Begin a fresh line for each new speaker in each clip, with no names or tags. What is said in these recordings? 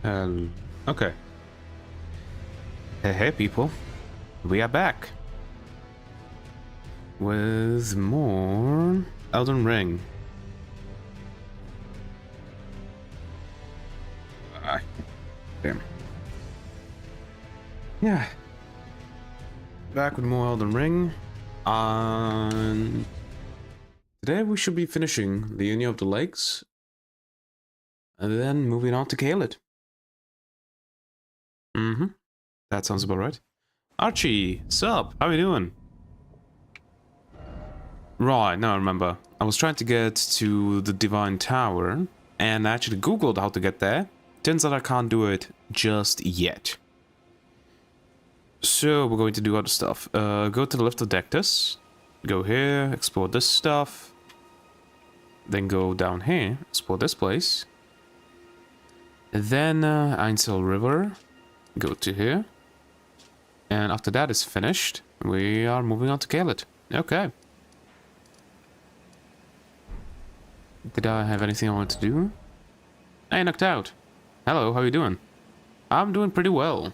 Okay. Hey people, we are back with more Elden Ring. Damn. Yeah. Back with more Elden Ring. And today we should be finishing Liurnia of the Lakes. And then moving on to Caelid. That sounds about right. Archie, sup? How you doing? Right, now I remember. I was trying to get to the Divine Tower, and I actually googled how to get there. Turns out I can't do it just yet. So we're going to do other stuff. Go to the left of Dectus. Go here, explore this stuff. Then go down here, explore this place. Then Ainsel River. Go to here. And after that is finished, we are moving on to Caelid. Okay. Did I have anything I wanted to do? Hey, knocked out. Hello, how you doing? I'm doing pretty well.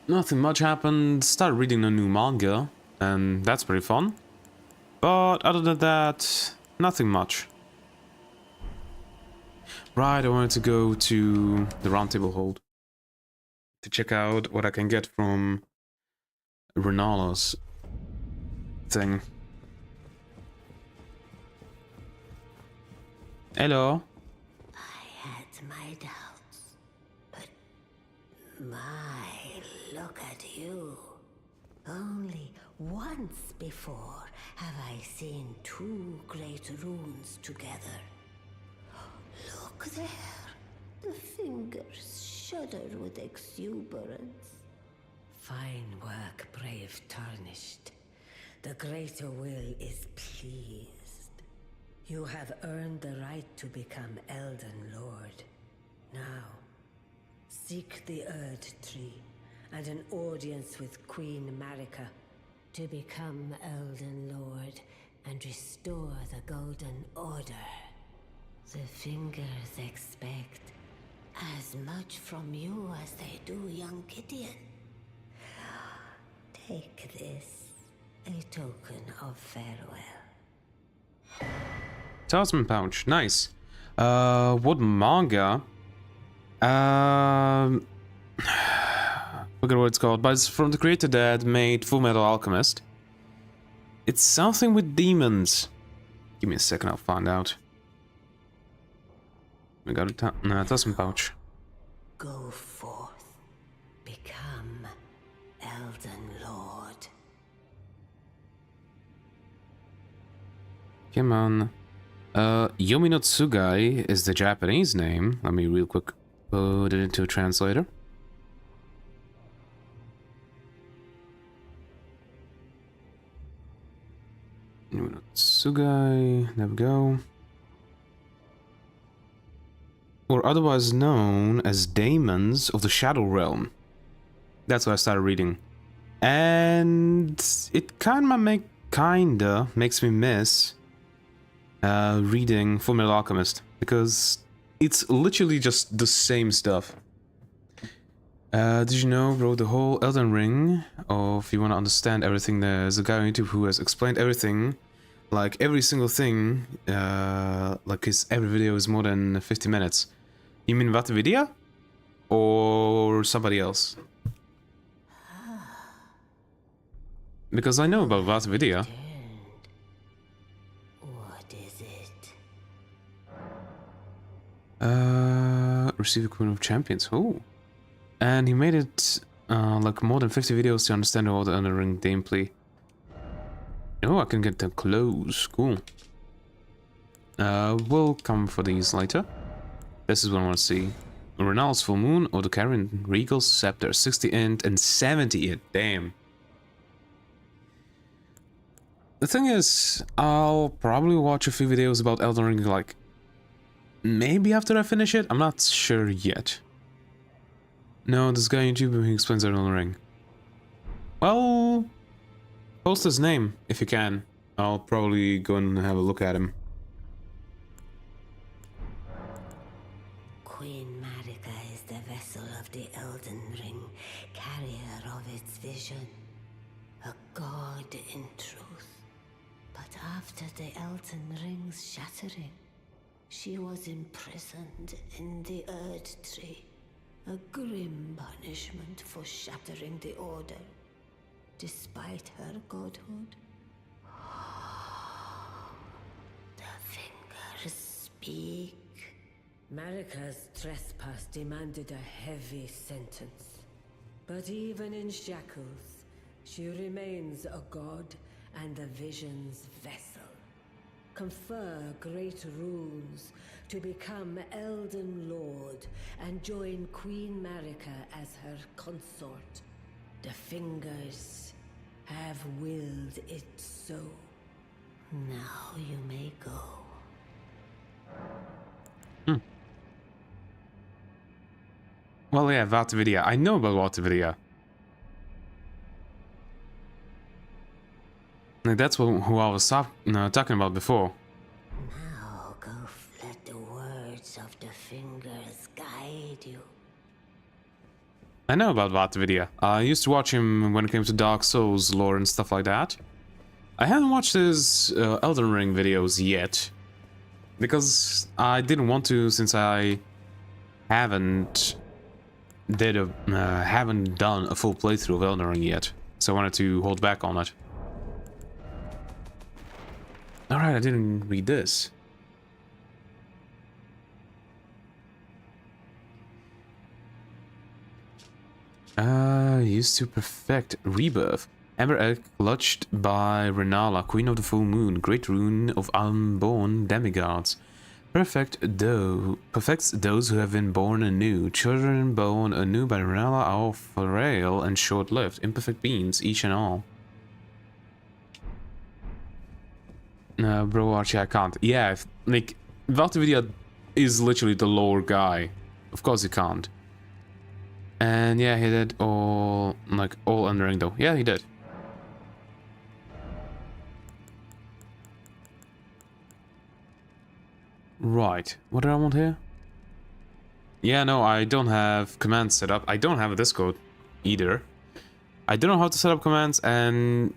Nothing much happened. Started reading a new manga, and that's pretty fun. But other than that, nothing much. Right, I wanted to go to the Roundtable Hold to check out what I can get from Renala's thing. Hello.
I had my doubts, but look at you. Only once before have I seen two great runes together. Look there. The fingers shudder with exuberance. Fine work, brave Tarnished. The greater will is pleased. You have earned the right to become Elden Lord. Now, seek the Erd Tree and an audience with Queen Marika to become Elden Lord and restore the Golden Order. The fingers expect as much from you as they do young Gideon. Take this, a token of farewell.
Talisman pouch, nice. What manga? Forget what it's called, but it's from the creator that made Fullmetal Alchemist. It's something with demons. Give me a second, I'll find out. We got a talisman pouch.
Go forth, become Elden Lord.
Come on. Yomi no Tsugai is the Japanese name. Let me real quick put it into a translator. Yomi no Tsugai, there we go. Or otherwise known as Daemons of the Shadow Realm. That's what I started reading. And it kinda makes me miss reading Fullmetal Alchemist, because it's literally just the same stuff. Did you know, bro, the whole Elden Ring, if you want to understand everything, there's a guy on YouTube who has explained everything, like every single thing, like every video is more than 50 minutes. You mean Vatavidia? Or somebody else? Because I know about Vatavidia. Receive a Queen of Champions. Oh. And he made it like more than 50 videos to understand all the Elden Ring gameplay. Oh, I can get them close. Cool. We'll come for these later. This is what I want to see. Renal's Full Moon or the Karen Regal's Scepter. 60 int and 70 int. Damn. The thing is, I'll probably watch a few videos about Elden Ring, like, maybe after I finish it? I'm not sure yet. No, this guy on YouTube, he explains Elden Ring. Well, post his name, if you can. I'll probably go and have a look at him.
of the Elden Ring, carrier of its vision, a god in truth. But after the Elden Ring's shattering, she was imprisoned in the Earth Tree, a grim punishment for shattering the Order, despite her godhood. The fingers speak. Marika's trespass demanded a heavy sentence. But even in shackles, she remains a god and the Vision's vessel. Confer great runes to become Elden Lord and join Queen Marika as her consort. The fingers have willed it so. Now you may go.
Well, yeah, Valtividia. I know about Valtividia. Like, that's who I was talking about before.
Now go let the words of the fingers guide you.
I know about Valtividia. I used to watch him when it came to Dark Souls lore and stuff like that. I haven't watched his Elden Ring videos yet, because I didn't want to, since I haven't done a full playthrough of Elden Ring yet, so I wanted to hold back on it. Alright, I didn't read this. Used to perfect rebirth. Ember egg clutched by Renala, Queen of the Full Moon, great rune of unborn demigods. Perfects those who have been born anew. Children born anew by Renala are frail and short-lived, imperfect beings, each and all. Bro, Archie, I can't. Yeah, like, Valtividia is literally the lore guy. Of course he can't. And yeah, he did all Elden Ring though. Yeah, he did. Right, what do I want here? Yeah, no, I don't have commands set up. I don't have a Discord either. I don't know how to set up commands, and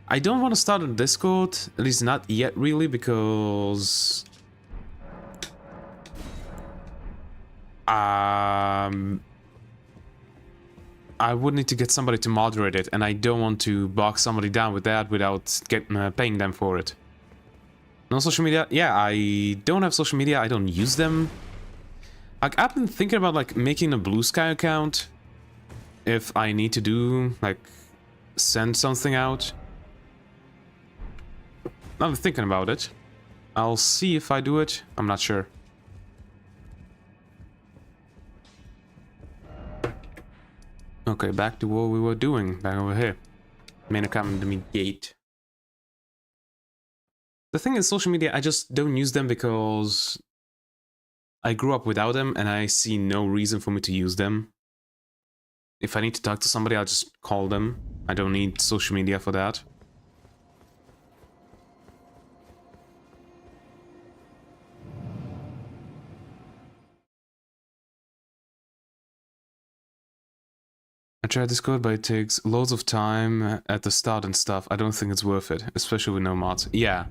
I don't want to start a Discord, at least not yet really, because I would need to get somebody to moderate it, and I don't want to box somebody down with that without paying them for it. No social media? Yeah, I don't have social media. I don't use them. Like, I've been thinking about like making a Blue Sky account if I need to do like send something out. I'm thinking about it. I'll see if I do it. I'm not sure. Okay, back to what we were doing back over here. Main account gate. The thing is, social media, I just don't use them because I grew up without them and I see no reason for me to use them. If I need to talk to somebody, I'll just call them. I don't need social media for that. I tried Discord, but it takes loads of time at the start and stuff. I don't think it's worth it, especially with no mods. Yeah.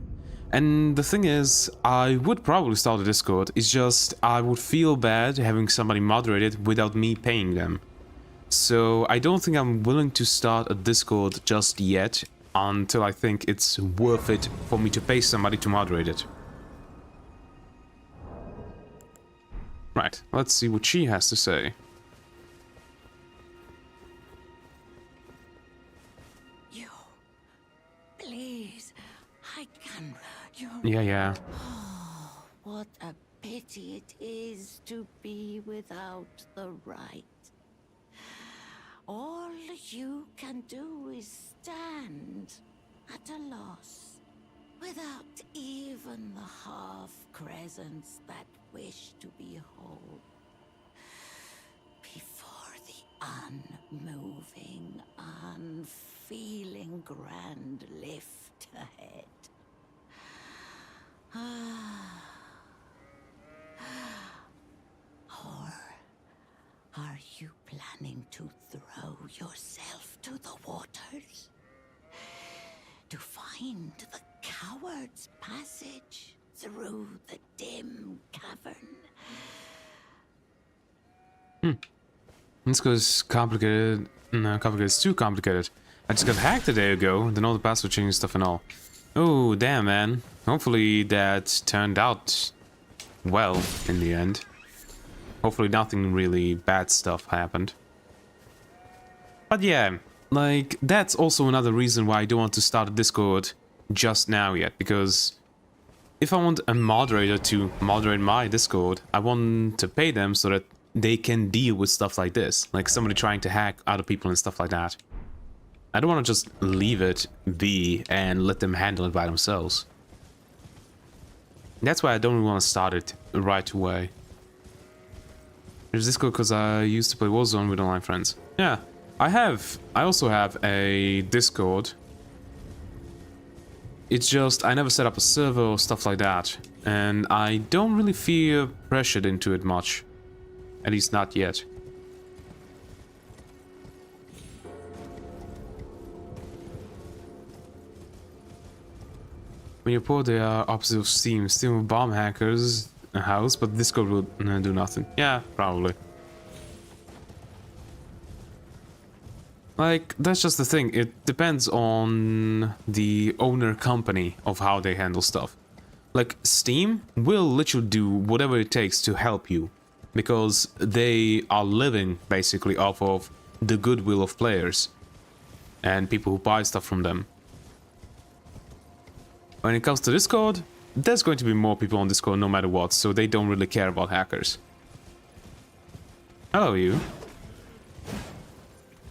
And the thing is, I would probably start a Discord, it's just I would feel bad having somebody moderate it without me paying them. So I don't think I'm willing to start a Discord just yet, until I think it's worth it for me to pay somebody to moderate it. Right, let's see what she has to say. Yeah.
Oh, what a pity it is to be without the right. All you can do is stand at a loss, without even the half-crescents that wish to be whole. Before the unmoving, unfeeling grand lift ahead. Are you planning to throw yourself to the waters? To find the coward's passage through the dim cavern?
This goes complicated. No, complicated. It's too complicated. I just got hacked a day ago, then all the password changing stuff and all. Oh, damn, man. Hopefully that turned out well in the end. Hopefully nothing really bad stuff happened. But yeah, like, that's also another reason why I don't want to start a Discord just now yet, because if I want a moderator to moderate my Discord, I want to pay them so that they can deal with stuff like this, like somebody trying to hack other people and stuff like that. I don't want to just leave it be and let them handle it by themselves. That's why I don't really want to start it right away. There's Discord because I used to play Warzone with online friends. Yeah, I also have a Discord. It's just I never set up a server or stuff like that, and I don't really feel pressured into it much. At least not yet. When you're poor, they are opposite of Steam. Steam will bomb hackers a house, but Discord will do nothing. Yeah, probably. Like, that's just the thing. It depends on the owner company of how they handle stuff. Like, Steam will literally do whatever it takes to help you, because they are living basically off of the goodwill of players and people who buy stuff from them. When it comes to Discord, there's going to be more people on Discord no matter what, so they don't really care about hackers. Hello, you.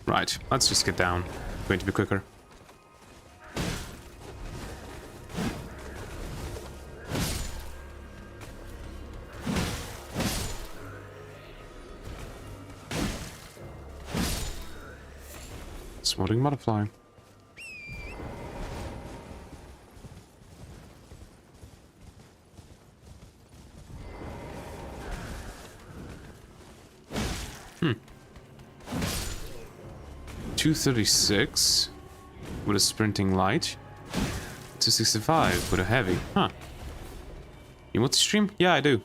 Right, let's just get down. Going to be quicker. Smoldering butterfly. Hmm. 236 with a sprinting light. 265 with a heavy. Huh. You want to stream? Yeah, I do.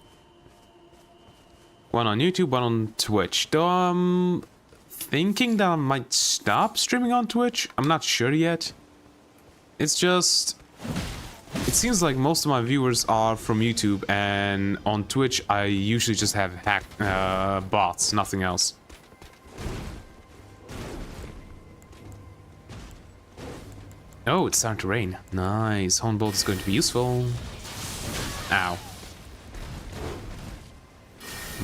One on YouTube, one on Twitch. Though I'm thinking that I might stop streaming on Twitch. I'm not sure yet. It's just... It seems like most of my viewers are from YouTube, and on Twitch I usually just have bots, nothing else. Oh, it's starting to rain. Nice. Hornbolt is going to be useful. Ow.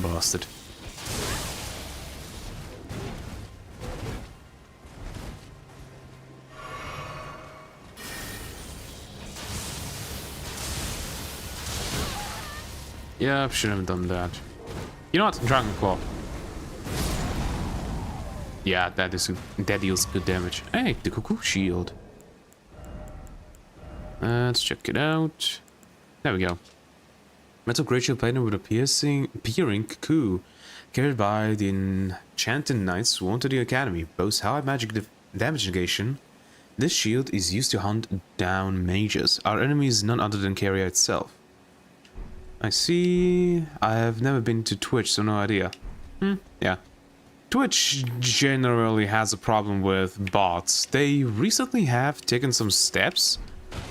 Busted. Yeah, I should have done that. You know what? Dragon Claw. Yeah, that deals good damage. Hey, the Cuckoo Shield. Let's check it out. There we go. Metal Great Shield plated with a peering cuckoo, carried by the enchanted knights sworn to the academy. Boasts high magic damage negation. This shield is used to hunt down mages. Our enemy is none other than Caria itself. I see. I have never been to Twitch, so no idea. Yeah. Twitch generally has a problem with bots. They recently have taken some steps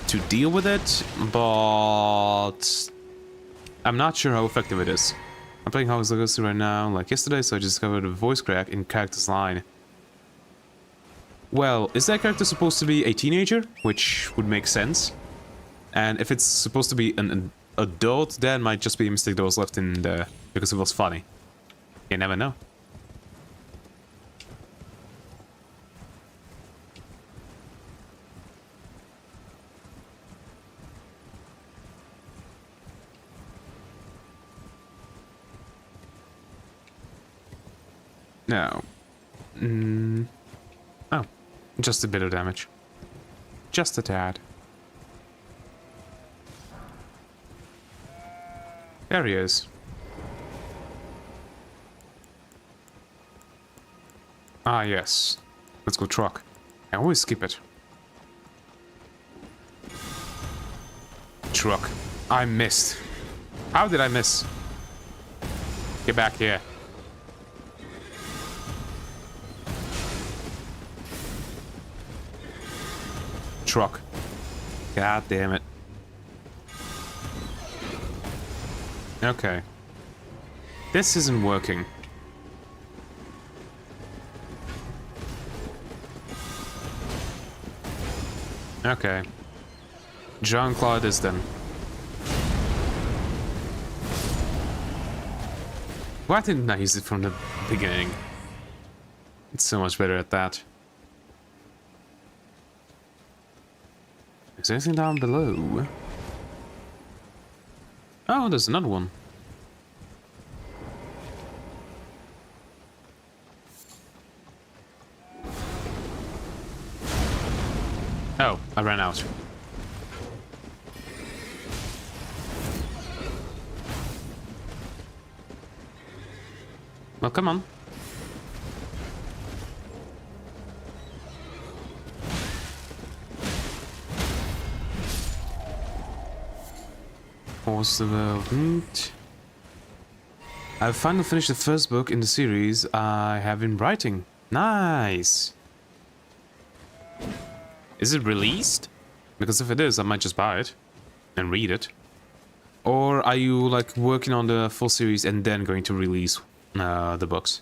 to deal with it, but I'm not sure how effective it is. I'm playing Hogwarts Legacy right now, like yesterday, so I discovered a voice crack in character's line. Well, is that character supposed to be a teenager? Which would make sense. And if it's supposed to be an adult, that might just be a mistake that was left in there because it was funny. You never know. No. Oh. Just a bit of damage. Just a tad. There he is. Ah, yes. Let's go truck. I always skip it. Truck. I missed. How did I miss? Get back here. Truck. God damn it. Okay. This isn't working. Okay. Jean-Claude is then. Why didn't I use it from the beginning? It's so much better at that. Is there anything down below? Oh, there's another one. Oh, I ran out. Well, come on. Horse development. I've finally finished the first book in the series I have been writing. Nice. Is it released? Because if it is, I might just buy it and read it. Or are you like working on the full series and then going to release the books?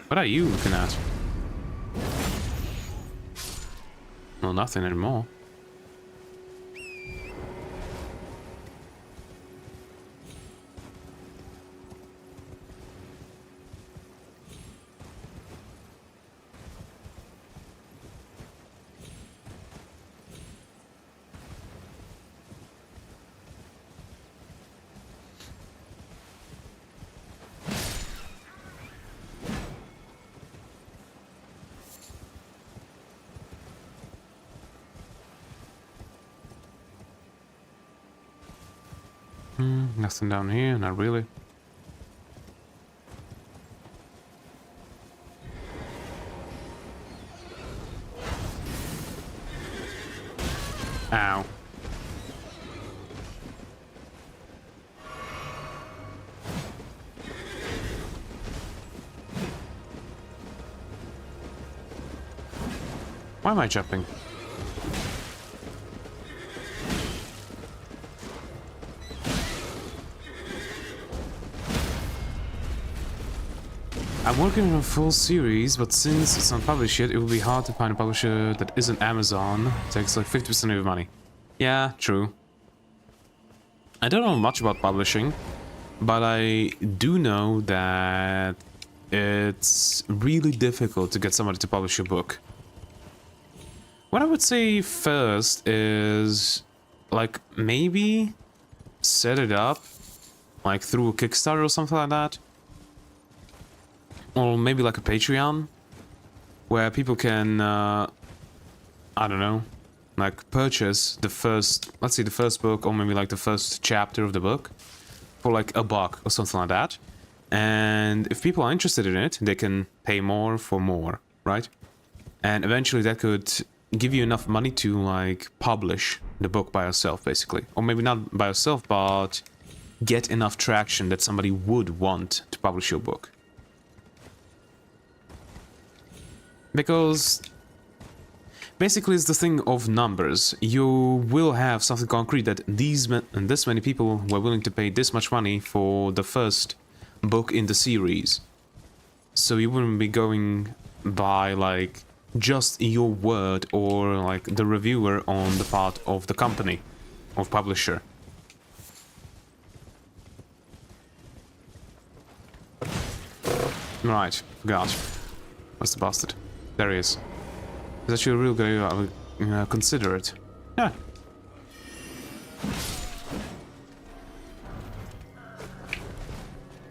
What are you looking at? Well, nothing anymore. Nothing down here, not really. Ow. Why am I jumping? I'm working on a full series, but since it's not published yet, it will be hard to find a publisher that isn't Amazon. It takes like 50% of your money. Yeah, true. I don't know much about publishing, but I do know that it's really difficult to get somebody to publish your book. What I would say first is, like, maybe set it up, like, through a Kickstarter or something like that. Or maybe like a Patreon, where people can, I don't know, like purchase the first, let's say the first book, or maybe like the first chapter of the book, for like $1 or something like that. And if people are interested in it, they can pay more for more, right? And eventually that could give you enough money to like publish the book by yourself, basically. Or maybe not by yourself, but get enough traction that somebody would want to publish your book. Because basically it's the thing of numbers. You will have something concrete that this many people were willing to pay this much money for the first book in the series. So you wouldn't be going by like just your word or like the reviewer on the part of the company, of publisher. Right, God. What's the bastard? There he is. It's actually a real good idea. I would consider it. Yeah.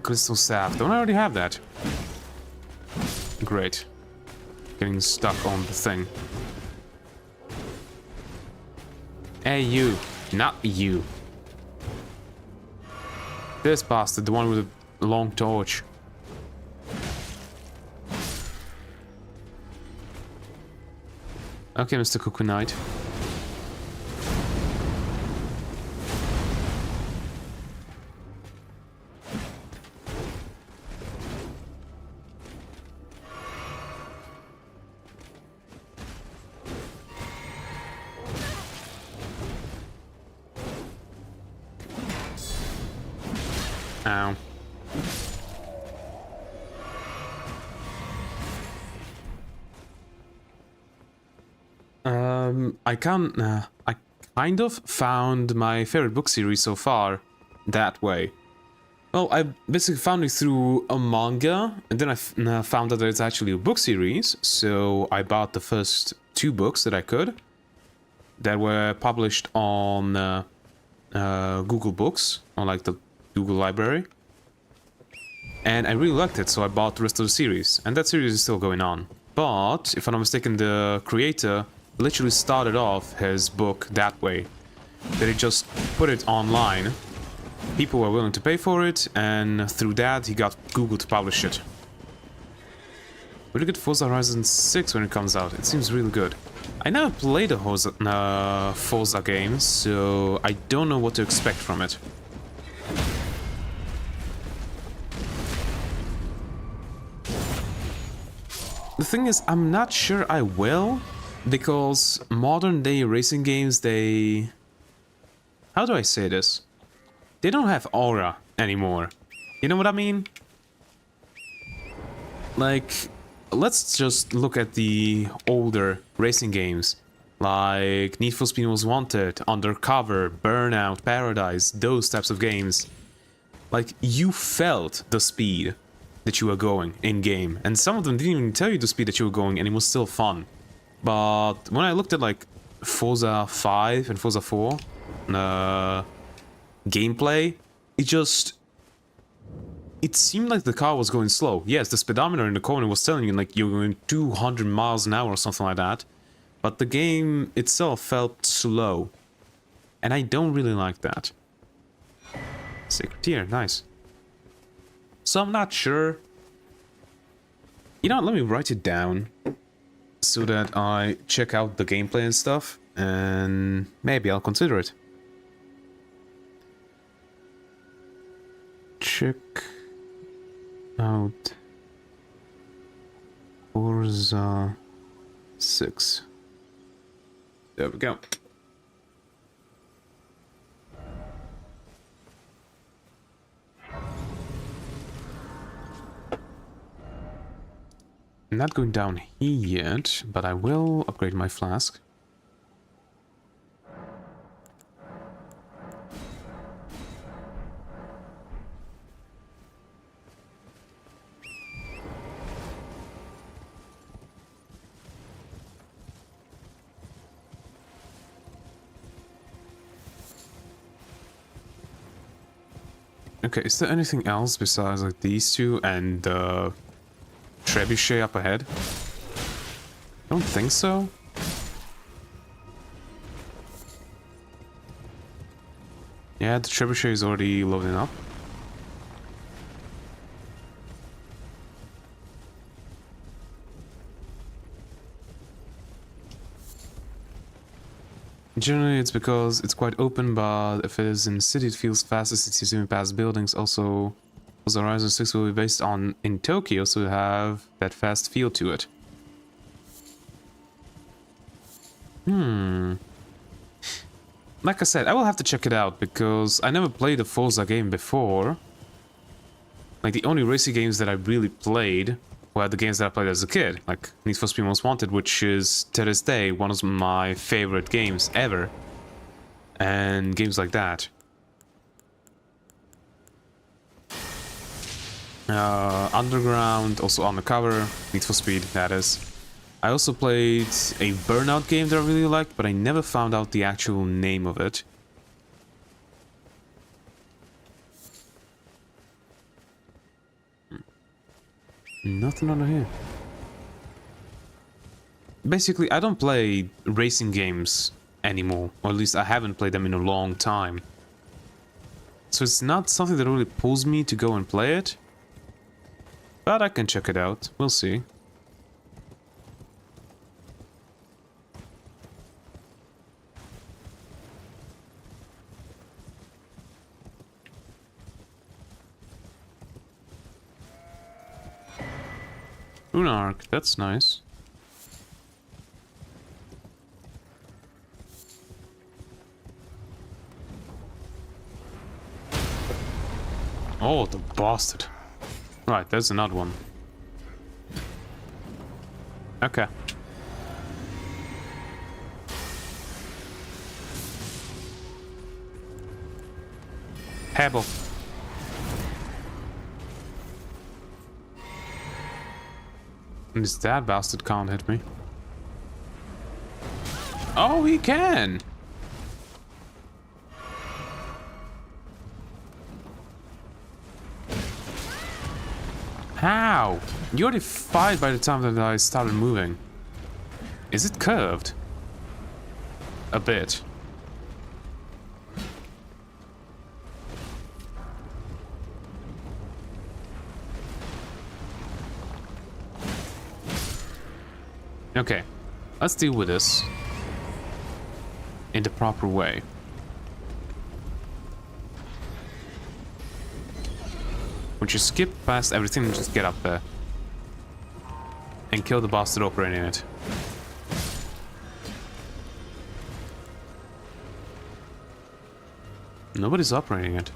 Crystal staff. Don't I already have that? Great. Getting stuck on the thing. Hey, you. Not you. This bastard, the one with the long torch. Okay, Mr. Cuckoo Knight. Ow. I kind of found my favorite book series so far that way. Well, I basically found it through a manga, and then I found out that it's actually a book series, so I bought the first 2 books that I could, that were published on Google Books, on like the Google Library. And I really liked it, so I bought the rest of the series, and that series is still going on. But, if I'm not mistaken, the creator literally started off his book that way. That he just put it online, people were willing to pay for it, and through that he got Google to publish it. We'll look at Forza Horizon 6 when it comes out, it seems really good. I never played a Forza game, so I don't know what to expect from it. The thing is, I'm not sure I will, because modern day racing games, they... How do I say this? They don't have aura anymore. You know what I mean? Like, let's just look at the older racing games. Like Need for Speed Most Wanted, Undercover, Burnout, Paradise, those types of games. Like, you felt the speed that you were going in-game. And some of them didn't even tell you the speed that you were going, and it was still fun. But when I looked at, like, Forza 5 and Forza 4 gameplay, it seemed like the car was going slow. Yes, the speedometer in the corner was telling you, like, you're going 200 miles an hour or something like that. But the game itself felt slow. And I don't really like that. Sacred Tier, nice. So I'm not sure. You know what, let me write it down so that I check out the gameplay and stuff, and maybe I'll consider it. Check out Forza 6. There we go. I'm not going down here yet, but I will upgrade my flask. Okay, is there anything else besides like these two and trebuchet up ahead? I don't think so. Yeah, the trebuchet is already loading up. Generally, it's because it's quite open, but if it is in city, it feels faster. Cities even past buildings. Also, Horizon 6 will be based on in Tokyo, so have that fast feel to it. Like I said, I will have to check it out, because I never played a Forza game before. Like, the only racing games that I really played were the games that I played as a kid, like Need for Speed Most Wanted, which is, to this day, one of my favorite games ever. And games like that. Underground, also Undercover, Need for Speed, that is. I also played a Burnout game that I really liked, but I never found out the actual name of it. Nothing under here. Basically, I don't play racing games anymore. Or at least I haven't played them in a long time. So it's not something that really pulls me to go and play it. But I can check it out. We'll see. Rune Arc, that's nice. Oh, the bastard. Right, there's another one. Okay. Pebble. And that bastard can't hit me. Oh, he can! How? You already fired by the time that I started moving. Is it curved? A bit. Okay, let's deal with this in the proper way. Would you skip past everything and just get up there and kill the bastard operating it? Nobody's operating it.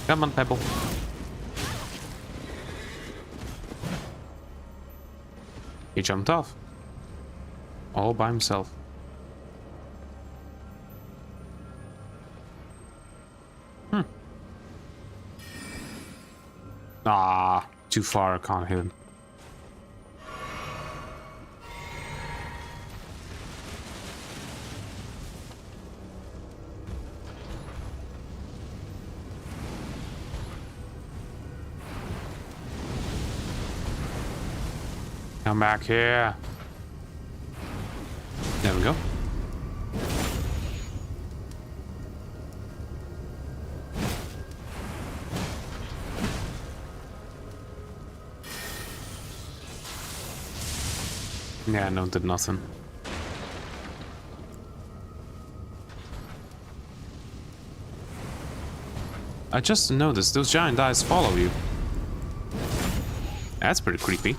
Come on, Pebble. He jumped off. All by himself. Ah, too far, I can't hit him. Come back here. There we go. Yeah, no, did nothing. I just noticed those giant eyes follow you. That's pretty creepy.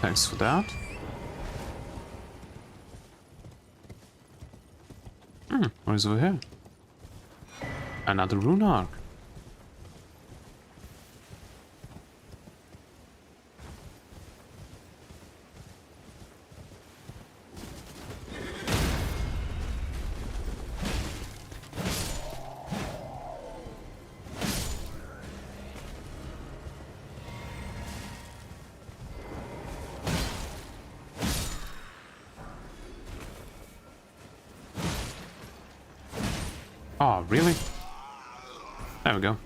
Thanks for that. What is over here? Another rune arc. Oh, really? There we go.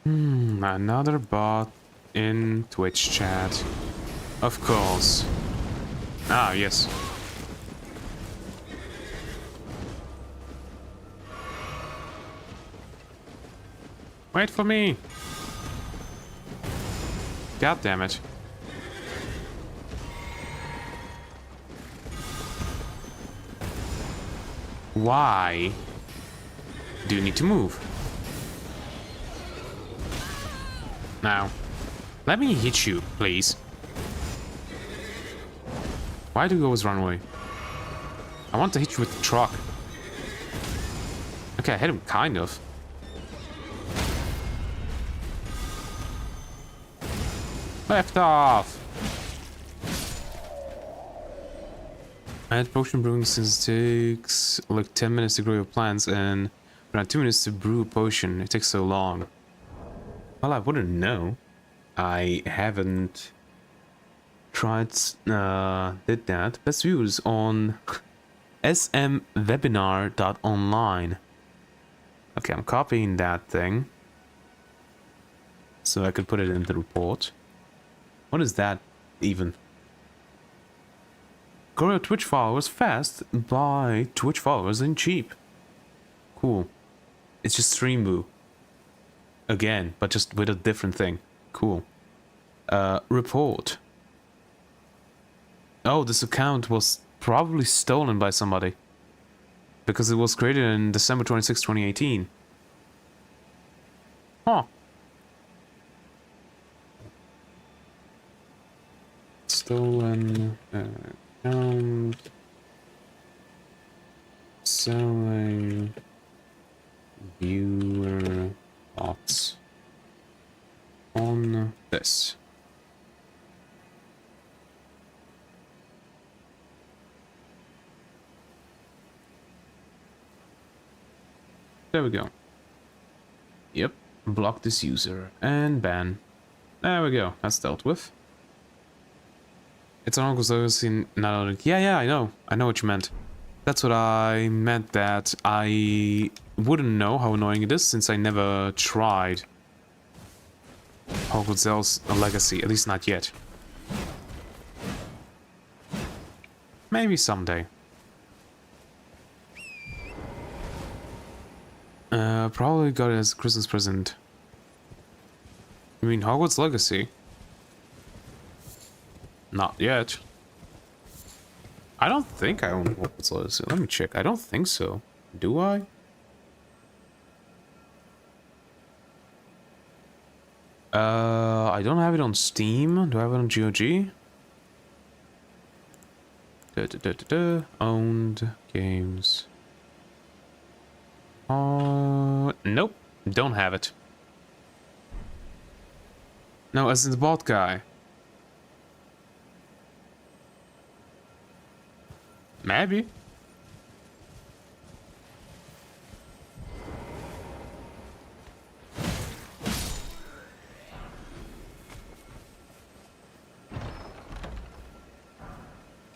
Another bot in Twitch chat. Of course. Ah, yes. Wait for me. God damn it. Why do you need to move? Now, let me hit you, please. Why do you always run away? I want to hit you with the truck. Okay, I hit him, kind of. Left off! Add potion brewing since it takes like 10 minutes to grow your plants and around 2 minutes to brew a potion. It takes so long. Well, I wouldn't know. I haven't tried, did that. Best views on smwebinar.online. Okay, I'm copying that thing. So I could put it in the report. What is that even? Grow your Twitch followers fast, buy Twitch followers and cheap. Cool. It's just Streamboo. Again, but just with a different thing. Cool. Report. Oh, this account was probably stolen by somebody. Because it was created in December 26, 2018. Huh. Stolen account. Selling viewer bots on this. There we go. Yep. Block this user and ban. There we go. That's dealt with. It's an August in not. Yeah, I know. I know what you meant. That's what I meant, that I wouldn't know how annoying it is since I never tried Hogwarts Legacy, at least not yet. Maybe someday. Probably got it as a Christmas present. You mean Hogwarts Legacy? Not yet. I don't think I own Hogwarts Legacy. Let me check. I don't think so. Do I? I don't have it on Steam. Do I have it on GOG? Owned games. Nope. Don't have it. No, as in the bot guy. Maybe.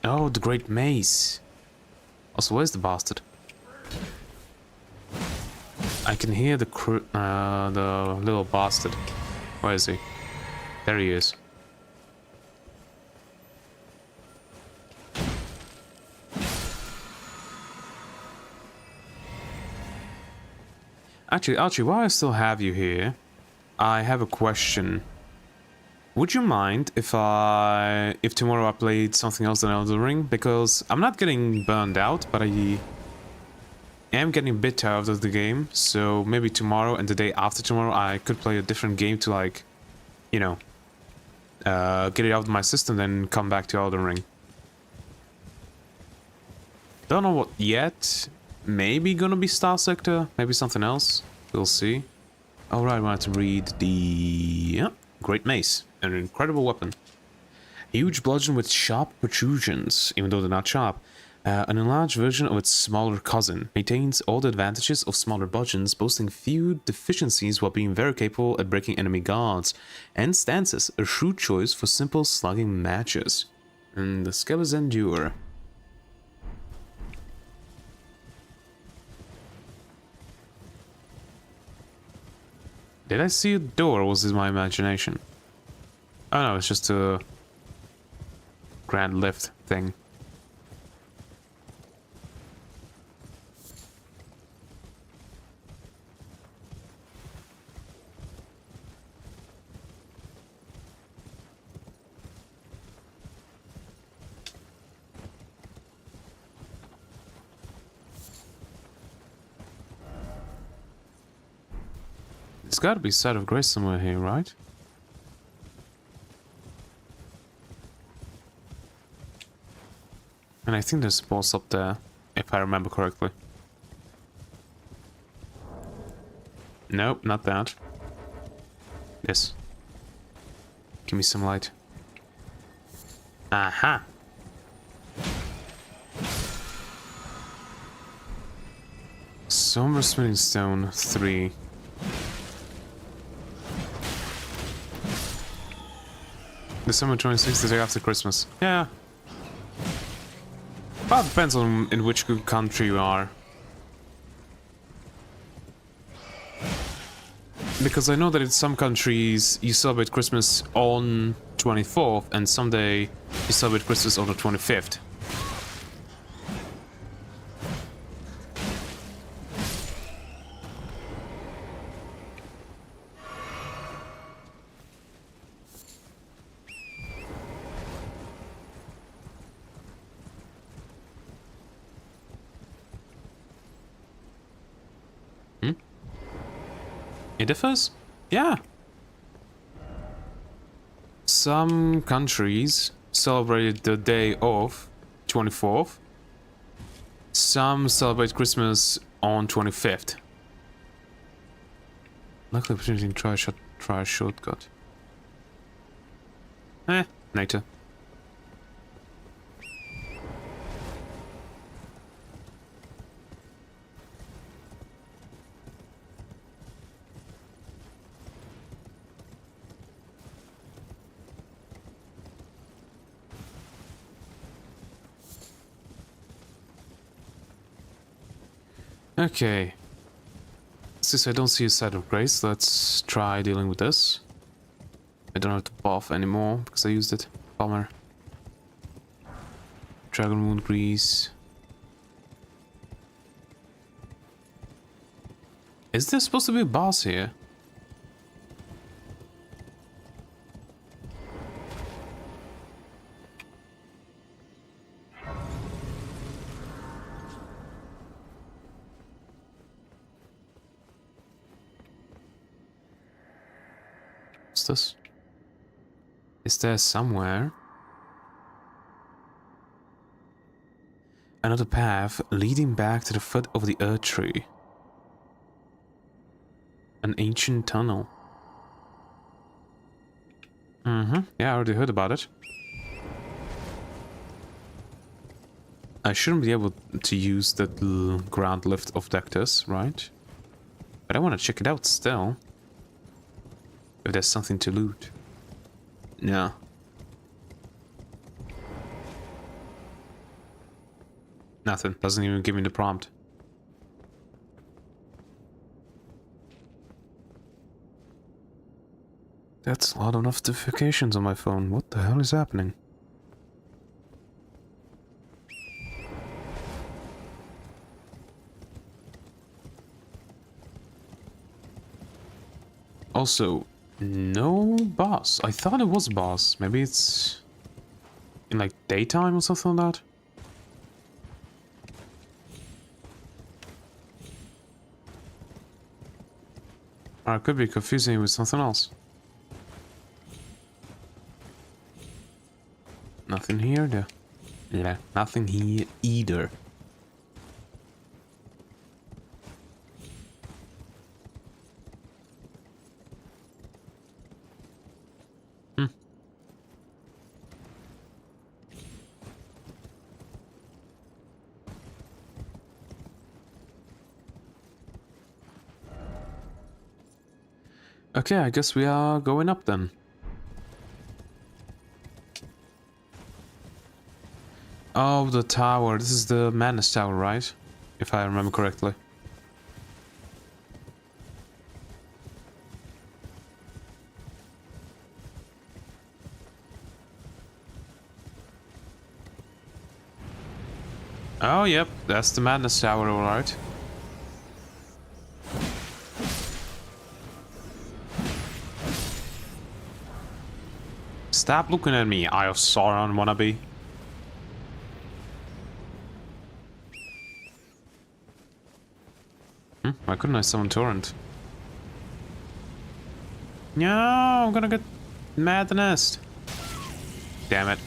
Oh, the Great Mace. Also, where's the bastard? I can hear the little bastard. Where is he? There he is. Actually, Archie, while I still have you here, I have a question. Would you mind if tomorrow I played something else than Elden Ring? Because I'm not getting burned out, but I am getting a bit tired of the game. So maybe tomorrow and the day after tomorrow I could play a different game to, like, you know, get it out of my system, then come back to Elden Ring. Don't know what yet. Maybe gonna be Star Sector, maybe something else. We'll see. Alright, I wanted to read the Great Mace, an incredible weapon. Huge bludgeon with sharp protrusions, even though they're not sharp. An enlarged version of its smaller cousin. Maintains all the advantages of smaller bludgeons, boasting few deficiencies while being very capable at breaking enemy guards. And stances, a shrewd choice for simple slugging matches. And the skill is Endure. Did I see a door, or was this my imagination? Oh no, it's just a grand lift thing. There's gotta be a site of grace somewhere here, right? And I think there's a boss up there, if I remember correctly. Nope, not that. This. Give me some light. Aha! Somber Smithing Stone 3. December 26th, the day after Christmas. Yeah. Well, it depends on in which country you are. Because I know that in some countries you celebrate Christmas on 24th and someday you celebrate Christmas on the 25th. It differs? Yeah. Some countries celebrate the day of 24th. Some celebrate Christmas on 25th. Luckily, opportunity to try a shortcut. Later. Okay. Since I don't see a site of grace, let's try dealing with this. I don't have to buff anymore because I used it. Bummer. Dragon wound grease. Is there supposed to be a boss here? What's this? Is there somewhere another path leading back to the foot of the Earth Tree? An ancient tunnel. Yeah, I already heard about it. I shouldn't be able to use that little ground lift of Dectus, right? But I want to check it out still. If there's something to loot. No. Nothing. Doesn't even give me the prompt. That's a lot of notifications on my phone. What the hell is happening? Also, no boss. I thought it was a boss. Maybe it's in like daytime or something like that. Or I could be confusing it with something else. Nothing here, though. Yeah, nothing here either. Okay, I guess we are going up then. Oh, the tower. This is the Madness Tower, right? If I remember correctly. Oh, yep. That's the Madness Tower, alright. Stop looking at me, Eye of Sauron wannabe. Why couldn't I summon Torrent? No, I'm gonna get madness. Damn it.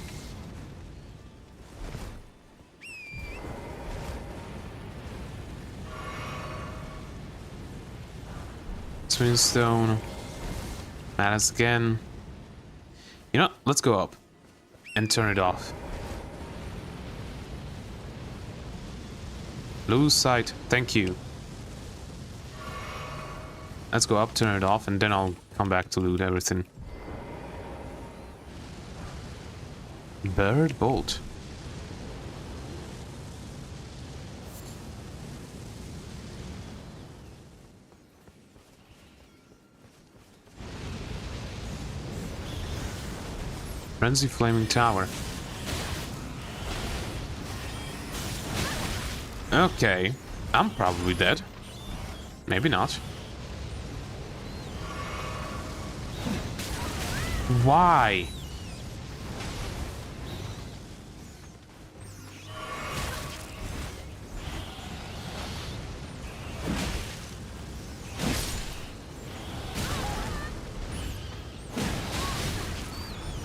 Twin stone. Madness again. You know, let's go up and turn it off. Lose sight. Thank you. Let's go up, turn it off, and then I'll come back to loot everything. Bird bolt. Frenzy flaming tower. Okay, I'm probably dead. Maybe not. Why?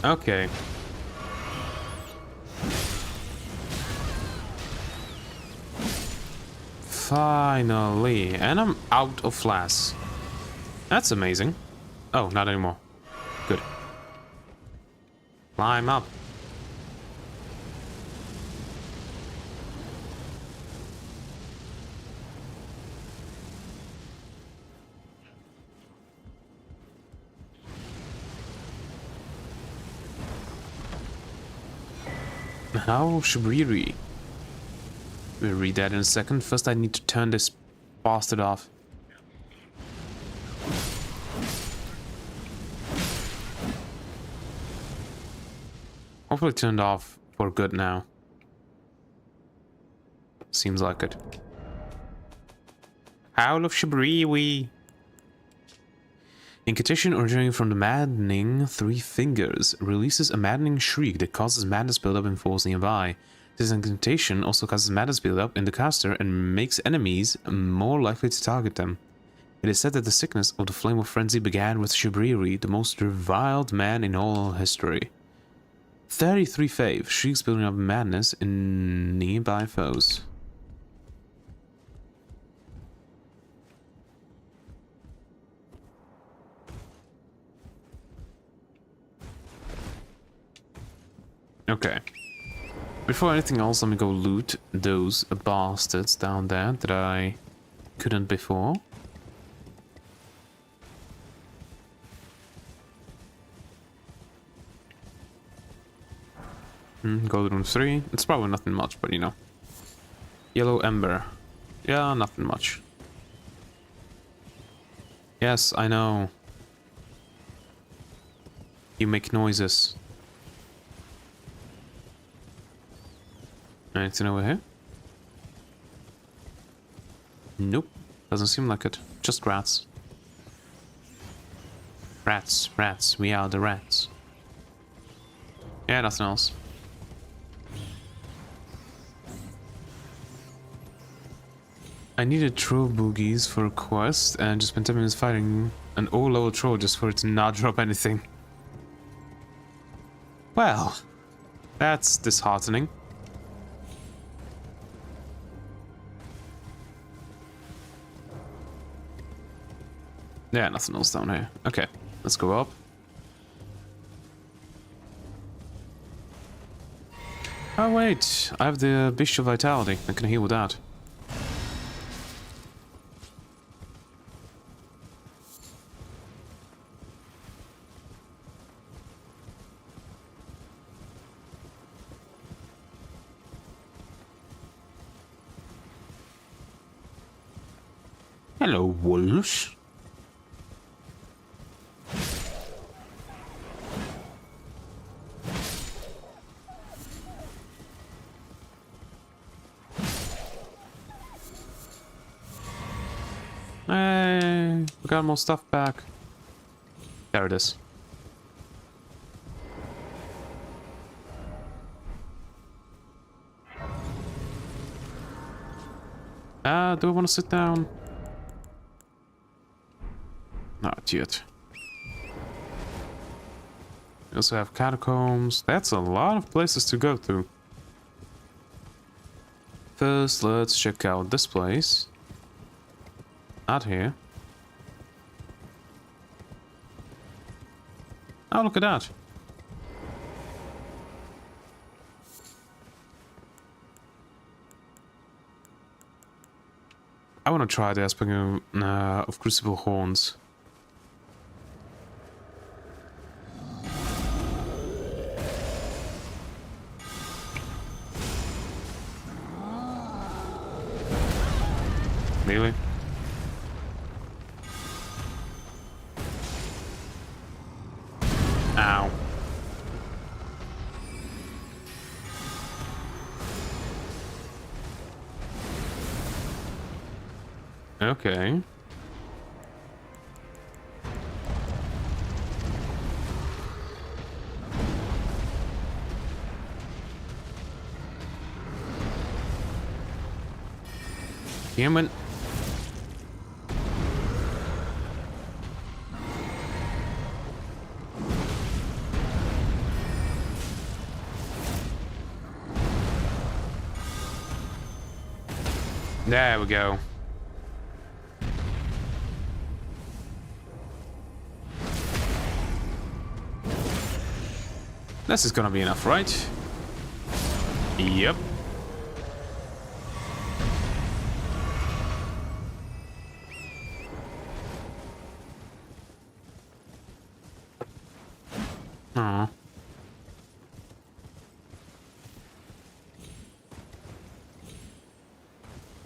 Okay. Finally. And I'm out of flasks. That's amazing. Oh, not anymore. Good. Climb up. How Shibriri? We'll read that in a second. First I need to turn this bastard off. Hopefully turned off for good now. Seems like it. Howl of Shibriri. Incantation originating from the maddening three fingers releases a maddening shriek that causes madness buildup in foes nearby. This incantation also causes madness buildup in the caster and makes enemies more likely to target them. It is said that the sickness of the flame of frenzy began with Shibriri, the most reviled man in all history. 33 fave, shrieks building up madness in nearby foes. Okay. Before anything else, let me go loot those bastards down there that I couldn't before. Gold room 3. It's probably nothing much, but you know. Yellow ember. Yeah, nothing much. Yes, I know. You make noises. Anything over here? Nope. Doesn't seem like it. Just rats. Rats, rats. We are the rats. Yeah, nothing else. I needed troll boogies for a quest and just spent 10 minutes fighting an O-level troll just for it to not drop anything. Well, that's disheartening. Yeah, nothing else down here. Okay, let's go up. Oh wait, I have the Bishop Vitality. I can heal with that. Hello, wolves. Hey, we got more stuff back. There it is. Do I want to sit down? Not yet. We also have catacombs. That's a lot of places to go to. First, let's check out this place. Out here. Oh, look at that. I want to try the aspect of Crucible Horns. Really? Ow. Okay. Human. There we go. This is gonna be enough, right? Yep. Aw.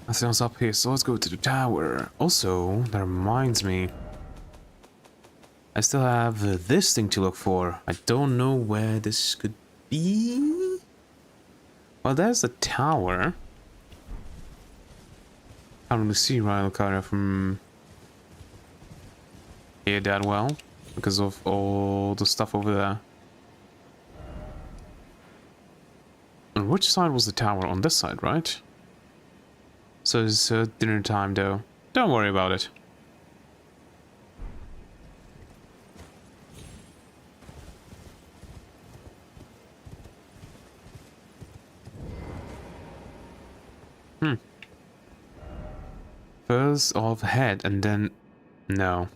Nothing's up here, so let's go to the tower. Also, that reminds me. I still have this thing to look for. I don't know where this could be. Well, there's the tower. Can't really see Rylcaria from here that well because of all the stuff over there. On which side was the tower? On this side, right? So it's dinner time though. Don't worry about it. First off head and then... No.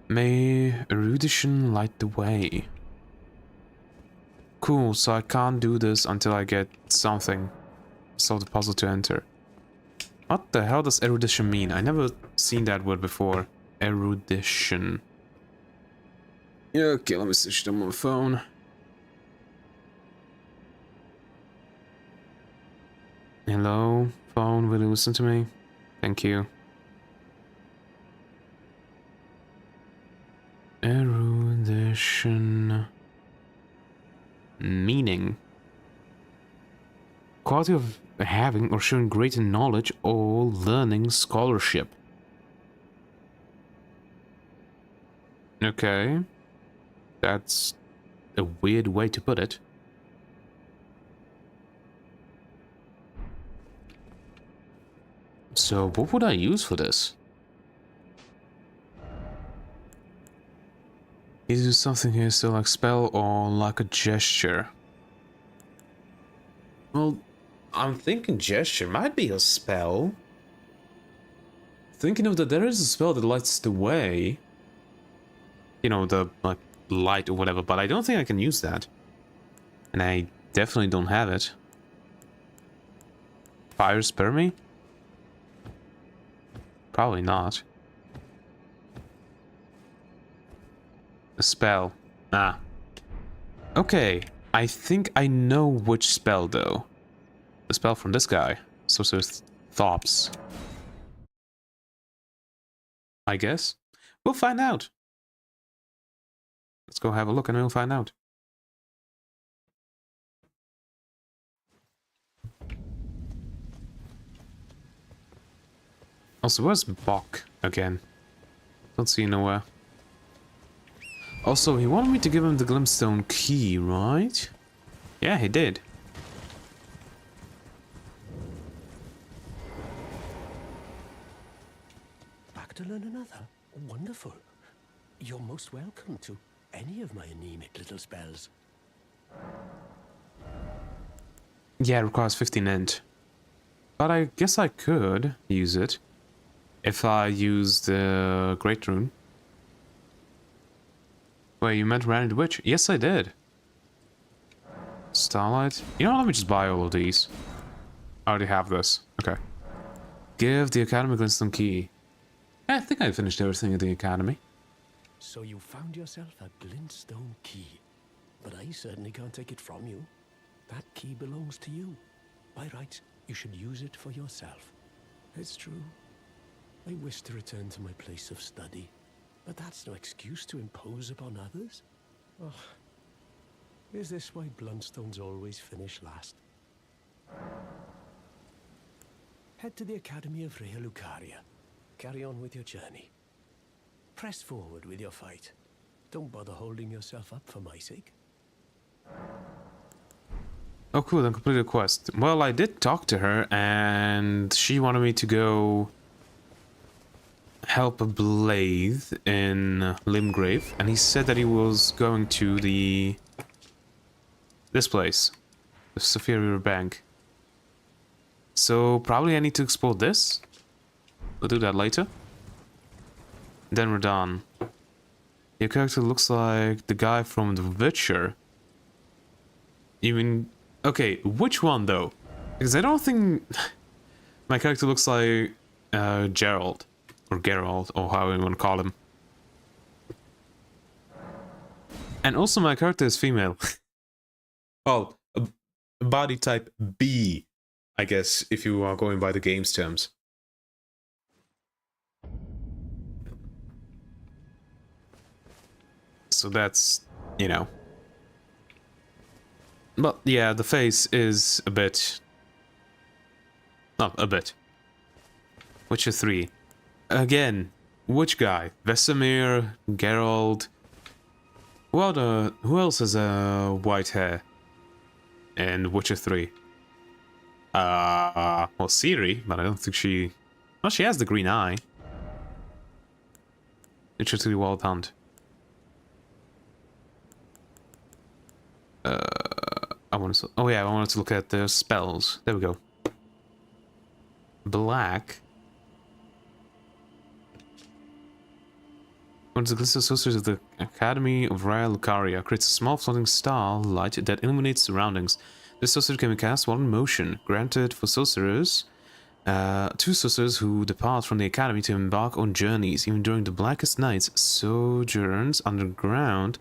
May erudition light the way. Cool, so I can't do this until I get something. Solve the puzzle to enter. What the hell does erudition mean? I never seen that word before. Erudition. Okay, let me search it on my phone. Hello, phone, will you listen to me? Thank you. Erudition. Meaning. Quality of having or showing greater knowledge or learning scholarship. Okay. That's a weird way to put it. So, what would I use for this? Is there something here still like spell or like a gesture? Well, I'm thinking gesture might be a spell. Thinking of that, there is a spell that lights the way. You know, the like light or whatever, but I don't think I can use that. And I definitely don't have it. Fire spare me? Probably not. A spell. Ah. Okay, I think I know which spell though. The spell from this guy. Sorcerer's Thoughts. I guess. We'll find out. Let's go have a look and we'll find out. Also, where's Bok again? Don't see nowhere. Also, he wanted me to give him the Glintstone key, right? Yeah, he did.
Back to learn another? Wonderful. You're most welcome to any of my anemic little spells.
Yeah, it requires 15 int. But I guess I could use it if I use the Great Rune. Wait, you meant Randy the Witch? Yes, I did. Starlight? You know what, let me just buy all of these. I already have this. Okay. Give the Academy Glintstone Key. I think I finished everything at the Academy.
So you found yourself a glintstone key. But I certainly can't take it from you. That key belongs to you. By rights, you should use it for yourself. It's true. I wish to return to my place of study. But that's no excuse to impose upon others. Oh, is this why Bluntstones always finish last? Head to the Academy of Rea Lucaria. Carry on with your journey. Press forward with your fight. Don't bother holding yourself up for my sake.
Oh cool, then complete the quest. Well, I did talk to her and she wanted me to go help a Blade in Limgrave, and he said that he was going to this place, the Sophia River Bank. So probably I need to explore this. We'll do that later. Then we're done. Your character looks like the guy from The Witcher. Even okay, which one though? Because I don't think my character looks like Gerald. Or Geralt, or however you want to call him. And also my character is female. Well, a body type B, I guess, if you are going by the game's terms. So that's, you know. But yeah, the face is a bit... Not a bit. Witcher 3. Again, which guy? Vesemir, Geralt. Who else has white hair in Witcher 3? Well, Ciri, but I don't think she... Well, she has the green eye. Witcher 3 Wild Hunt. I wanted to... Oh yeah, I wanted to look at the spells. There we go. Black. One of the Glintstone Sorcerers of the Academy of Rea Lucaria creates a small floating star light that illuminates surroundings. This sorcery can be cast while in motion, granted for sorcerers, two sorcerers who depart from the Academy to embark on journeys, even during the blackest nights, sojourns underground,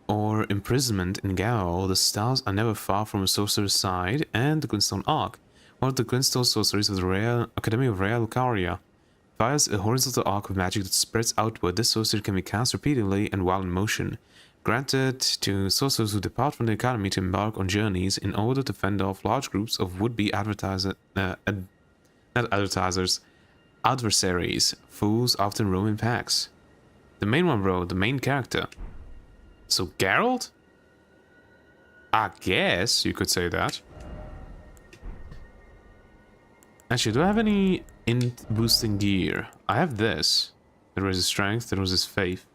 or imprisonment in Gaol. The stars are never far from a sorcerer's side, and the Glintstone Arc, one of the Glintstone Sorceries of the Academy of Rea Lucaria. Fires a horizontal arc of magic that spreads outward. This sorcery can be cast repeatedly and while in motion. Granted to sorcerers who depart from the academy to embark on journeys in order to fend off large groups of would-be adversaries. Fools often roam in packs. The main one, bro, the main character. So Geralt? I guess you could say that. Actually, do I have any int boosting gear? I have this. There is strength, there was his faith.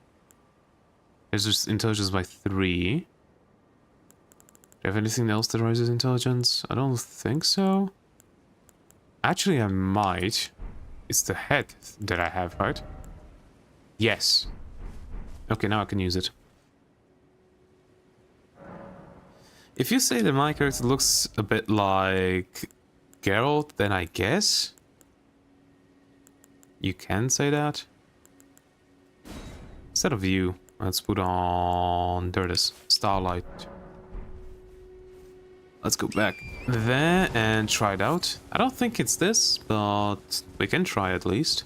There's just intelligence by 3. Do I have anything else that raises intelligence? I don't think so. Actually, I might. It's the head that I have, right? Yes. Okay, now I can use it. If you say that my character looks a bit like Geralt, then I guess you can say that. Instead of you, let's put on... There it is. Starlight. Let's go back there and try it out. I don't think it's this, but we can try at least.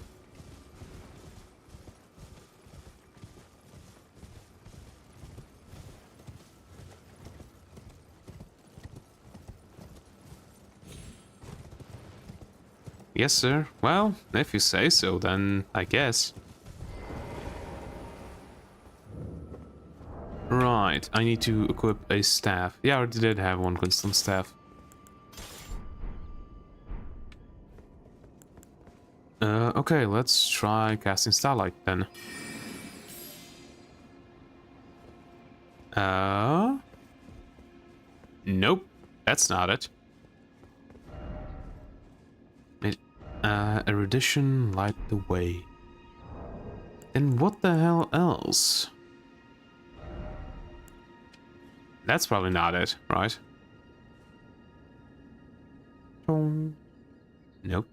Yes, sir. Well, if you say so, then I guess. Right, I need to equip a staff. Yeah, I already did have one Glintstone staff. Okay, let's try casting Starlight then. Nope, that's not it. Erudition, light the way. And what the hell else? That's probably not it, right? Nope.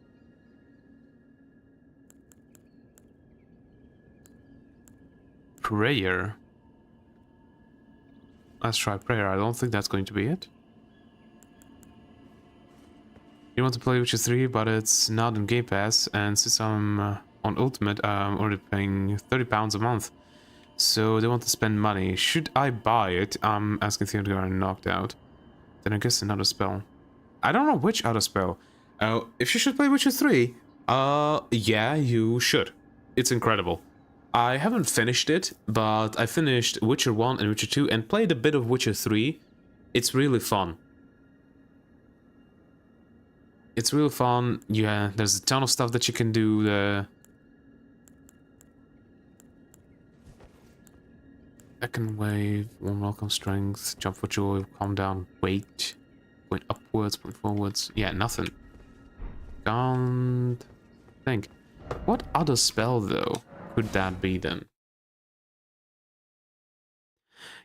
Prayer. Let's try prayer. I don't think that's going to be it. You want to play Witcher 3, but it's not on Game Pass, and since I'm on Ultimate, I'm already paying £30 a month. So they want to spend money. Should I buy it? I'm asking Theodgar and knocked out. Then I guess another spell. I don't know which other spell. If you should play Witcher 3, yeah, you should. It's incredible. I haven't finished it, but I finished Witcher 1 and Witcher 2 and played a bit of Witcher 3. It's really fun. It's real fun. Yeah, there's a ton of stuff that you can do. Second wave, one welcome strength, jump for joy, calm down, wait, point upwards, point forwards. Yeah, nothing. Can't think. What other spell though could that be then?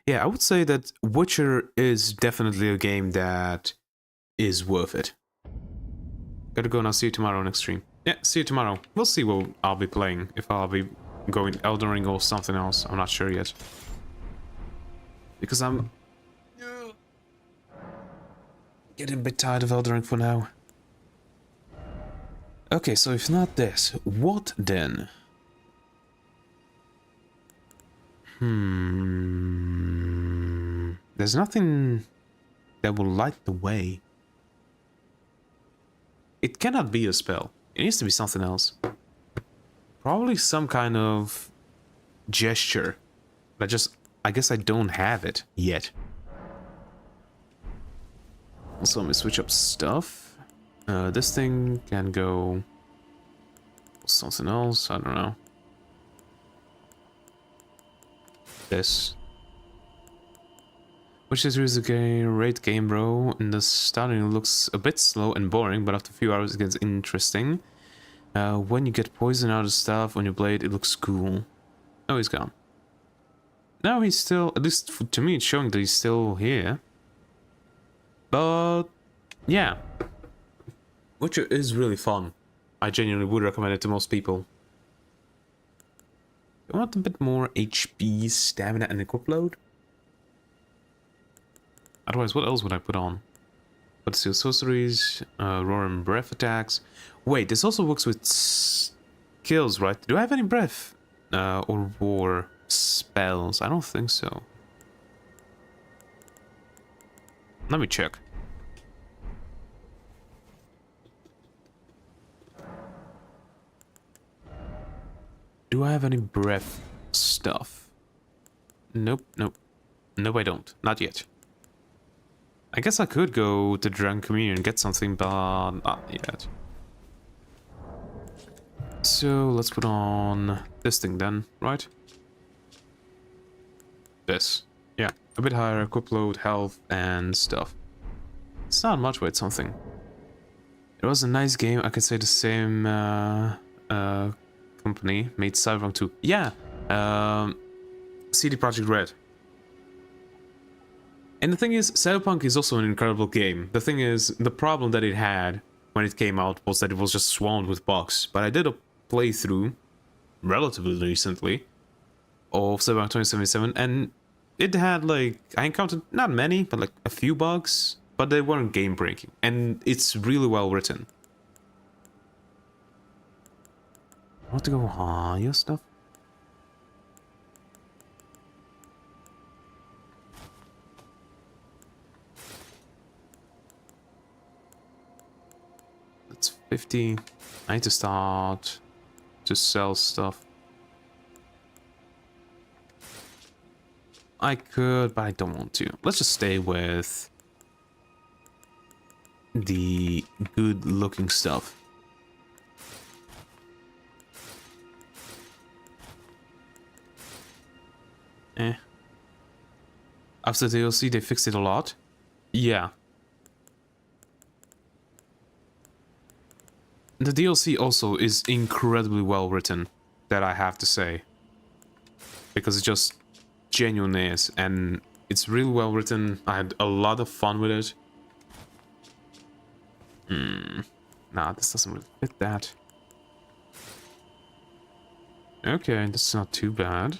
Yeah, I would say that Witcher is definitely a game that is worth it. Gotta go now. See you tomorrow next stream. Yeah, see you tomorrow. We'll see what I'll be playing. If I'll be going Elden Ring or something else. I'm not sure yet. Because I'm getting a bit tired of Elden Ring for now. Okay, so if not this, what then? There's nothing that will light the way. It cannot be a spell. It needs to be something else. Probably some kind of gesture. But I guess I don't have it yet. Also, let me switch up stuff. This thing can go something else. I don't know. This. Which is really a great game, bro. In the starting it looks a bit slow and boring, but after a few hours it gets interesting. When you get poison out of stuff on your blade, it looks cool. Oh, he's gone. No, he's still, at least to me, it's showing that he's still here. But, yeah. Witcher is really fun. I genuinely would recommend it to most people. I want a bit more HP, stamina, and equip load. Otherwise, what else would I put on? But still sorceries, roar and breath attacks. Wait, this also works with skills, right? Do I have any breath or war spells? I don't think so. Let me check. Do I have any breath stuff? Nope, nope. Nope, I don't. Not yet. I guess I could go to Dragon Communion and get something, but not yet. So let's put on this thing then, right? This. Yeah, a bit higher equip load, health, and stuff. It's not much, but it's something. It was a nice game. I could say the same company made Cyberpunk 2. Yeah, CD Projekt Red. And the thing is, Cyberpunk is also an incredible game. The thing is, the problem that it had when it came out was that it was just swarmed with bugs. But I did a playthrough relatively recently of Cyberpunk 2077, and it had like, I encountered not many, but like a few bugs, but they weren't game breaking, and it's really well written. I want to go higher stuff. That's 50. I need to start to sell stuff. I could, but I don't want to. Let's just stay with the good looking stuff. After the DLC, they fixed it a lot. Yeah. The DLC also is incredibly well written, that I have to say. Because it's just genuine is, and it's really well written. I had a lot of fun with it. Nah, this doesn't really fit that. Okay, that's not too bad.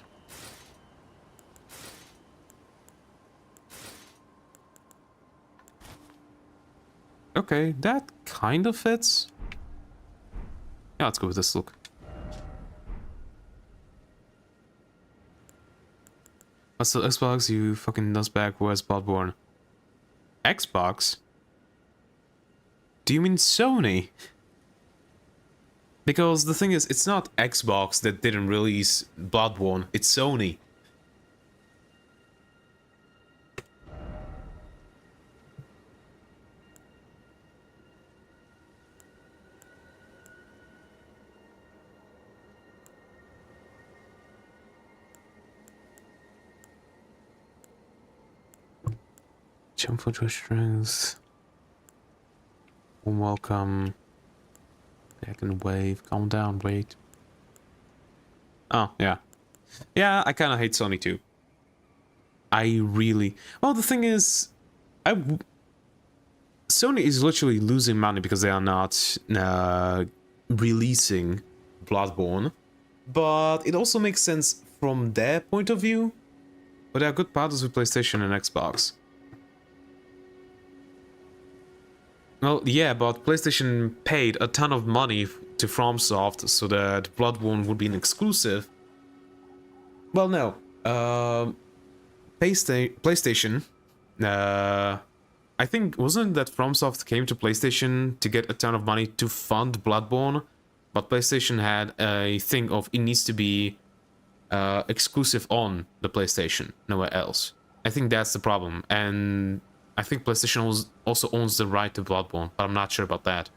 Okay, that kind of fits. Yeah, let's go with this look. What's the Xbox, you fucking nutbag? Where's Bloodborne? Xbox? Do you mean Sony? Because the thing is, it's not Xbox that didn't release Bloodborne, it's Sony. Jump for your strength. Welcome. Back in the wave. Calm down, wait. Oh, yeah. Yeah, I kind of hate Sony too. I really... Well, the thing is... Sony is literally losing money because they are not releasing Bloodborne. But it also makes sense from their point of view. But there are good partners with PlayStation and Xbox. Well, yeah, but PlayStation paid a ton of money to FromSoft so that Bloodborne would be an exclusive. Well, no. PlayStation... I think, wasn't it that FromSoft came to PlayStation to get a ton of money to fund Bloodborne? But PlayStation had a thing of it needs to be exclusive on the PlayStation, nowhere else. I think that's the problem, and I think PlayStation also owns the right to Bloodborne, but I'm not sure about that.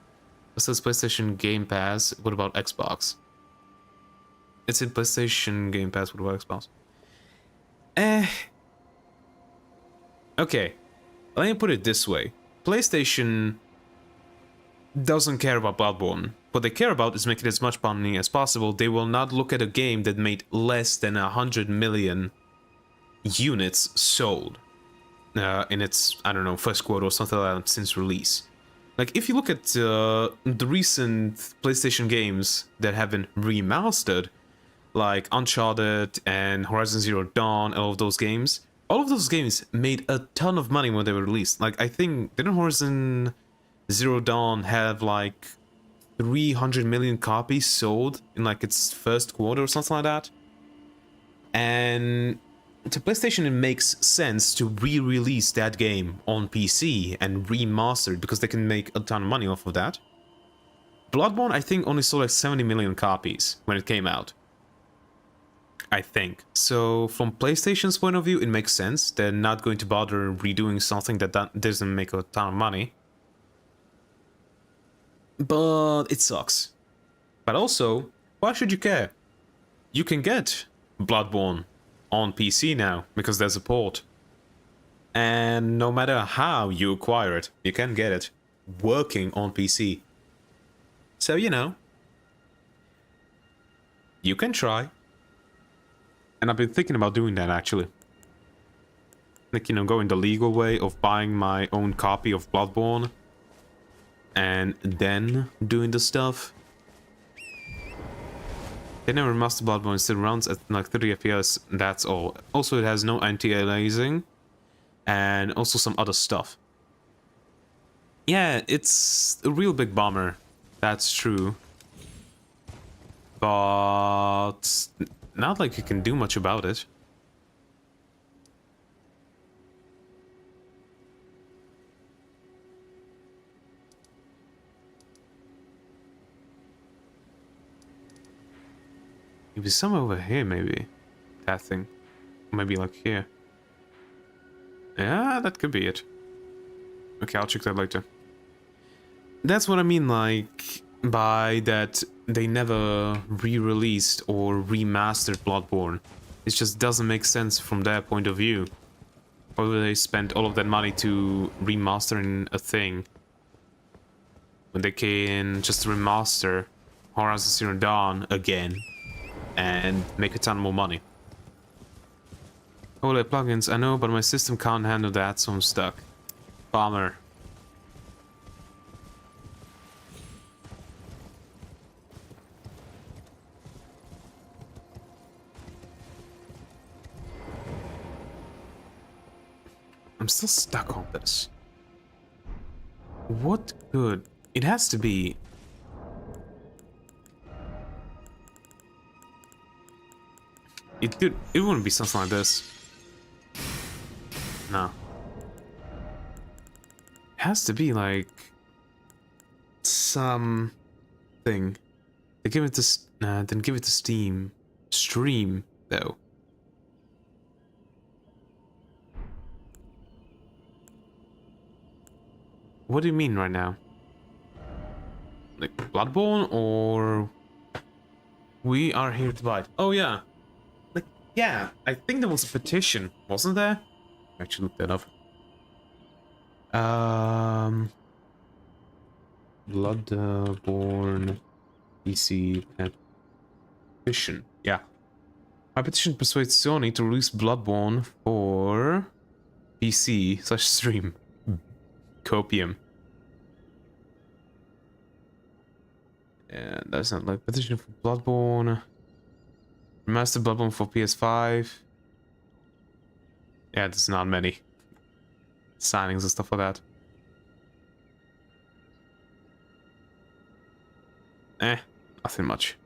It says PlayStation Game Pass, what about Xbox? It's in PlayStation Game Pass, what about Xbox? Okay, let me put it this way. PlayStation doesn't care about Bloodborne. What they care about is making as much money as possible. They will not look at a game that made less than 100 million units sold in its, I don't know, first quarter or something like that since release. Like, if you look at the recent PlayStation games that have been remastered, like Uncharted and Horizon Zero Dawn, all of those games made a ton of money when they were released. Like, I think, didn't Horizon Zero Dawn have like 300 million copies sold in like its first quarter or something like that? And to PlayStation, it makes sense to re-release that game on PC and remaster it because they can make a ton of money off of that. Bloodborne, I think, only sold like 70 million copies when it came out. I think. So, from PlayStation's point of view, it makes sense. They're not going to bother redoing something that doesn't make a ton of money. But it sucks. But also, why should you care? You can get Bloodborne on PC now, because there's a port. And no matter how you acquire it, you can get it working on PC. So, you know, you can try. And I've been thinking about doing that, actually. Like, you know, going the legal way of buying my own copy of Bloodborne. And then doing the stuff. They never remastered Bloodborne, it still runs at like 30 FPS, that's all. Also, it has no anti-aliasing. And also some other stuff. Yeah, it's a real big bummer. That's true. But not like you can do much about it. Maybe somewhere over here, maybe. That thing. Maybe like here. Yeah, that could be it. Okay, I'll check that later. That's what I mean, like, by that they never re-released or remastered Bloodborne. It just doesn't make sense from their point of view. Why would they spend all of that money to remastering a thing when they can just remaster Horizon Zero Dawn again and make a ton more money? Oh, like plugins, I know, but my system can't handle that, so I'm stuck. Bummer. I'm still stuck on this. What good? It has to be. It wouldn't be something like this. No. It has to be like something. They give it to then give it to Steam. Stream though. What do you mean right now? Like Bloodborne or We Are Here to Bite? Oh yeah. Like yeah, I think there was a petition, wasn't there? I actually looked that up. Bloodborne PC petition. Yeah. My petition persuades Sony to release Bloodborne for PC/stream. Copium. And that's not like petition for Bloodborne. Remastered Bloodborne for PS5. Yeah, there's not many signings and stuff like that. Nothing much.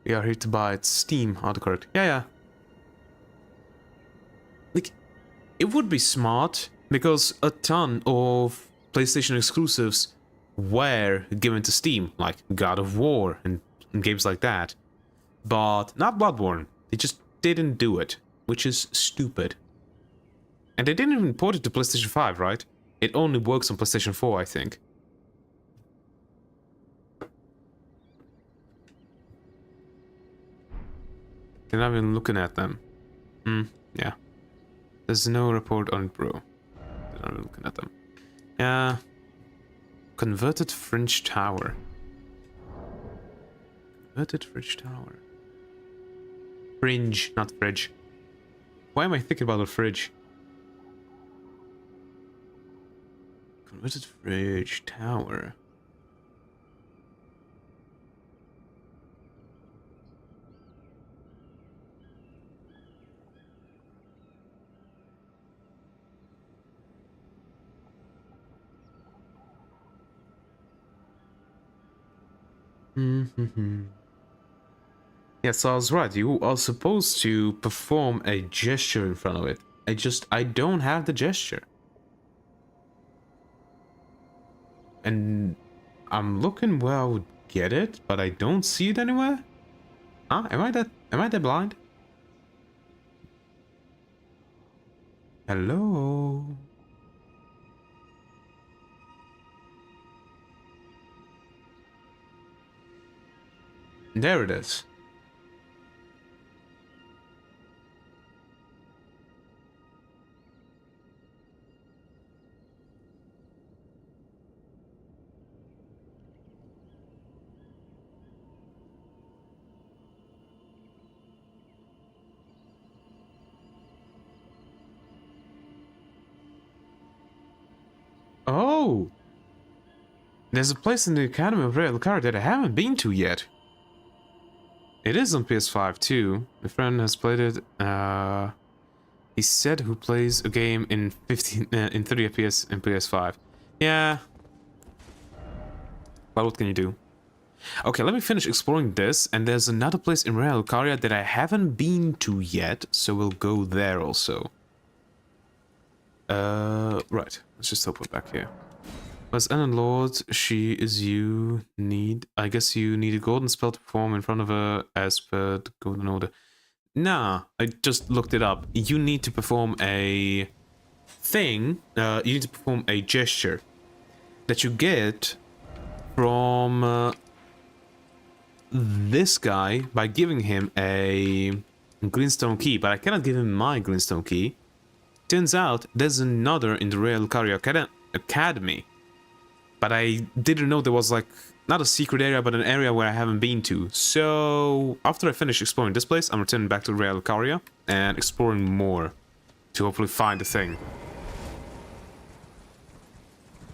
We Are Here to Bite. Steam autocorrect. Yeah. Like, it would be smart because a ton of PlayStation exclusives were given to Steam, like God of War and games like that. But not Bloodborne. They just didn't do it, which is stupid. And they didn't even port it to PlayStation 5, right? It only works on PlayStation 4, I think. They're not even looking at them. Yeah. There's no report on it, bro. They're not even looking at them. Yeah. Converted Fringe Tower. Converted Fringe Tower. Fringe, not fridge. Why am I thinking about a fridge? Converted Fridge Tower. Yeah, so I was right. You are supposed to perform a gesture in front of it. I don't have the gesture. And I'm looking where I would get it, but I don't see it anywhere. Huh? Am I that blind? Hello? There it is. Oh! There's a place in the Academy of Rare Lucaria that I haven't been to yet. It is on PS5 too. My friend has played it. He said who plays a game in 30 FPS in PS5. Yeah. But what can you do? Okay, let me finish exploring this, and there's another place in Rare Lucaria that I haven't been to yet, so we'll go there also. Right. Let's just open back here. As Ellen Lord, she is you need... I guess you need a golden spell to perform in front of her as per the golden order. Nah, I just looked it up. You need to perform a thing. You need to perform a gesture that you get from this guy by giving him a Greenstone Key, but I cannot give him my Greenstone Key. Turns out there's another in the Real Caria Academy. But I didn't know there was like, not a secret area, but an area where I haven't been to. So after I finish exploring this place, I'm returning back to Real Caria and exploring more to hopefully find the thing.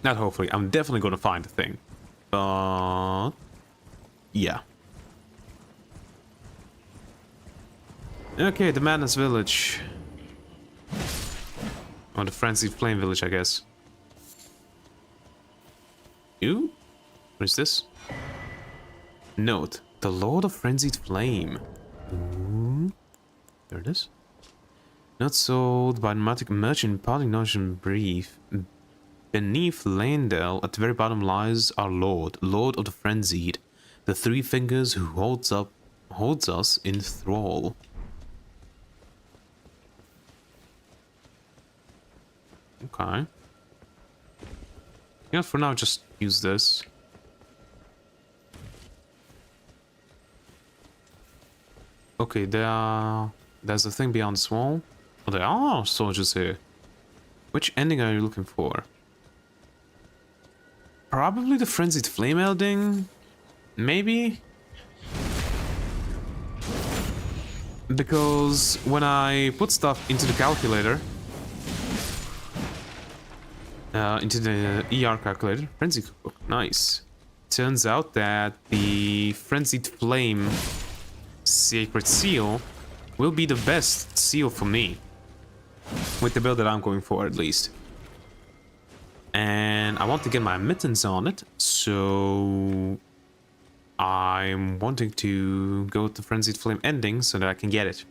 Not hopefully, I'm definitely gonna find the thing. But yeah. Okay, the Madness Village. Or the Frenzied Flame Village, I guess. Ooh, what is this? Note, the Lord of Frenzied Flame. Ooh, there it is. Not sold by pneumatic merchant, imparting knowledge and brief. Beneath Landell, at the very bottom lies our Lord, Lord of the Frenzied, the three fingers who holds us in thrall. Okay. Yeah, for now, just use this. Okay, there's a thing beyond this wall. Oh, there are soldiers here. Which ending are you looking for? Probably the Frenzied Flame ending? Maybe? Because when I put stuff into the calculator, into the ER calculator, Frenzy Cookbook, nice. Turns out that the Frenzied Flame Sacred Seal will be the best seal for me. With the build that I'm going for, at least. And I want to get my mittens on it, so I'm wanting to go with the Frenzied Flame ending so that I can get it.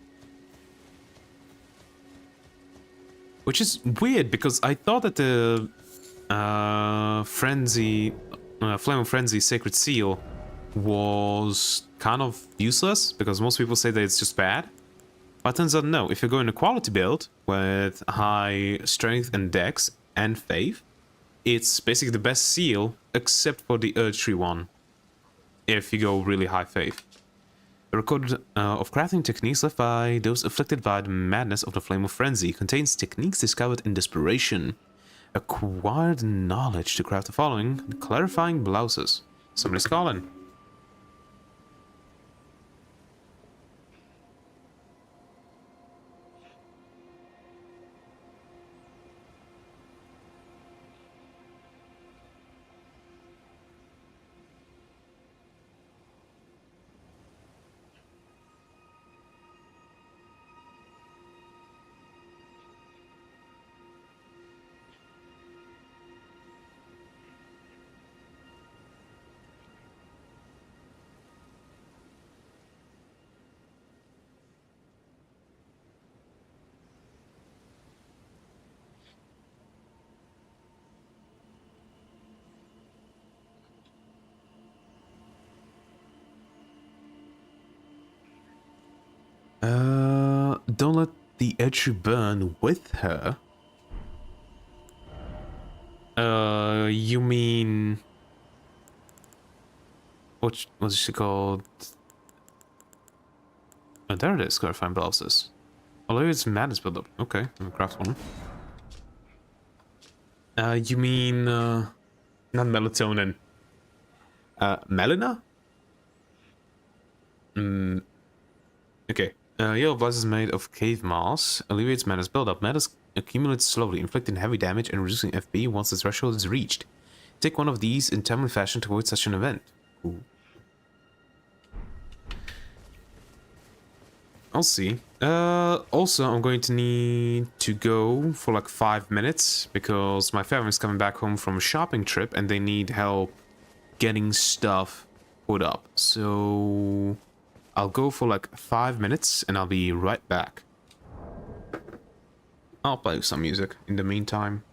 Which is weird, because I thought that the Flame of Frenzy Sacred Seal was kind of useless, because most people say that it's just bad. But turns out no, if you're going a quality build with high strength and dex and faith, it's basically the best seal, except for the Earth Tree one, if you go really high faith. A record of crafting techniques left by those afflicted by the madness of the Flame of Frenzy contains techniques discovered in desperation. Acquired knowledge to craft the following: clarifying blouses. Somebody's calling. Don't let the edge burn with her. You mean... What's she called? Oh, there it is, clarifying blouses. Although it's madness build up. Okay, let me craft one. You mean, not melatonin. Melina? Okay. Yellow Blast is made of cave moss. Alleviates mana's buildup. Mana accumulates slowly, inflicting heavy damage and reducing FP once the threshold is reached. Take one of these in timely fashion to avoid such an event. Ooh. I'll see. Also, I'm going to need to go for like 5 minutes because my family's coming back home from a shopping trip and they need help getting stuff put up. So I'll go for like 5 minutes and I'll be right back. I'll play some music in the meantime.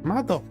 Mother.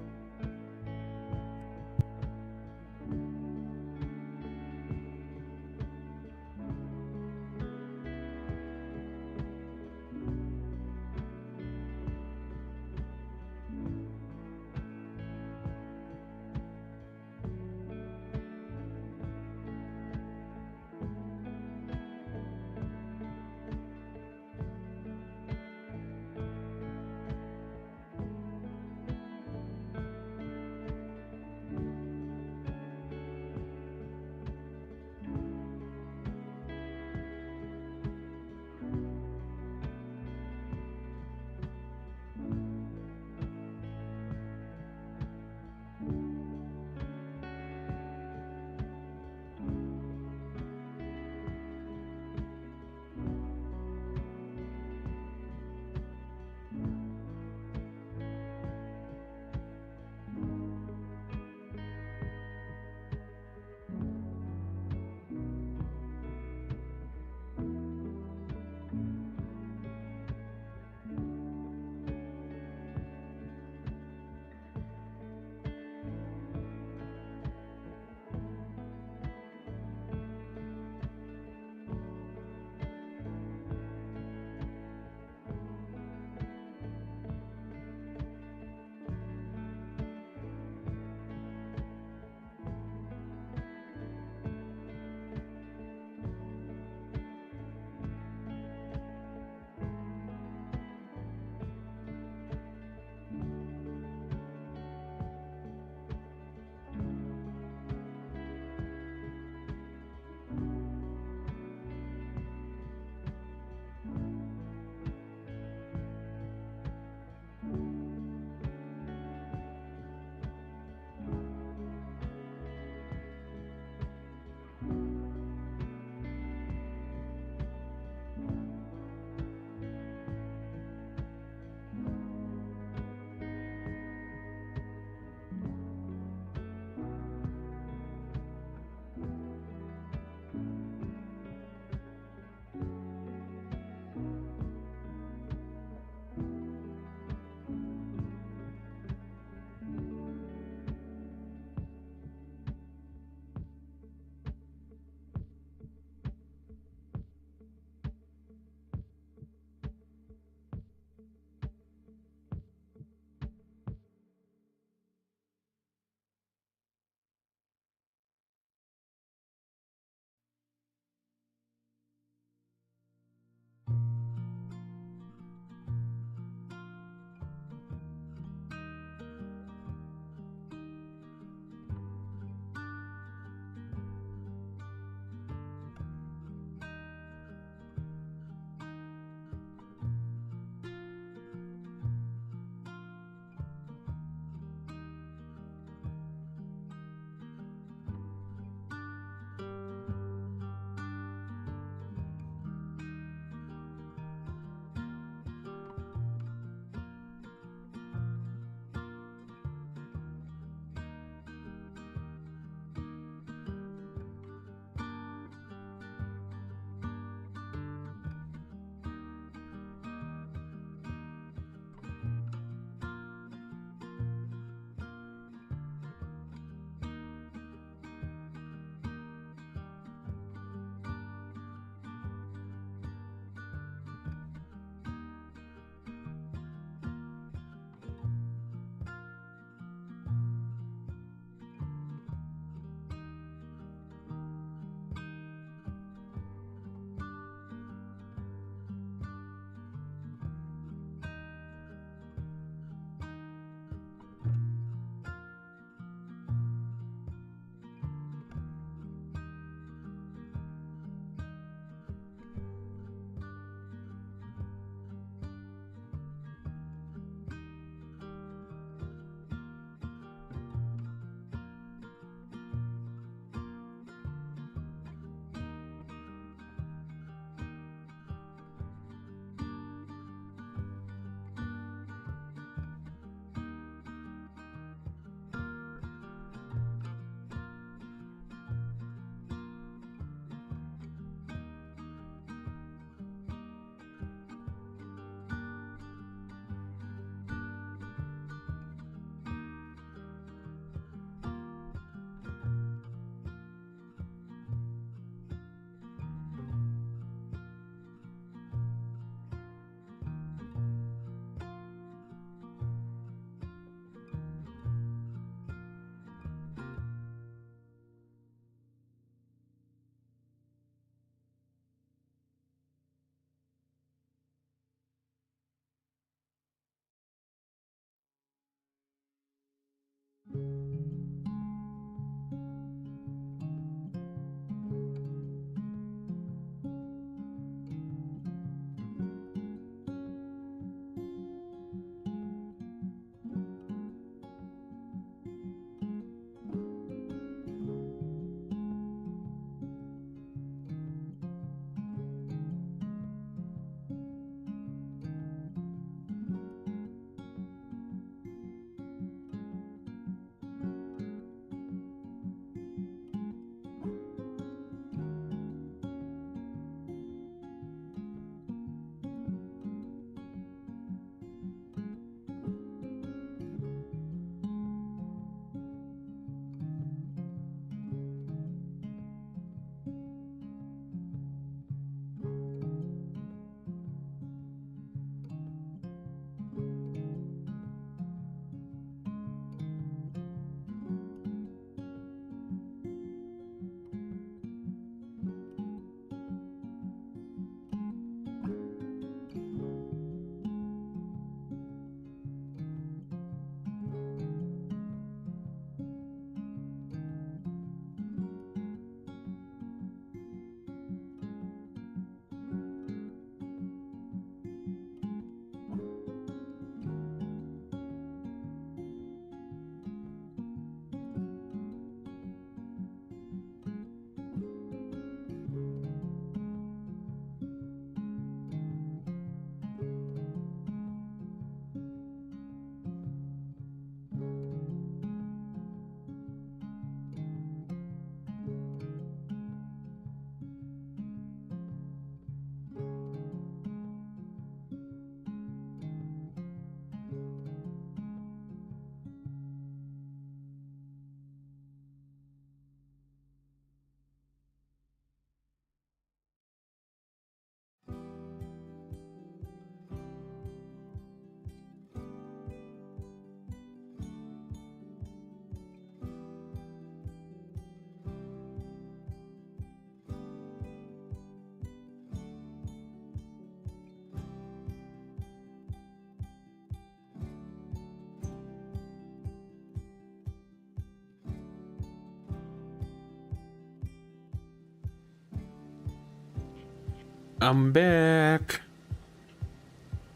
I'm back.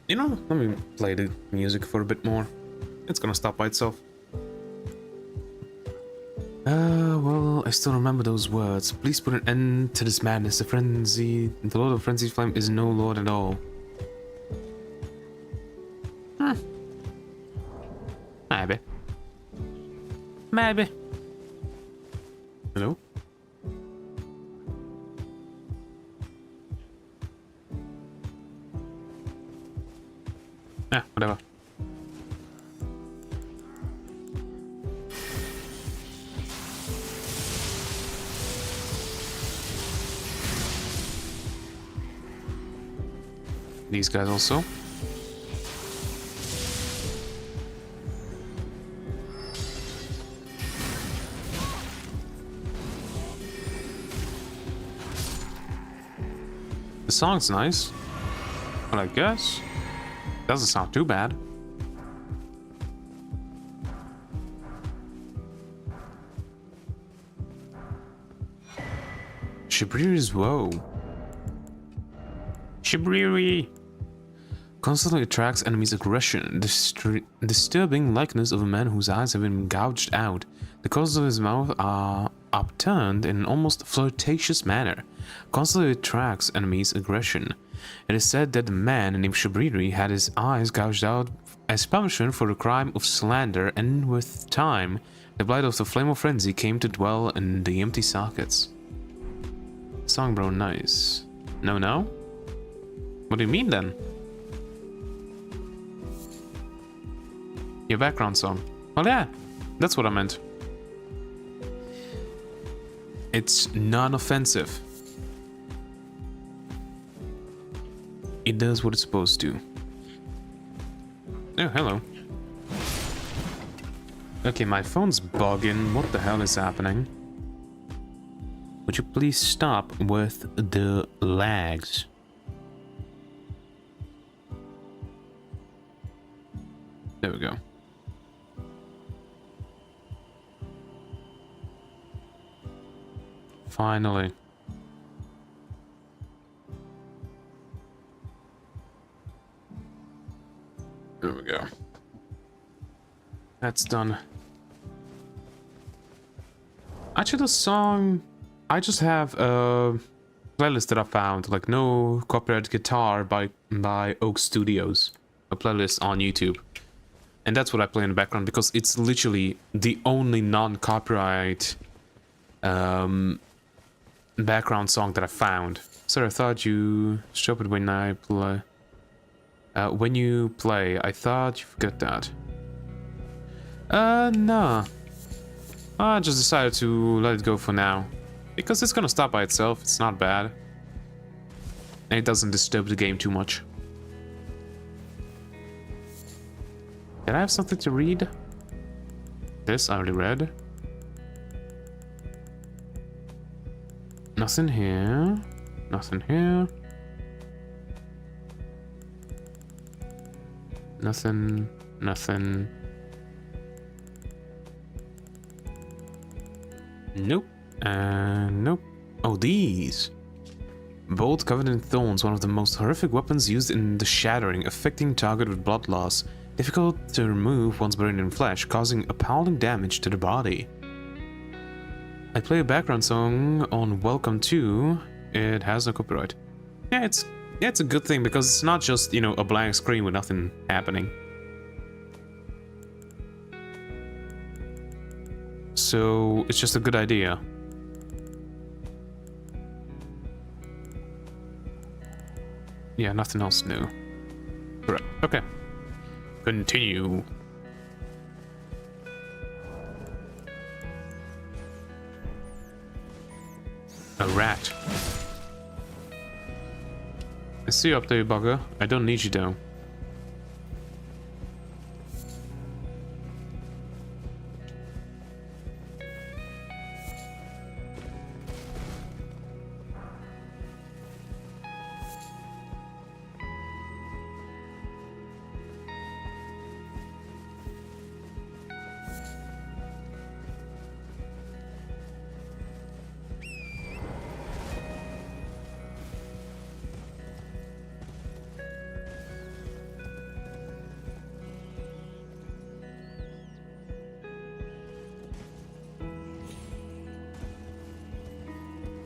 You know, let me play the music for a bit more. It's gonna stop by itself. Well, I still remember those words. Please put an end to this madness. The Lord of Frenzied Flame is no lord at all. Maybe. Maybe. Hello? Whatever. These guys also. The song's nice, but I guess doesn't sound too bad. Shabriri's woe. Shabriri constantly attracts enemies' aggression, disturbing likeness of a man whose eyes have been gouged out. The corners of his mouth are upturned in an almost flirtatious manner. Constantly attracts enemies' aggression. It is said that the man named Shabriri had his eyes gouged out as punishment for the crime of slander, and with time, the blight of the flame of frenzy came to dwell in the empty sockets. Song, bro, nice. No? What do you mean then? Your background song. Well, yeah, that's what I meant. It's non-offensive. It does what it's supposed to. Oh, hello. Okay, my phone's bugging. What the hell is happening? Would you please stop with the lags? There we go. Finally. There we go. That's done. Actually, the song... I just have a playlist that I found, like No Copyright Guitar by Oak Studios. A playlist on YouTube. And that's what I play in the background, because it's literally the only non-copyright background song that I found. Sorry, I thought you stop it when I play. When you play, I thought you forgot that. Nah. I just decided to let it go for now. Because it's gonna stop by itself, it's not bad. And it doesn't disturb the game too much. Did I have something to read? This I already read. Nothing here. Nothing here. Nothing. Nothing. Nope. Nope. Oh, these. Bolt covered in thorns, one of the most horrific weapons used in the Shattering, affecting target with blood loss. Difficult to remove once buried in flesh, causing appalling damage to the body. I play a background song on Welcome to. It has no copyright. Yeah, it's a good thing, because it's not just, you know, a blank screen with nothing happening. So it's just a good idea. Yeah, nothing else new. Correct. Okay. Continue. A rat. I see you up there, bugger. I don't need you though.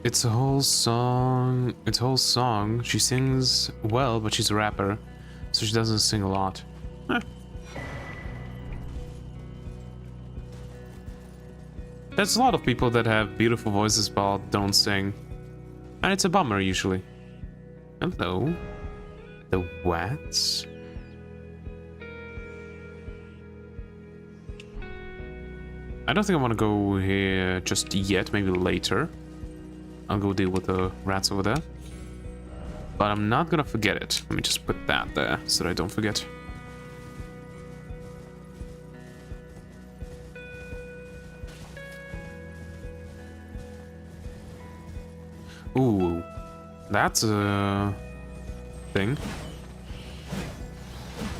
It's a whole song. It's a whole song. She sings well, but she's a rapper, so she doesn't sing a lot. Eh. There's a lot of people that have beautiful voices but don't sing. And it's a bummer usually. Hello. The Wats? I don't think I want to go here just yet, maybe later. I'll go deal with the rats over there. But I'm not gonna forget it. Let me just put that there so that I don't forget. Ooh, that's a thing.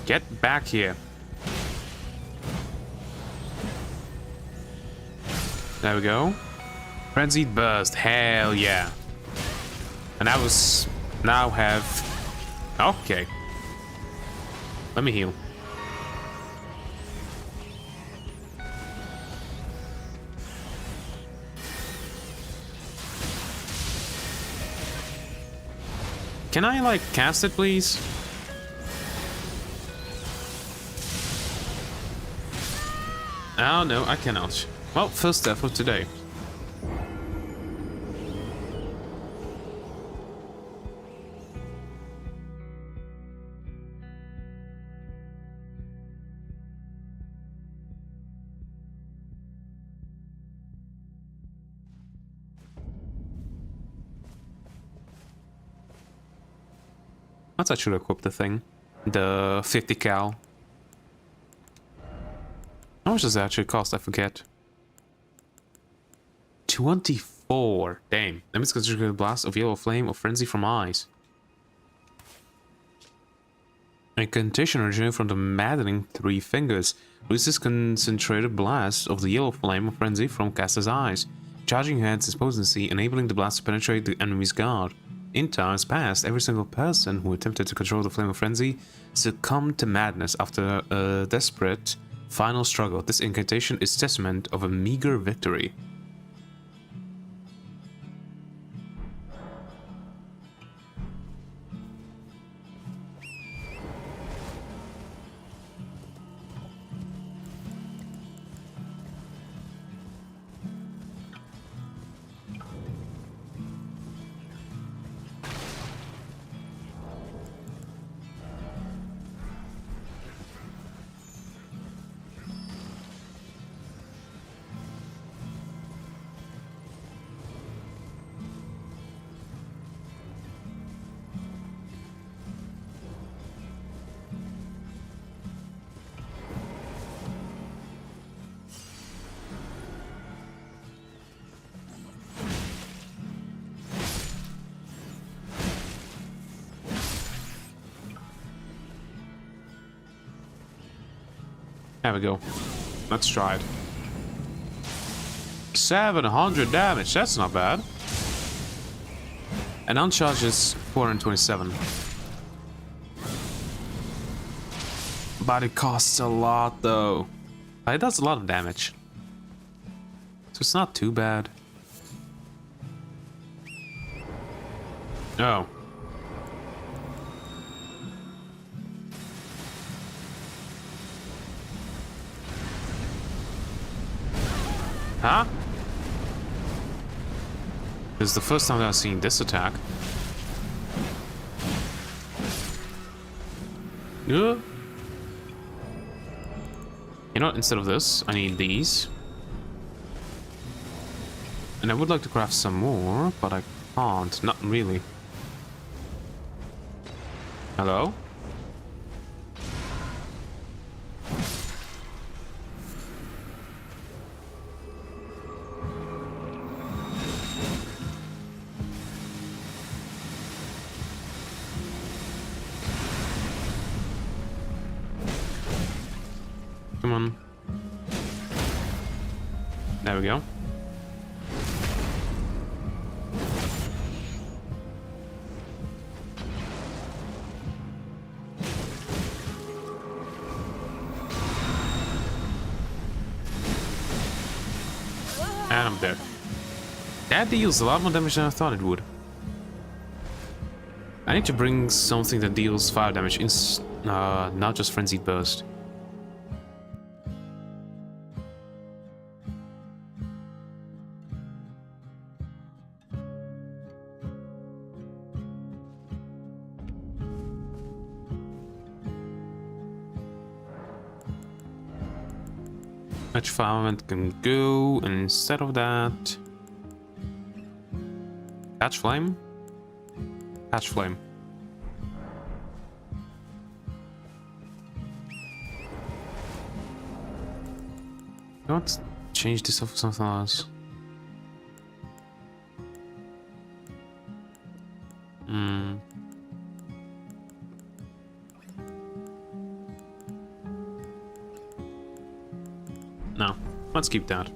Get back here. There we go. Frenzied burst, hell yeah. And I was now have. Okay. Let me heal. Can I, like, cast it, please? Oh, no, I cannot. Well, first death of today. Let's actually equip the thing. The 50 cal. How much does that actually cost? I forget. 24. Damn. That means consider a blast of yellow flame or frenzy from eyes. A incantation originating from the maddening 3 fingers. Releases concentrated blast of the yellow flame or frenzy from caster's eyes. Charging heads its potency, enabling the blast to penetrate the enemy's guard. In times past, every single person who attempted to control the flame of frenzy succumbed to madness after a desperate final struggle. This incantation is testament of a meager victory. There we go. Let's try it. 700 damage, that's not bad. And uncharged is 427. But it costs a lot though. It does a lot of damage. So it's not too bad. Oh. Huh? This is the first time that I've seen this attack. Yeah. You know what? Instead of this, I need these. And I would like to craft some more, but I can't. Not really. Hello? Come on. There we go. And I'm dead. That deals a lot more damage than I thought it would. I need to bring something that deals fire damage, not just Frenzied Burst. Match Firement can go, and instead of that... Patch Flame? Patch Flame. Let's change this off for something else. No, let's keep that.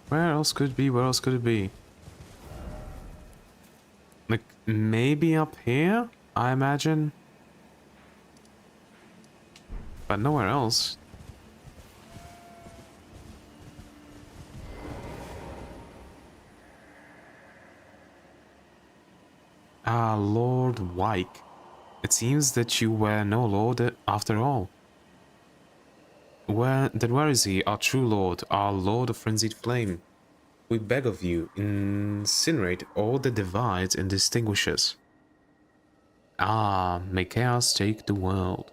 Where else could it be? Where else could it be? Like, maybe up here, I imagine. But nowhere else. Ah, Lord Wyke. It seems that you were no lord after all. Where is he, our true lord, our lord of frenzied flame? We beg of you, incinerate all that divides and distinguishes. Ah, may chaos take the world.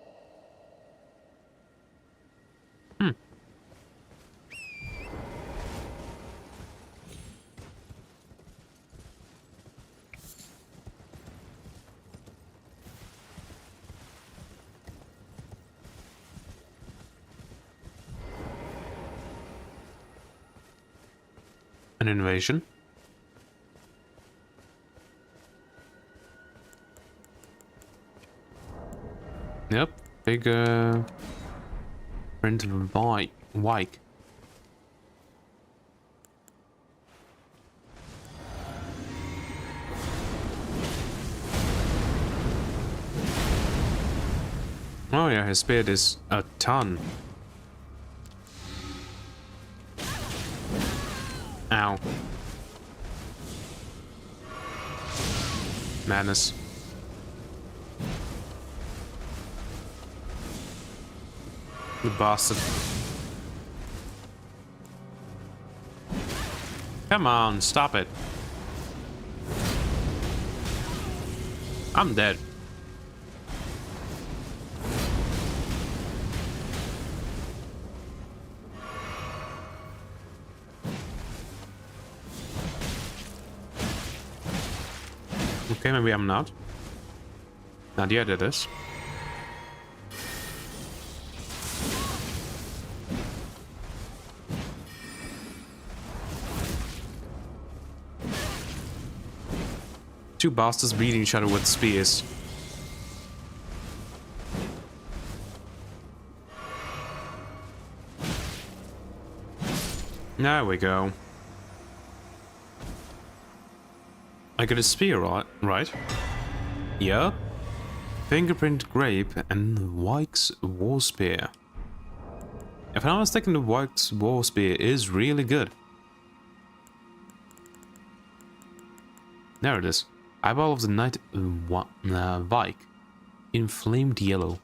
An invasion? Yep, big print of Wyke. Oh yeah, his speed is a ton. Ow. Madness. The bastard. Come on, stop it. I'm dead. Okay, maybe I'm not. Not yet it is. Two bastards beating each other with spears. There we go. I got a spear, right? Yeah. Fingerprint grape and Wyke's war spear. If I'm not mistaken, the Wyke's war spear is really good. There it is. Eyeball of the Night Wyke. Inflamed yellow.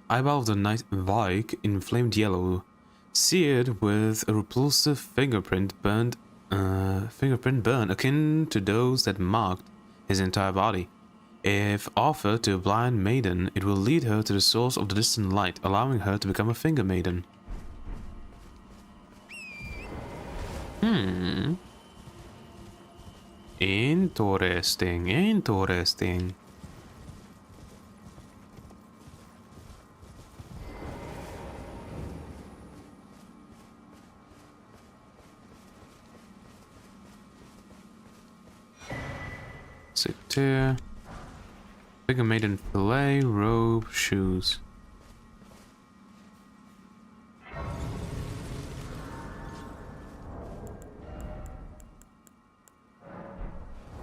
Eyeball of the Night Wyke. Inflamed yellow. Seared with a repulsive fingerprint burn akin to those that marked his entire body. If offered to a blind maiden, it will lead her to the source of the distant light, allowing her to become a finger maiden. Interesting, interesting. Sector. Figure maiden fillet, robe, shoes.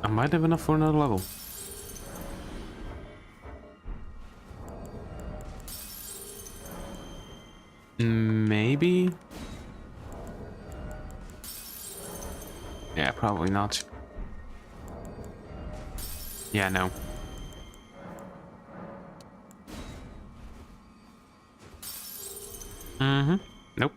I might have enough for another level. Maybe? Yeah, probably not. Yeah, no. Nope.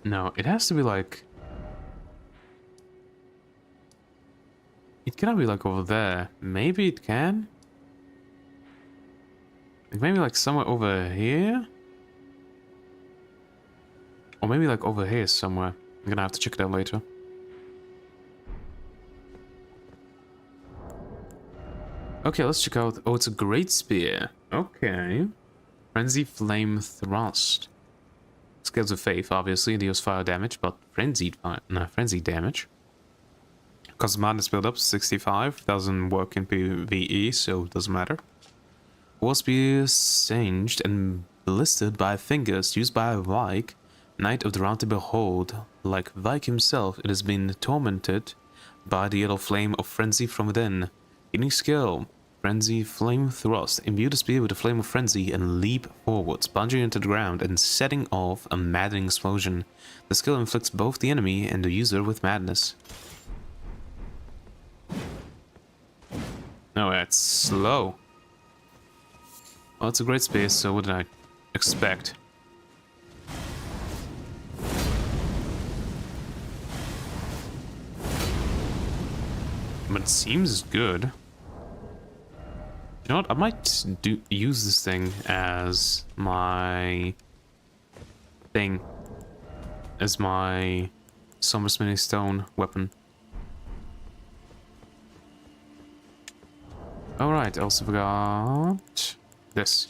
No, it has to be like... It cannot be like over there. Maybe it can? Like maybe like somewhere over here? Or maybe like over here somewhere. I'm gonna have to check it out later. Okay, let's check out... Oh, it's a great spear. Okay. Frenzy Flame Thrust. Scales of Faith, obviously, deals fire damage, but frenzy damage. Because madness build up 65 doesn't work in PvE, so it doesn't matter. War spear singed and blistered by fingers used by Vike, Knight of the Round Table Hold. Like Vike himself, it has been tormented by the yellow flame of frenzy from within. Gaining skill, frenzy flame thrust. Imbue the spear with the flame of frenzy and leap forwards, plunging into the ground and setting off a maddening explosion. The skill inflicts both the enemy and the user with madness. No, that's slow. Well, it's a great space, so what did I expect? But it seems good. You know what? I might use this thing as my thing. As my Summersmithing Stone weapon. Alright, I also forgot this.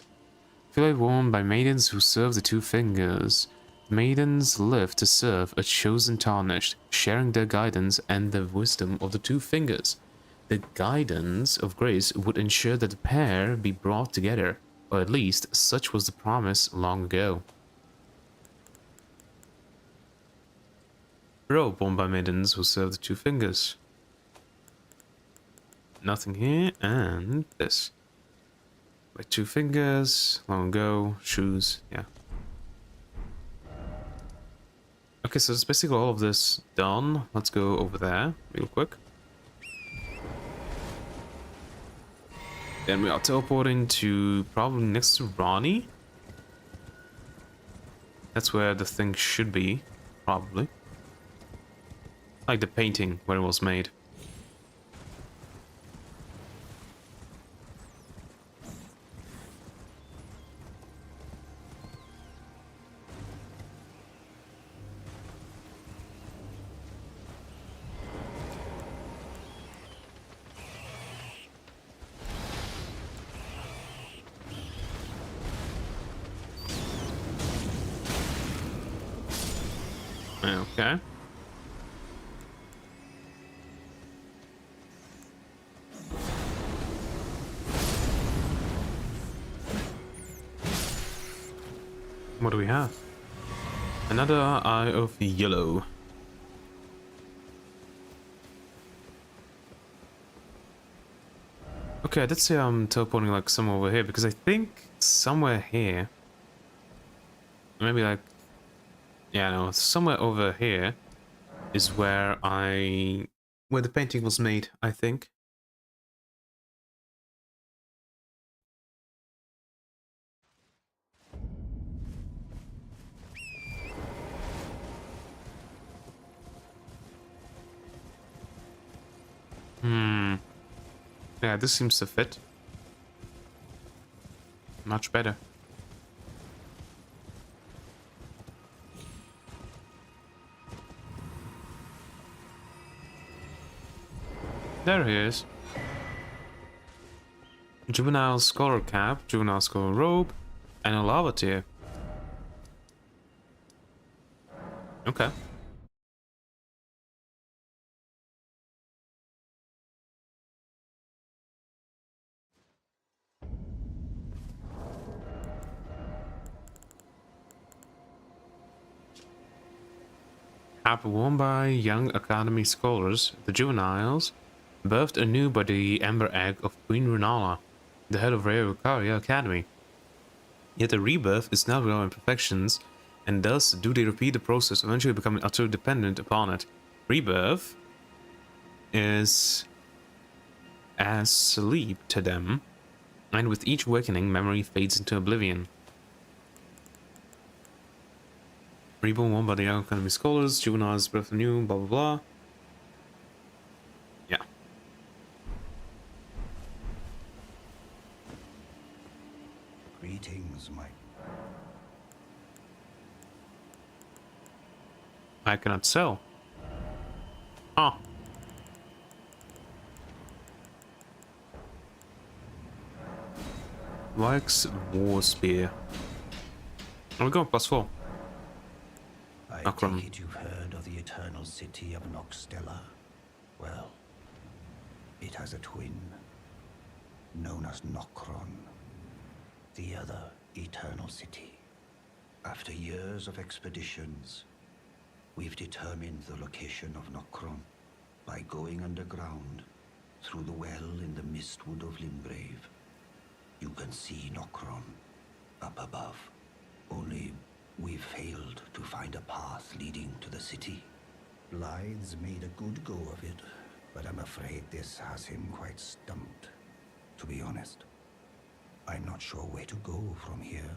Fillet worn by maidens who serve the two fingers. Maidens live to serve a chosen tarnished, sharing their guidance and the wisdom of the two fingers. The guidance of grace would ensure that the pair be brought together, or at least such was the promise long ago. Robe worn by maidens who serve the two fingers. Nothing here, and this. By two fingers, long ago, shoes, yeah. Okay, so it's basically all of this done. Let's go over there real quick. Then we are teleporting to probably next to Ronnie. That's where the thing should be, probably. Like the painting where it was made. Okay. What do we have? Another Eye of Yellow. Okay, I did say I'm teleporting like somewhere over here because I think somewhere here, maybe like, yeah, no, somewhere over here is where the painting was made, I think. Yeah, this seems to fit. Much better. There he is. Juvenile Scholar Cap, Juvenile Scholar Robe, and a Lava Tear. Okay. Cap worn by young Academy scholars, the juveniles, birthed anew by the ember egg of Queen Runala, the head of Raya Academy. Yet the rebirth is now without imperfections, and thus do they repeat the process, eventually becoming utterly dependent upon it. Rebirth is as sleep to them, and with each awakening, memory fades into oblivion. Reborn won by the Young Academy Scholars, juveniles, birth anew, blah blah blah. Yeah.
Greetings, my...
I cannot sell. Ah. Vike's War Spear. Oh, we go +4.
I
Akram.
take it you've heard of of the eternal city of Noxtella? Well, it has a twin, known as Nokron, the other eternal city. After years of expeditions, we've determined the location of Nokron by going underground through the well in the Mistwood of Limbrave. You can see Nokron up above. Only we've failed to find a path leading to the city. Blythe's made a good go of it, but I'm afraid this has him quite stumped. To be honest, I'm not sure where to go from here.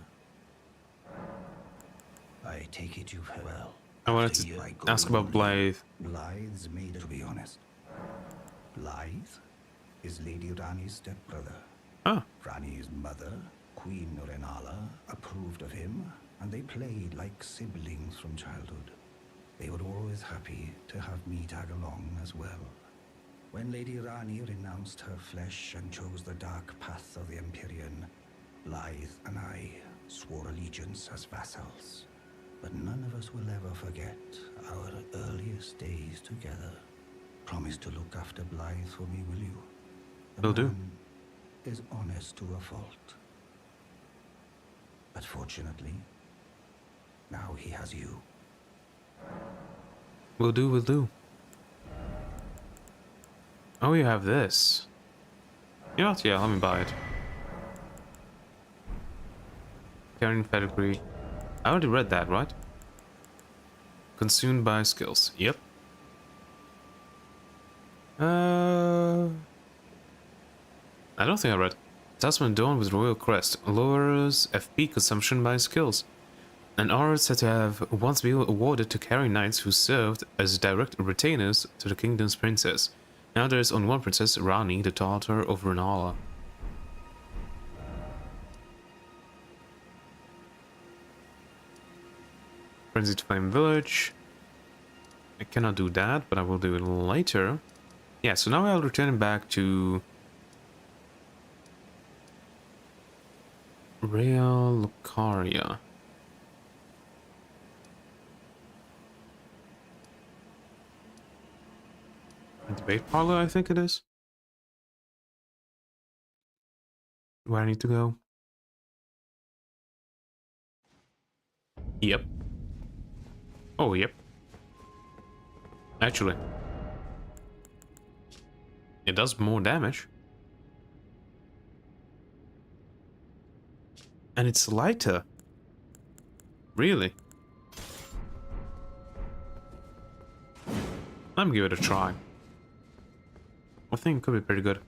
I take it you've heard well.
I wanted to ask about Blythe.
Blythe's made it, to be honest. Blythe is Lady Rani's stepbrother.
Oh,
Rani's mother, Queen Renala, approved of him, and they played like siblings from childhood. They were always happy to have me tag along as well. When Lady Rani renounced her flesh and chose the dark path of the Empyrean, Blythe and I swore allegiance as vassals. But none of us will ever forget our earliest days together. Promise to look after Blythe for me, will you? The
will do.
man is honest to a fault. But fortunately, now he has you.
Will do, will do. Oh, you have this. You know what? Yeah, let me buy it. Carrying pedigree. I already read that, right? Consumed by skills. Yep. I don't think I read. Tasman Dawn with Royal Crest lowers FP consumption by skills. An honor said to have once been awarded to carry knights who served as direct retainers to the kingdom's princess. Now there is only one princess, Rani, the daughter of Renala. Frenzied Flame Village. I cannot do that, but I will do it later. Yeah, so now I'll return back to Real Lucaria. Debate parlor, I think it is. Where I need to go? Yep. Oh, yep. Actually, it does more damage. And it's lighter. Really? Let me give it a try. I think it could be pretty good.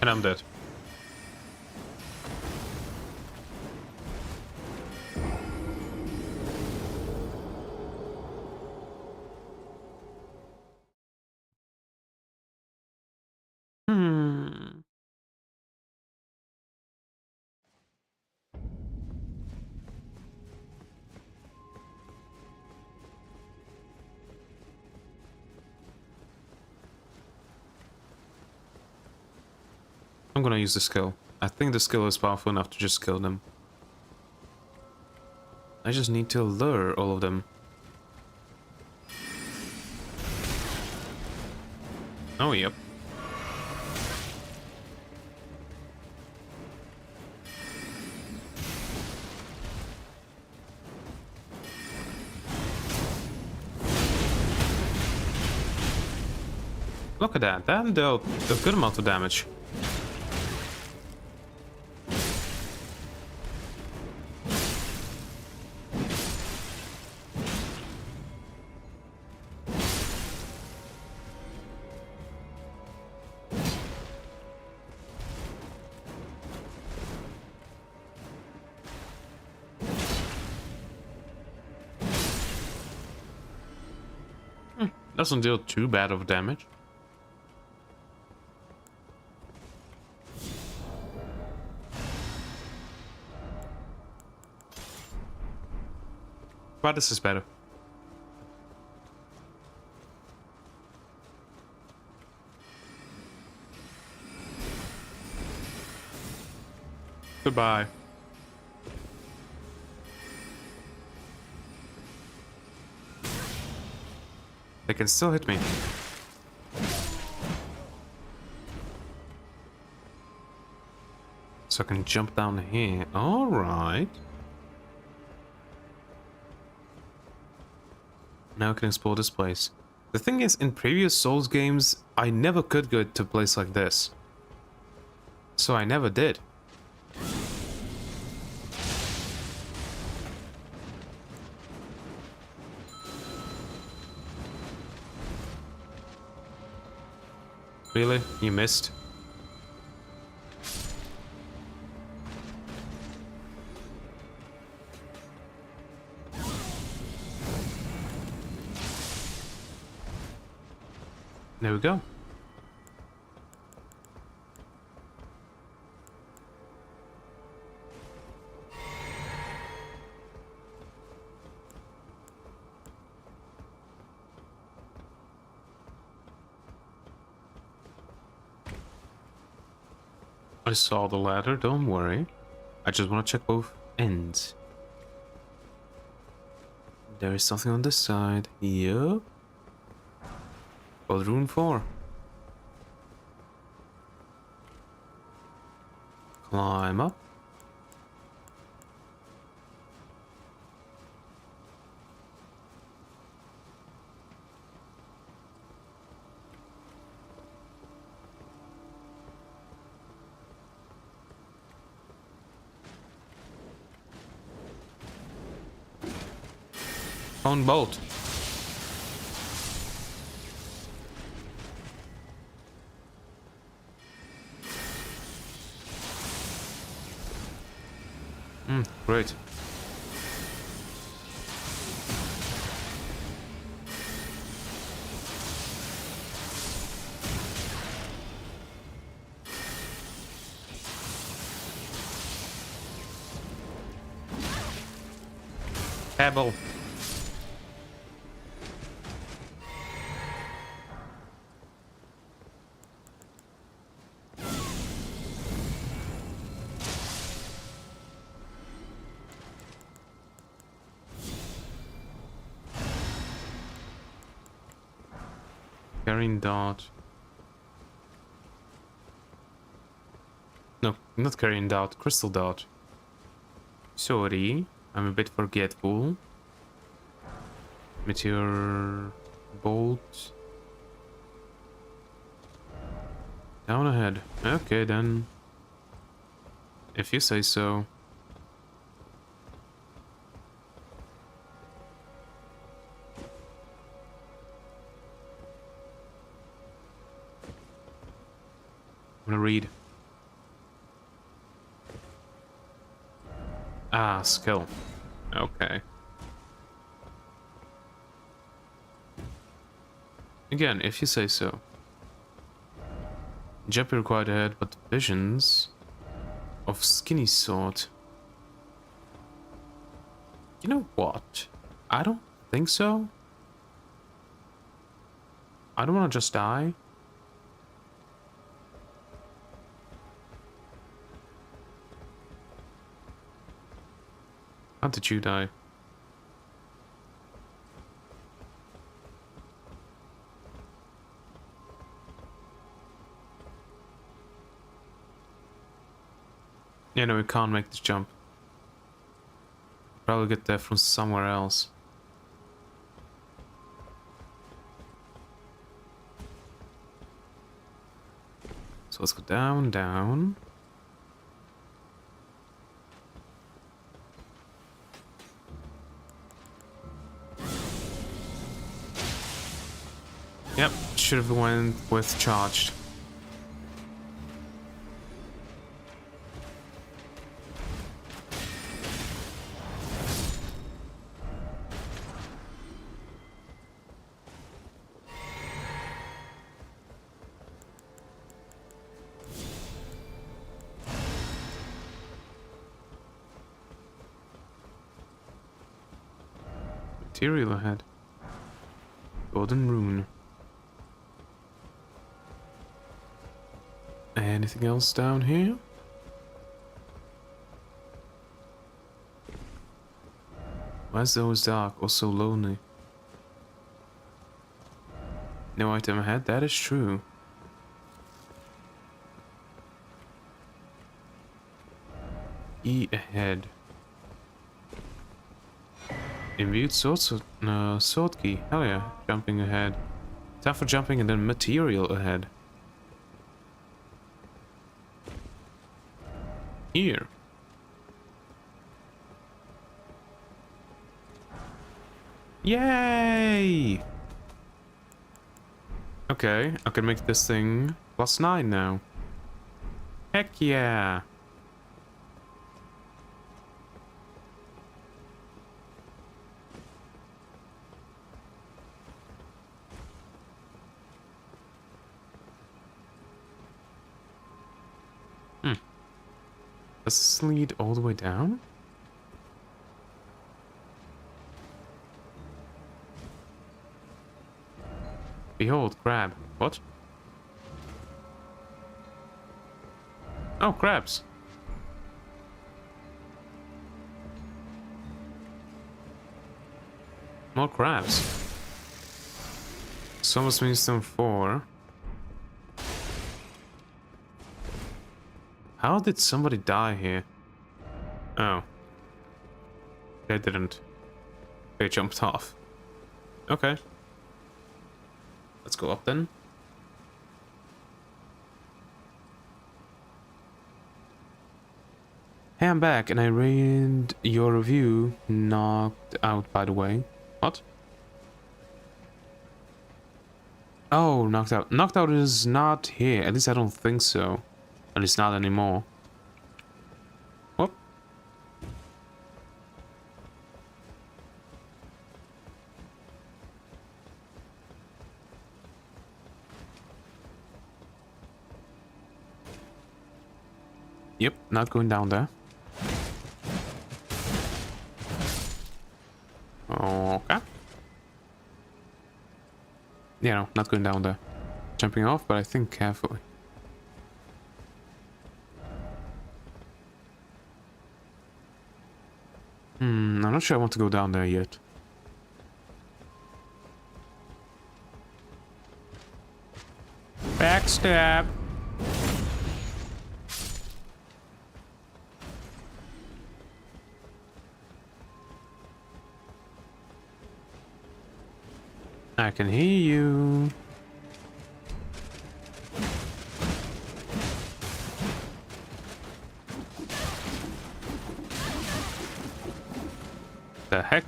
And I'm dead. I'm gonna use the skill. I think the skill is powerful enough to just kill them. I just need to lure all of them. Oh, yep. Look at that. That dealt a good amount of damage. Doesn't deal too bad of damage. But this is better. Goodbye. They can still hit me. So I can jump down here. Alright. Now I can explore this place. The thing is, in previous Souls games, I never could go to a place like this. So I never did. Really? You missed? There we go. I saw the ladder, don't worry. I just want to check both ends. There is something on this side. Yup. Called Rune 4. Climb up. On bolt. Great. Pebble. Carrying dart. No, not carrying dart, crystal dart. Sorry, I'm a bit forgetful. Meteor bolt. Down ahead. Okay then. If you say so. I'm gonna read. Ah, skill. Okay. Again, if you say so. Jump required ahead, but visions of skinny sword. You know what? I don't think so. I don't want to just die. How did you die? Yeah, no, we can't make this jump. Probably get there from somewhere else. So let's go down, down. Yep, should have went with charged. material ahead. Golden rune. Anything else down here? Why is it always dark or so lonely? No item ahead, that is true. E ahead. Imbued sword key. Hell yeah. Jumping ahead. Time for jumping and then material ahead. Here. Yay! Okay, I can make this thing +9 now. Heck yeah! Does this lead all the way down? Behold, crab. What? Oh, crabs. More crabs. So much means stone 4. How did somebody die here? Oh. They didn't. They jumped off. Okay. Let's go up then. Hey, I'm back, and I read your review. Knocked out, by the way. What? Oh, knocked out. Knocked out is not here. At least I don't think so. At least not anymore. Whoop. Yep, not going down there. Okay. Yeah, no, not going down there. Jumping off, but I think carefully. I'm not sure I want to go down there yet. Backstab! I can hear you. The heck?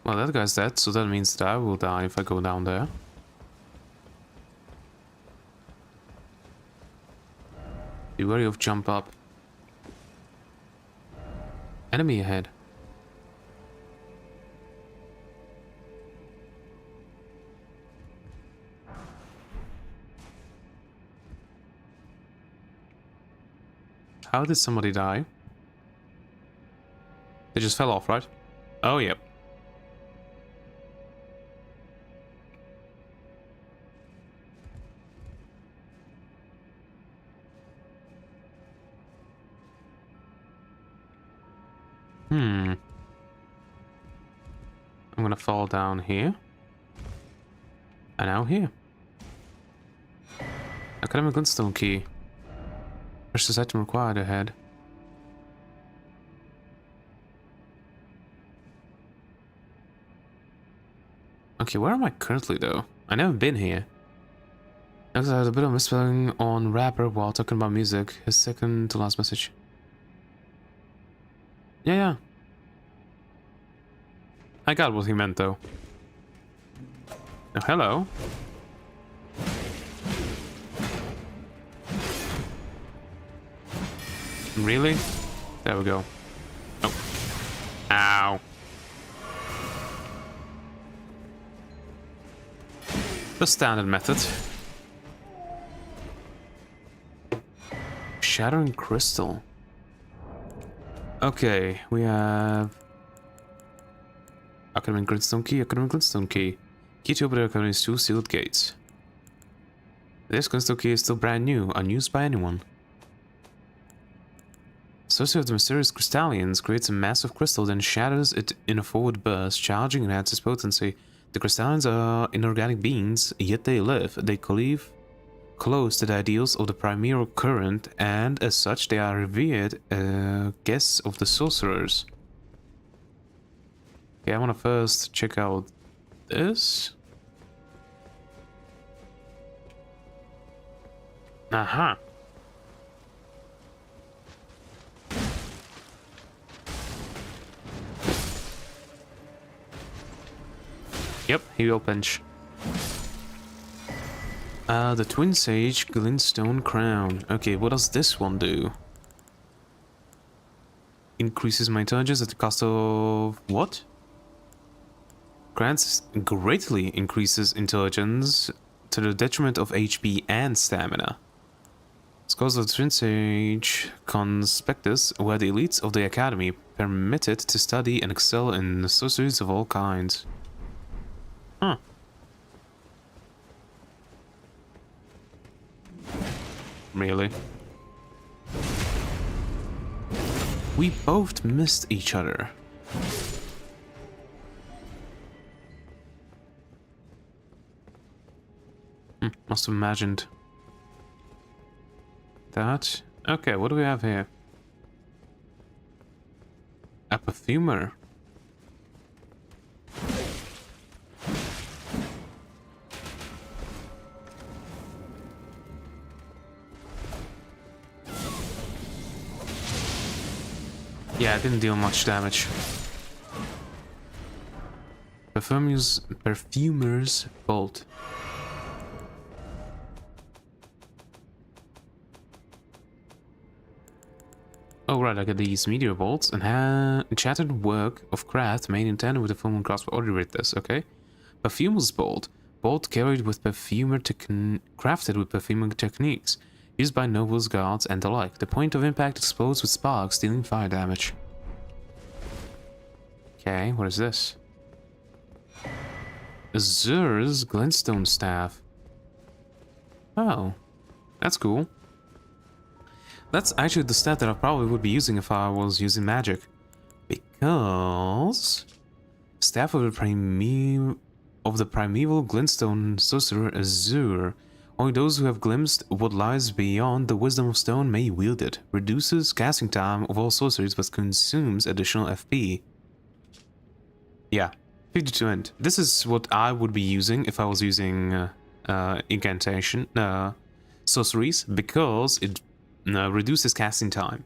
Well, that guy's dead, so that means that I will die if I go down there. Be wary of jump up. Enemy ahead. How did somebody die? They just fell off, right? Oh, yep. I'm gonna fall down here. And now here. Academic Glintstone key. Precious item required ahead. Okay, where am I currently though? I never been here. Next, I had a bit of misspelling on rapper while talking about music. His second to last message. Yeah. I got what he meant though. Oh, hello. Really? There we go. Oh. Ow. The standard method. Shattering crystal. Okay, we have Academic Glintstone Key, Academic Glintstone Key. Key to open the Academy's 2 sealed gates. This Glintstone Key is still brand new, unused by anyone. Sorcery of the Mysterious Crystallians creates a massive crystal, then shatters it in a forward burst, charging enhance its potency. The Crystallians are inorganic beings, yet they live. They cleave close to the ideals of the primeval current, and as such they are revered guests of the sorcerers. Okay, I want to first check out this. Aha. Yep, heal punch. The Twin Sage Glintstone Crown. Okay, what does this one do? Increases my intelligence at the cost of what? Grants greatly increases intelligence to the detriment of HP and stamina. Scholars of the Twin Sage Conspectus were the elites of the academy, permitted to study and excel in sorceries of all kinds. Huh. Really? We both missed each other. Must have imagined that. Okay, what do we have here? A perfumer. Yeah, it didn't deal much damage. Perfumer's Bolt. Oh right, I got these meteor bolts and enchanted work of craft made in tandem with the foam and crossbow. Already read this, okay. Perfumer's Bolt. Bolt carried with crafted with perfumer techniques. Used by nobles, guards, and the like. The point of impact explodes with sparks, dealing fire damage. Okay, what is this? Azur's Glintstone Staff. Oh, that's cool. That's actually the stat that I probably would be using if I was using magic. Because... Staff of the primeval glintstone sorcerer Azur. Only those who have glimpsed what lies beyond the wisdom of stone may wield it. Reduces casting time of all sorceries but consumes additional FP. Yeah, 50 to end. This is what I would be using if I was using incantation, sorceries, because it reduces casting time.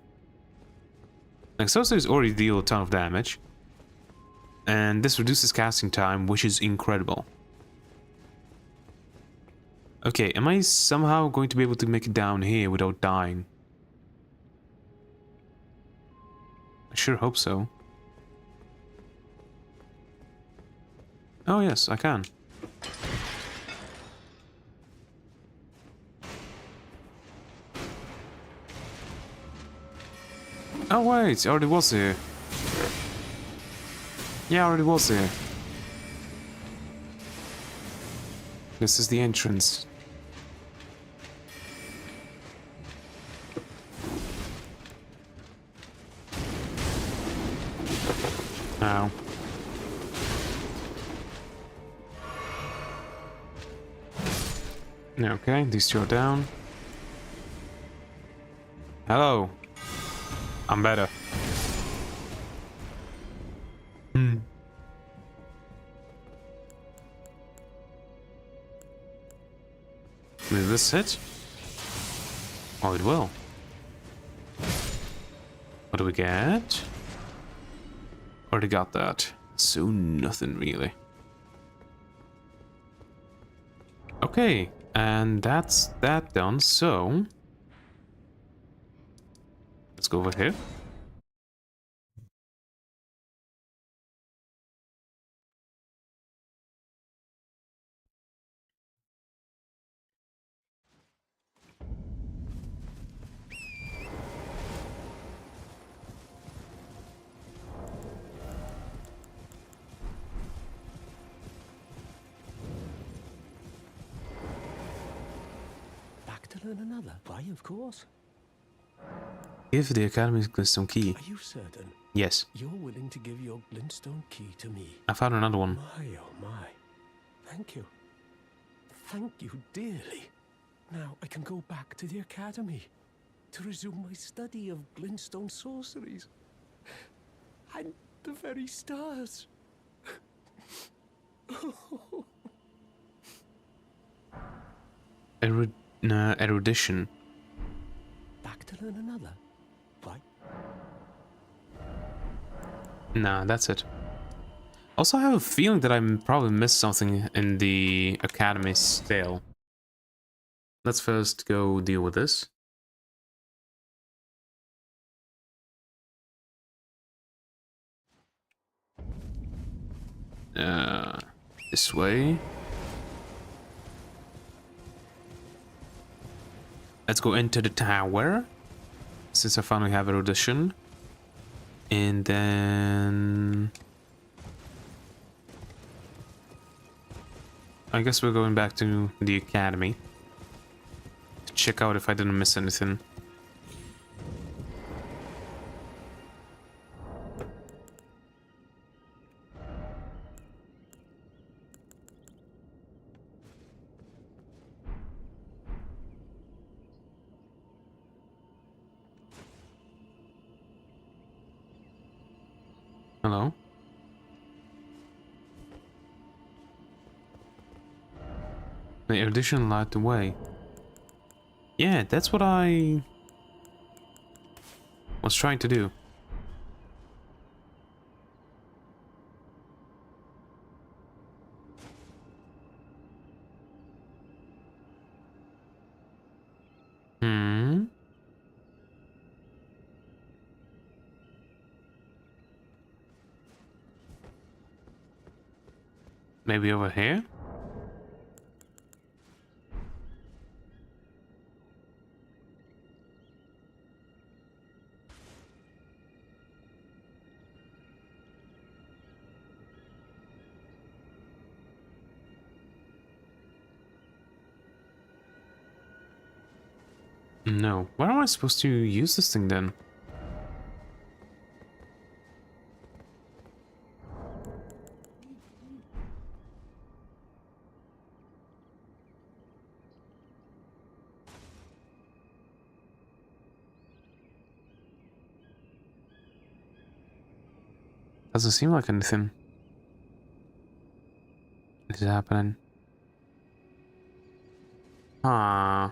Like, sorceries already deal a ton of damage, and this reduces casting time, which is incredible. Okay, am I somehow going to be able to make it down here without dying? I sure hope so. Oh yes, I can. Oh wait, I already was here. Yeah, I already was here. This is the entrance. Ow. Okay, these two are down. Hello. I'm better. Will this hit? Oh, it will. What do we get? Already got that. So nothing really. Okay, and that's that done, so... Let's go over here.
learn another. Why, of course.
Give the Academy's Glintstone key.
Are you certain?
Yes.
You're willing to give your Glintstone key to me?
I found another one.
My, oh my. Thank you. Thank you dearly. Now I can go back to the Academy to resume my study of Glintstone sorceries. And the very stars.
Erudition.
Back to learn another? Why?
Nah, that's it. Also, I have a feeling that I probably missed something in the Academy's tale. Let's first go deal with this. This way. Let's go into the tower, since I finally have erudition. And then I guess we're going back to the Academy to check out if I didn't miss anything. Hello? The erudition light the way. Yeah, that's what I was trying to do. Maybe over here? No. Where am I supposed to use this thing then? Doesn't seem like anything is happening. Ah.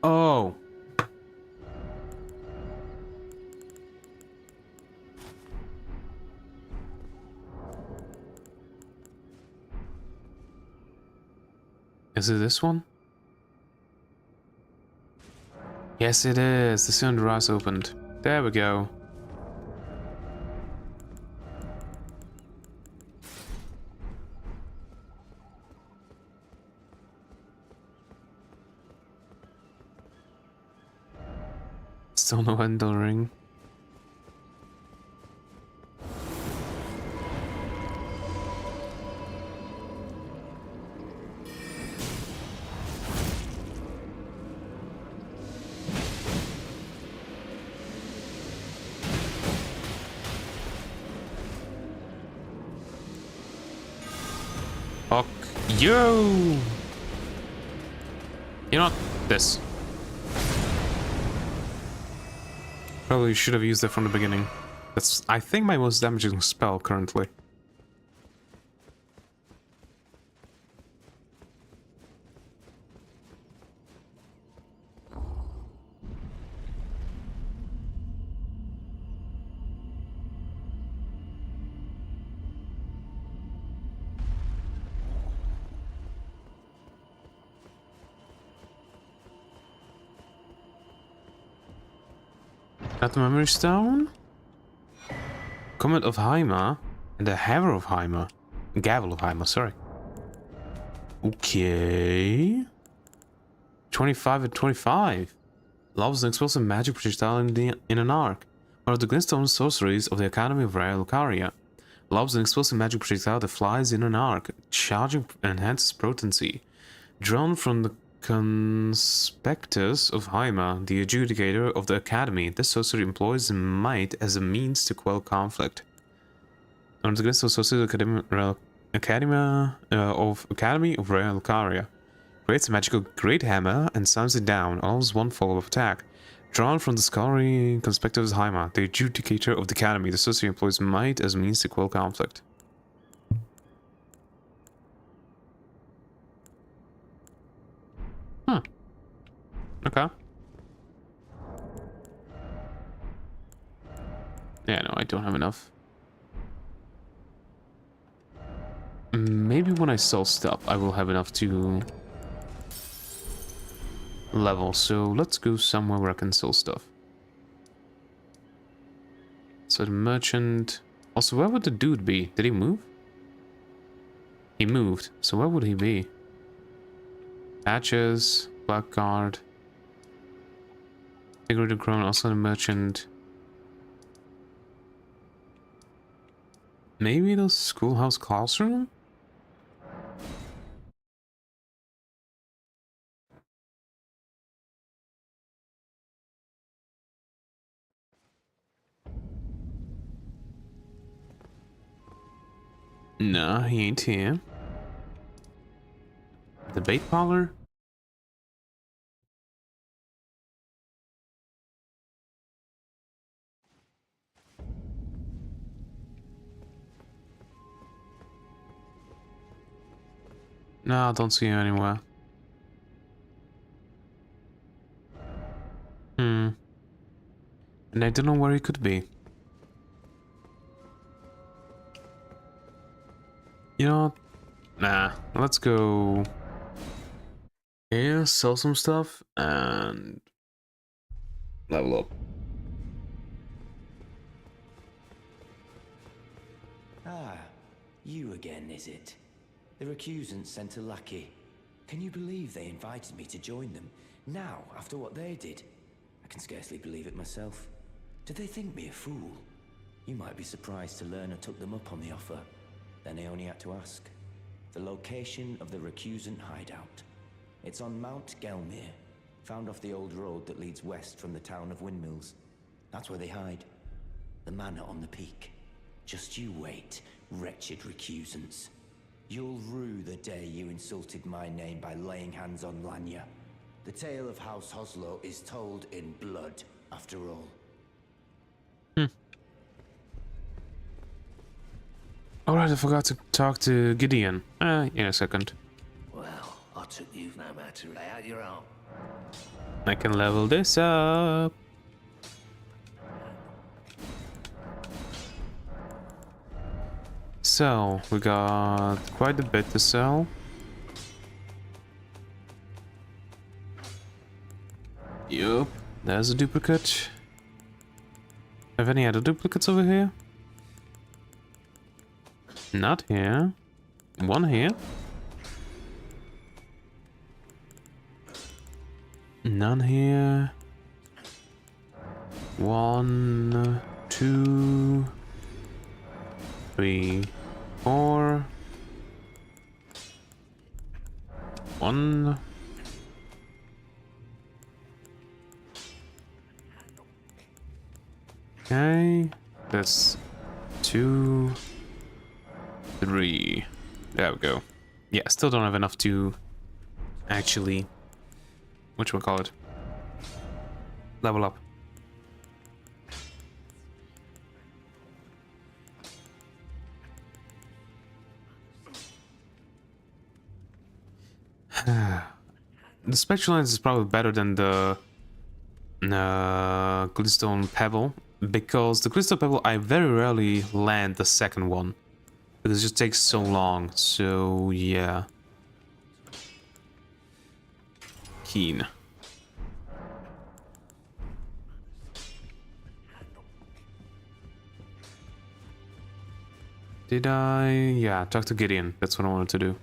Oh. Is it this one? Yes, it is. The cylinder eyes opened. There we go. Still no Elden Ring. Fuck you! You know what? This. Probably should have used that from the beginning. That's, I think, my most damaging spell currently. Got the memory stone? Comet of Hyma and the Hammer of Hyma. Gavel of Hyma, sorry. Okay. 25 and 25. Loves an explosive magic projectile in an arc. One of the glintstone sorceries of the Academy of Rare Lucaria. Loves an explosive magic projectile that flies in an arc. Charging enhances potency. Drawn from the Conspectus of Haima, the adjudicator of the Academy, this sorcery employs might as a means to quell conflict. One of the glintstone sorceries of the Academy of Rare Lucaria. Creates a magical great hammer and sounds it down, allows one follow-up attack. Drawn from the scholarly Conspectus of Haima, the adjudicator of the Academy, the sorcery employs might as a means to quell conflict. Huh. Okay. Yeah, no, I don't have enough. Maybe when I sell stuff, I will have enough to level. So let's go somewhere where I can sell stuff. So the merchant... Also, where would the dude be? Did he move? He moved. So where would he be? Patches, Blackguard, Figurative Crown, also the merchant. Maybe the schoolhouse classroom? Nah, he ain't here. The bait parlor? No, I don't see him anywhere. And I don't know where he could be. You know what? Nah, let's go here, sell some stuff, and level up.
Ah, you again, is it? The recusants sent a lackey. Can you believe they invited me to join them? Now, after what they did? I can scarcely believe it myself. Did they think me a fool? You might be surprised to learn I took them up on the offer. Then I only had to ask. The location of the recusant hideout. It's on Mount Gelmir, found off the old road that leads west from the town of Windmills. That's where they hide. The manor on the peak. Just you wait, wretched recusants. You'll rue the day you insulted my name by laying hands on Liurnia. The tale of House Hoslo is told in blood, after all.
Alright, I forgot to talk to Gideon. In a second.
Well, I took you no matter to lay out your arm.
I can level this up. So, we got quite a bit to sell. Yup, there's a duplicate. Have any other duplicates over here? Not here. One here. None here. 1, 2, 3, 4. 1. Okay. That's 2, 3. There we go. Yeah, still don't have enough to actually, whatchamacallit, level up. The Spectral Lens is probably better than the Glintstone Pebble, because the Glintstone Pebble I very rarely land the second one. Because it just takes so long, so yeah. Keen. Did I? Yeah, talk to Gideon. That's what I wanted to do.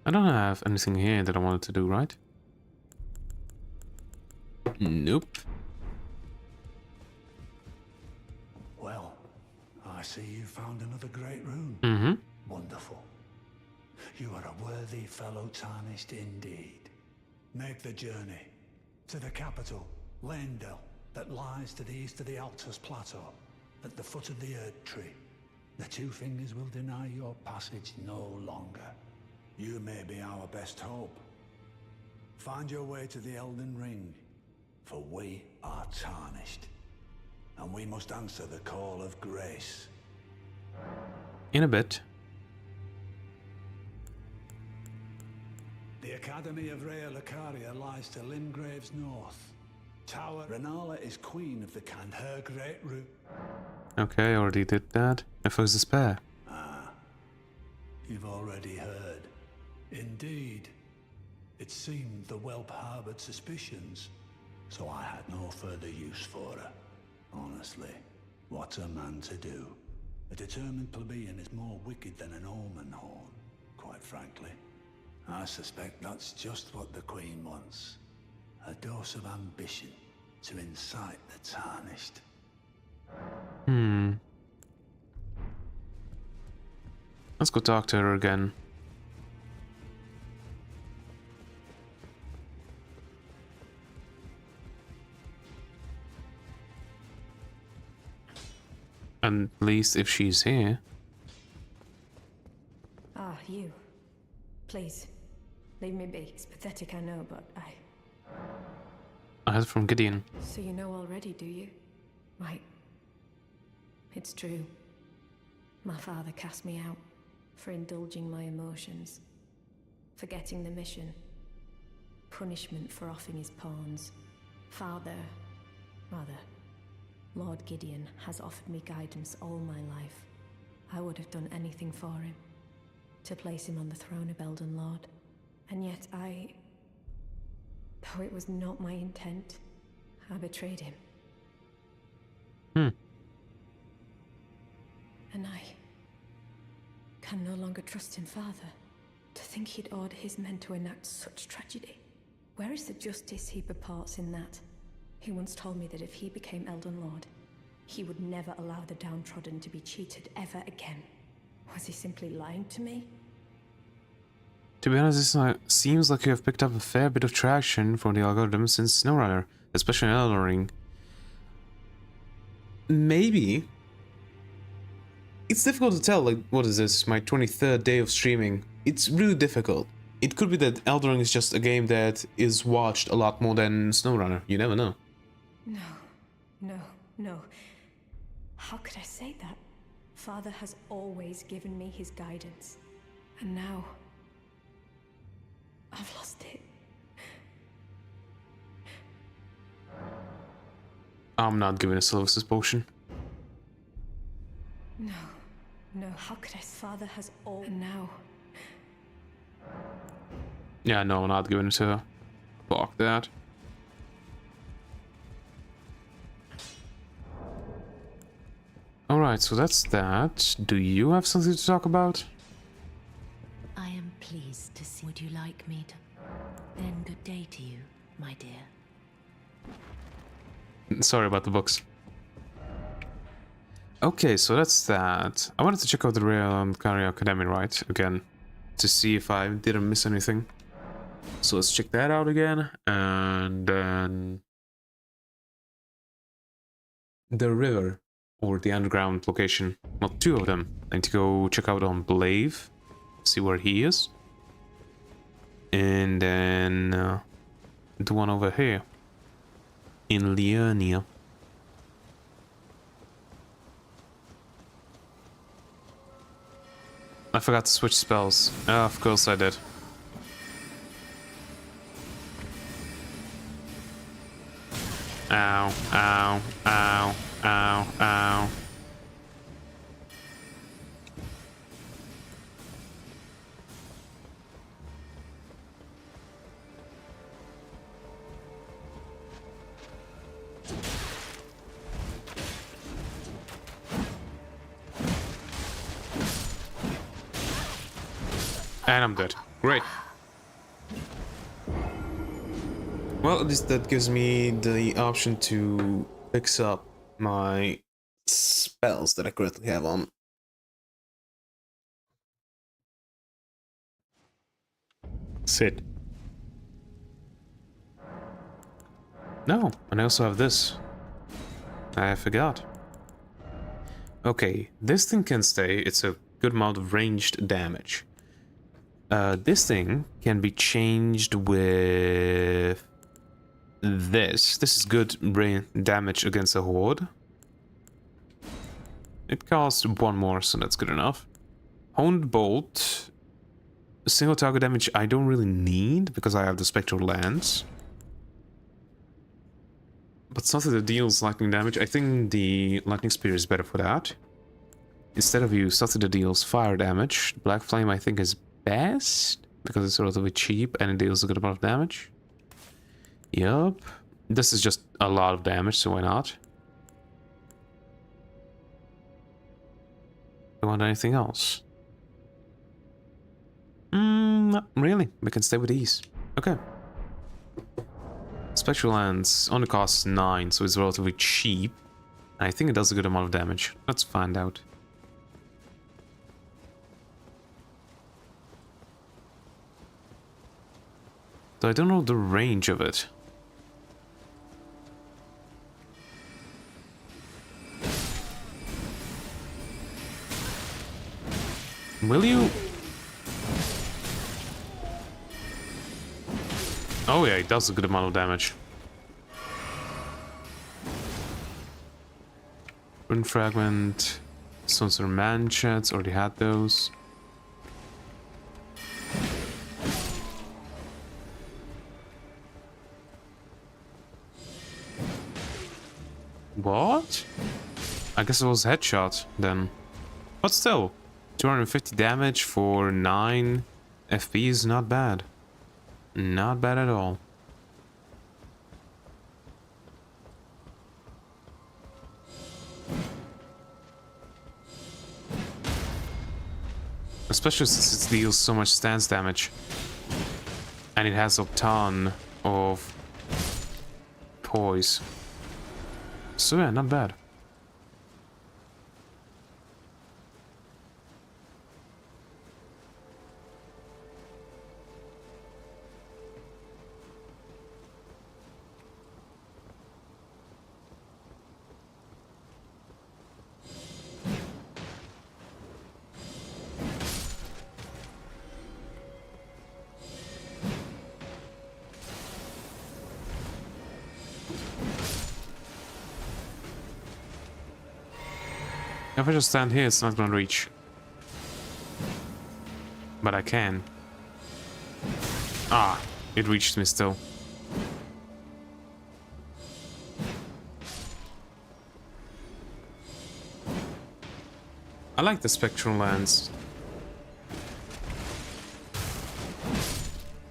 I don't have have anything here that I wanted to do, right? Nope.
Well, I see you found another great rune.
Mm-hmm.
Wonderful. You are a worthy fellow tarnished indeed. Make the journey to the capital, Leyndell, that lies to the east of the Altus Plateau, at the foot of the Erd Tree. The Two Fingers will deny your passage no longer. You may be our best hope. Find your way to the Elden Ring, for we are tarnished, and we must answer the call of grace.
In a bit.
The Academy of Rhea Lucaria lies to Limgrave's north. Tower Renala is queen of the Can, her great root.
Okay, I already did that. And foes despair.
You've already heard. Indeed. It seemed the whelp harbored suspicions, so I had no further use for her. Honestly, what's a man to do? A determined plebeian is more wicked than an omen horn, quite frankly. I suspect that's just what the Queen wants. A dose of ambition to incite the tarnished.
Let's go talk to her again. At least if she's here.
Ah, you. Please, leave me be. It's pathetic, I know, but
I heard from Gideon.
So you know already, do you? Right. It's true. My father cast me out for indulging my emotions, forgetting the mission, punishment for offing his pawns. Lord Gideon has offered me guidance all my life. I would have done anything for him, to place him on the throne of Elden Lord. And yet though it was not my intent, I betrayed him. And I can no longer trust him, Father. To think he'd order his men to enact such tragedy. Where is the justice he purports in that? He once told me that if he became Elden Lord, he would never allow the downtrodden to be cheated ever again. Was he simply lying to me?
To be honest, this seems like you have picked up a fair bit of traction for the algorithm since SnowRunner, especially in Elden Ring. Maybe. It's difficult to tell, like, what is this, my 23rd day of streaming? It's really difficult. It could be that Elden Ring is just a game that is watched a lot more than SnowRunner, you never know.
No. How could I say that? Father has always given me his guidance. And now I've lost it.
I'm not giving a Sylvaster's potion.
No, how could I? Father has all. And now.
Yeah, no, I'm not giving it to her. Fuck that. Alright, so that's that. Do you have something to talk about?
I am pleased to see. Would you like me to? Then good day to you, my dear.
Sorry about the books. Okay, so that's that. I wanted to check out the Rhea Lucaria Academy, right? Again, to see if I didn't miss anything. So let's check that out again, and then the river, or the underground location. Well, two of them. I need to go check out on Blaive, see where he is. And then the one over here, in Liurnia. I forgot to switch spells. Of course I did. Ow, ow, ow, ow, ow. And I'm dead. Great. Well, at least that gives me the option to fix up my spells that I currently have on. Sit. No, and I also have this. I forgot. Okay, this thing can stay. It's a good amount of ranged damage. This thing can be changed with this. This is good damage against a horde. It costs one more, so that's good enough. Honed Bolt. Single target damage I don't really need because I have the Spectral Lance. But something that deals lightning damage, I think the Lightning Spear is better for that. Instead of you, something that deals fire damage. Black Flame I think is best because it's relatively cheap and it deals a good amount of damage. Yup. This is just a lot of damage, so why not? Do you want anything else? Not really. We can stay with these. Okay. Spectral Lance only costs 9, so it's relatively cheap. I think it does a good amount of damage. Let's find out. So I don't know the range of it. Will you? Oh yeah, it does a good amount of damage. Rune Fragment, Sonsor Manchets, already had those. What? I guess it was headshot then. But still, 250 damage for 9 FP is not bad. Not bad at all. Especially since it deals so much stance damage. And it has a ton of poise. So yeah, not bad. If I just stand here, it's not gonna reach. But I can. Ah, it reached me still. I like the Spectral Lance.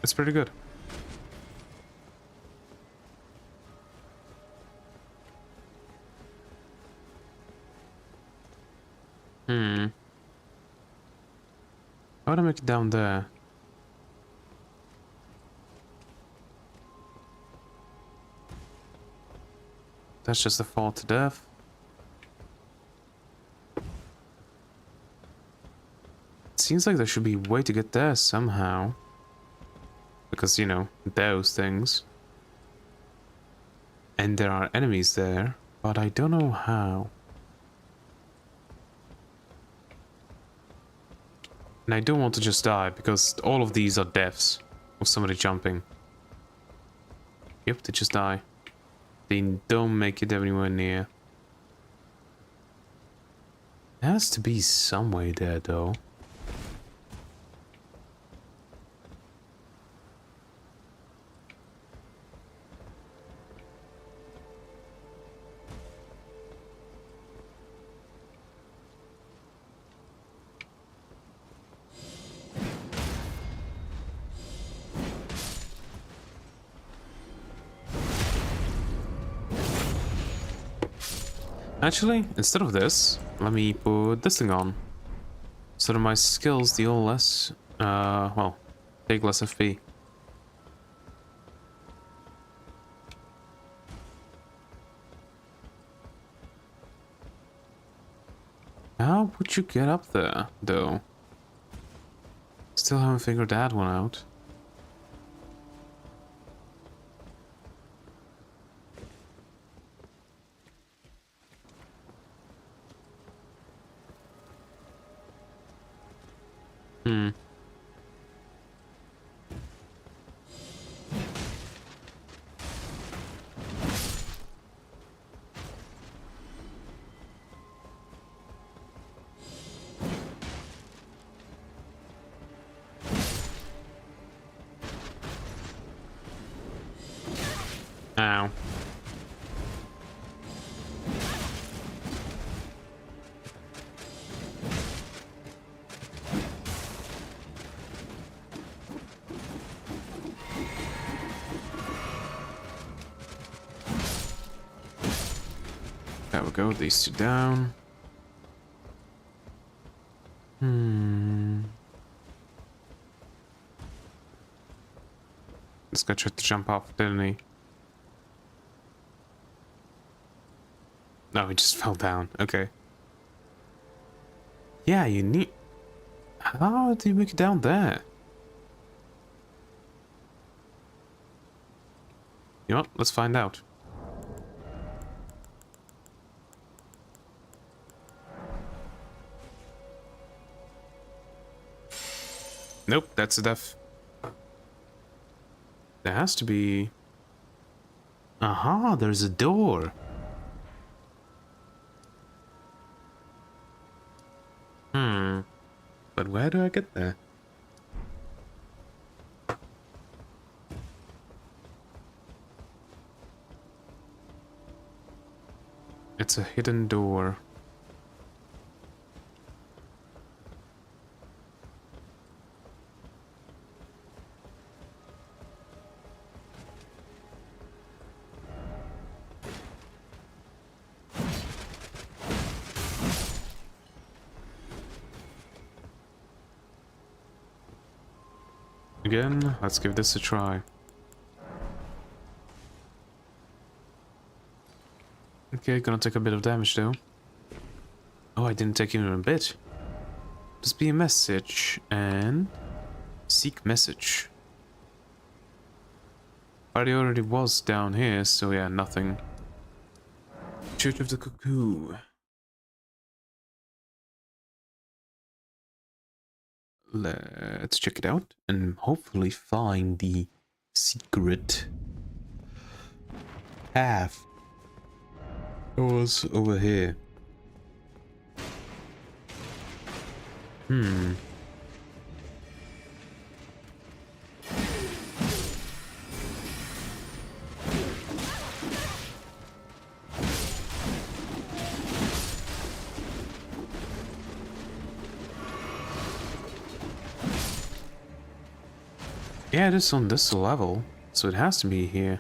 It's pretty good. How would I make it down there? That's just a fall to death. It seems like there should be a way to get there somehow. Because, you know, those things. And there are enemies there, but I don't know how. And I don't want to just die, because all of these are deaths of somebody jumping. Yep, they just die. They don't make it anywhere near. There has to be some way there, though. Actually, instead of this, let me put this thing on. So that my skills deal less, well, take less FP. How would you get up there, though? Still haven't figured that one out. Hmm. Ow. There we go, these two down. This guy tried to jump off, didn't he? No, he just fell down. Okay. Yeah, you need... How do you make it down there? You know what? Let's find out. Nope, that's a death. There has to be... Aha, there's a door. But where do I get there? It's a hidden door. Again, let's give this a try. Okay, gonna take a bit of damage though. Oh, I didn't take even a bit. Just be a message and seek message. Party already was down here, so yeah, nothing. Church of the Cuckoo. Let's check it out and hopefully find the secret path. It was over here. Yeah, it is on this level, so it has to be here.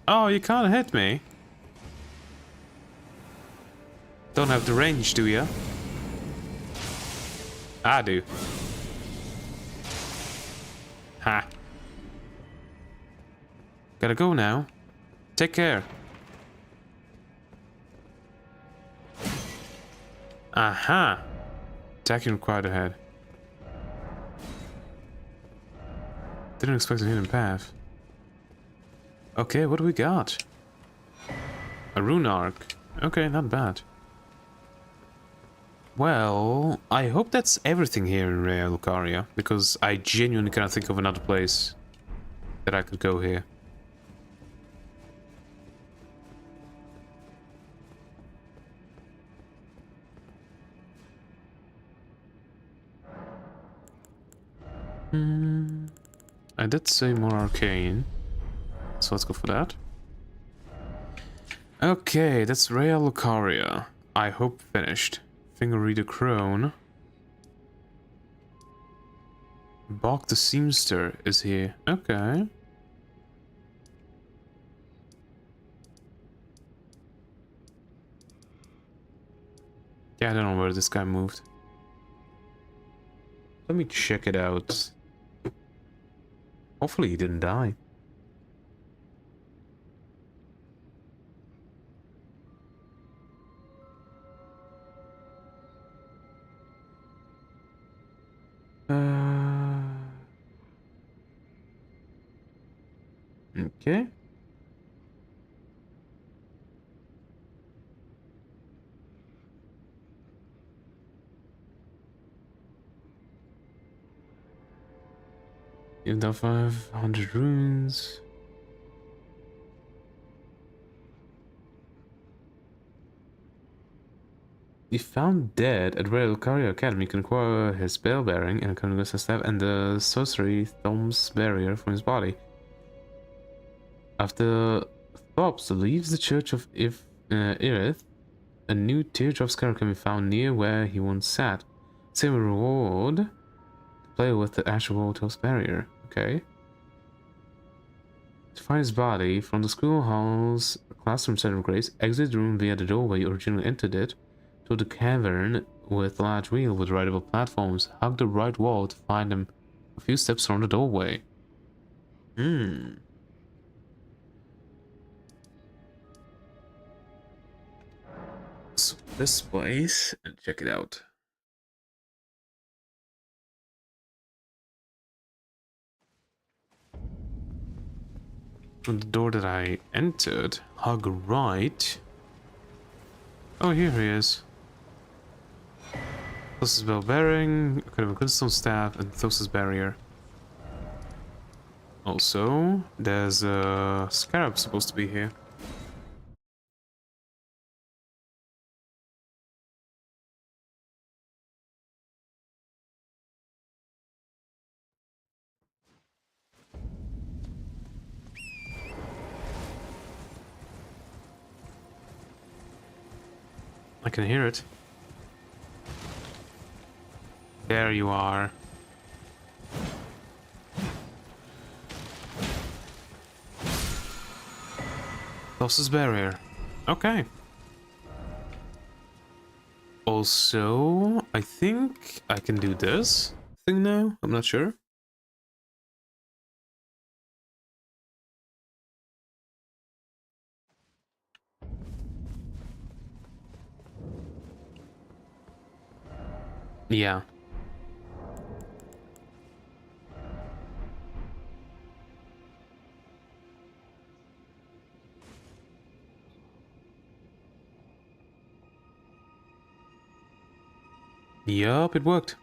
Oh, you can't hit me. Don't have the range, do ya? I do. Ha. Gotta go now. Take care. Aha. Attacking required ahead. Didn't expect a hidden path. Okay, what do we got? A rune arc. Okay, not bad. Well, I hope that's everything here in Raya Lucaria, because I genuinely can't think of another place that I could go here. I did say more arcane, so let's go for that. Okay, that's Raya Lucaria. I hope finished. Finger Reader Crone. Bog the Seamster is here. Okay. Yeah, I don't know where this guy moved. Let me check it out. Hopefully he didn't die. Okay. You've done 500 runes. He found dead at Liurnia Academy can acquire his spell bearing and Congress staff and the sorcery Thumb's barrier from his body. After Thops leaves the Church of Irith, a new teardrop scarab can be found near where he once sat. Same reward to play with the actual Thops barrier. Okay. To find his body, from the schoolhouse classroom set of grace, exit the room via the doorway you originally entered it, to the cavern with a large wheel with rideable platforms. Hug the right wall to find him a few steps from the doorway. So this place, and check it out. From the door that I entered, hug right. Oh, here he is. Thosis bell bearing, kind of a glintstone staff, and Thosis barrier. Also, there's a scarab supposed to be here. I can hear it. There you are. Thosis barrier. Okay. Also, I think I can do this thing now. I'm not sure. Yeah. Yup, it worked.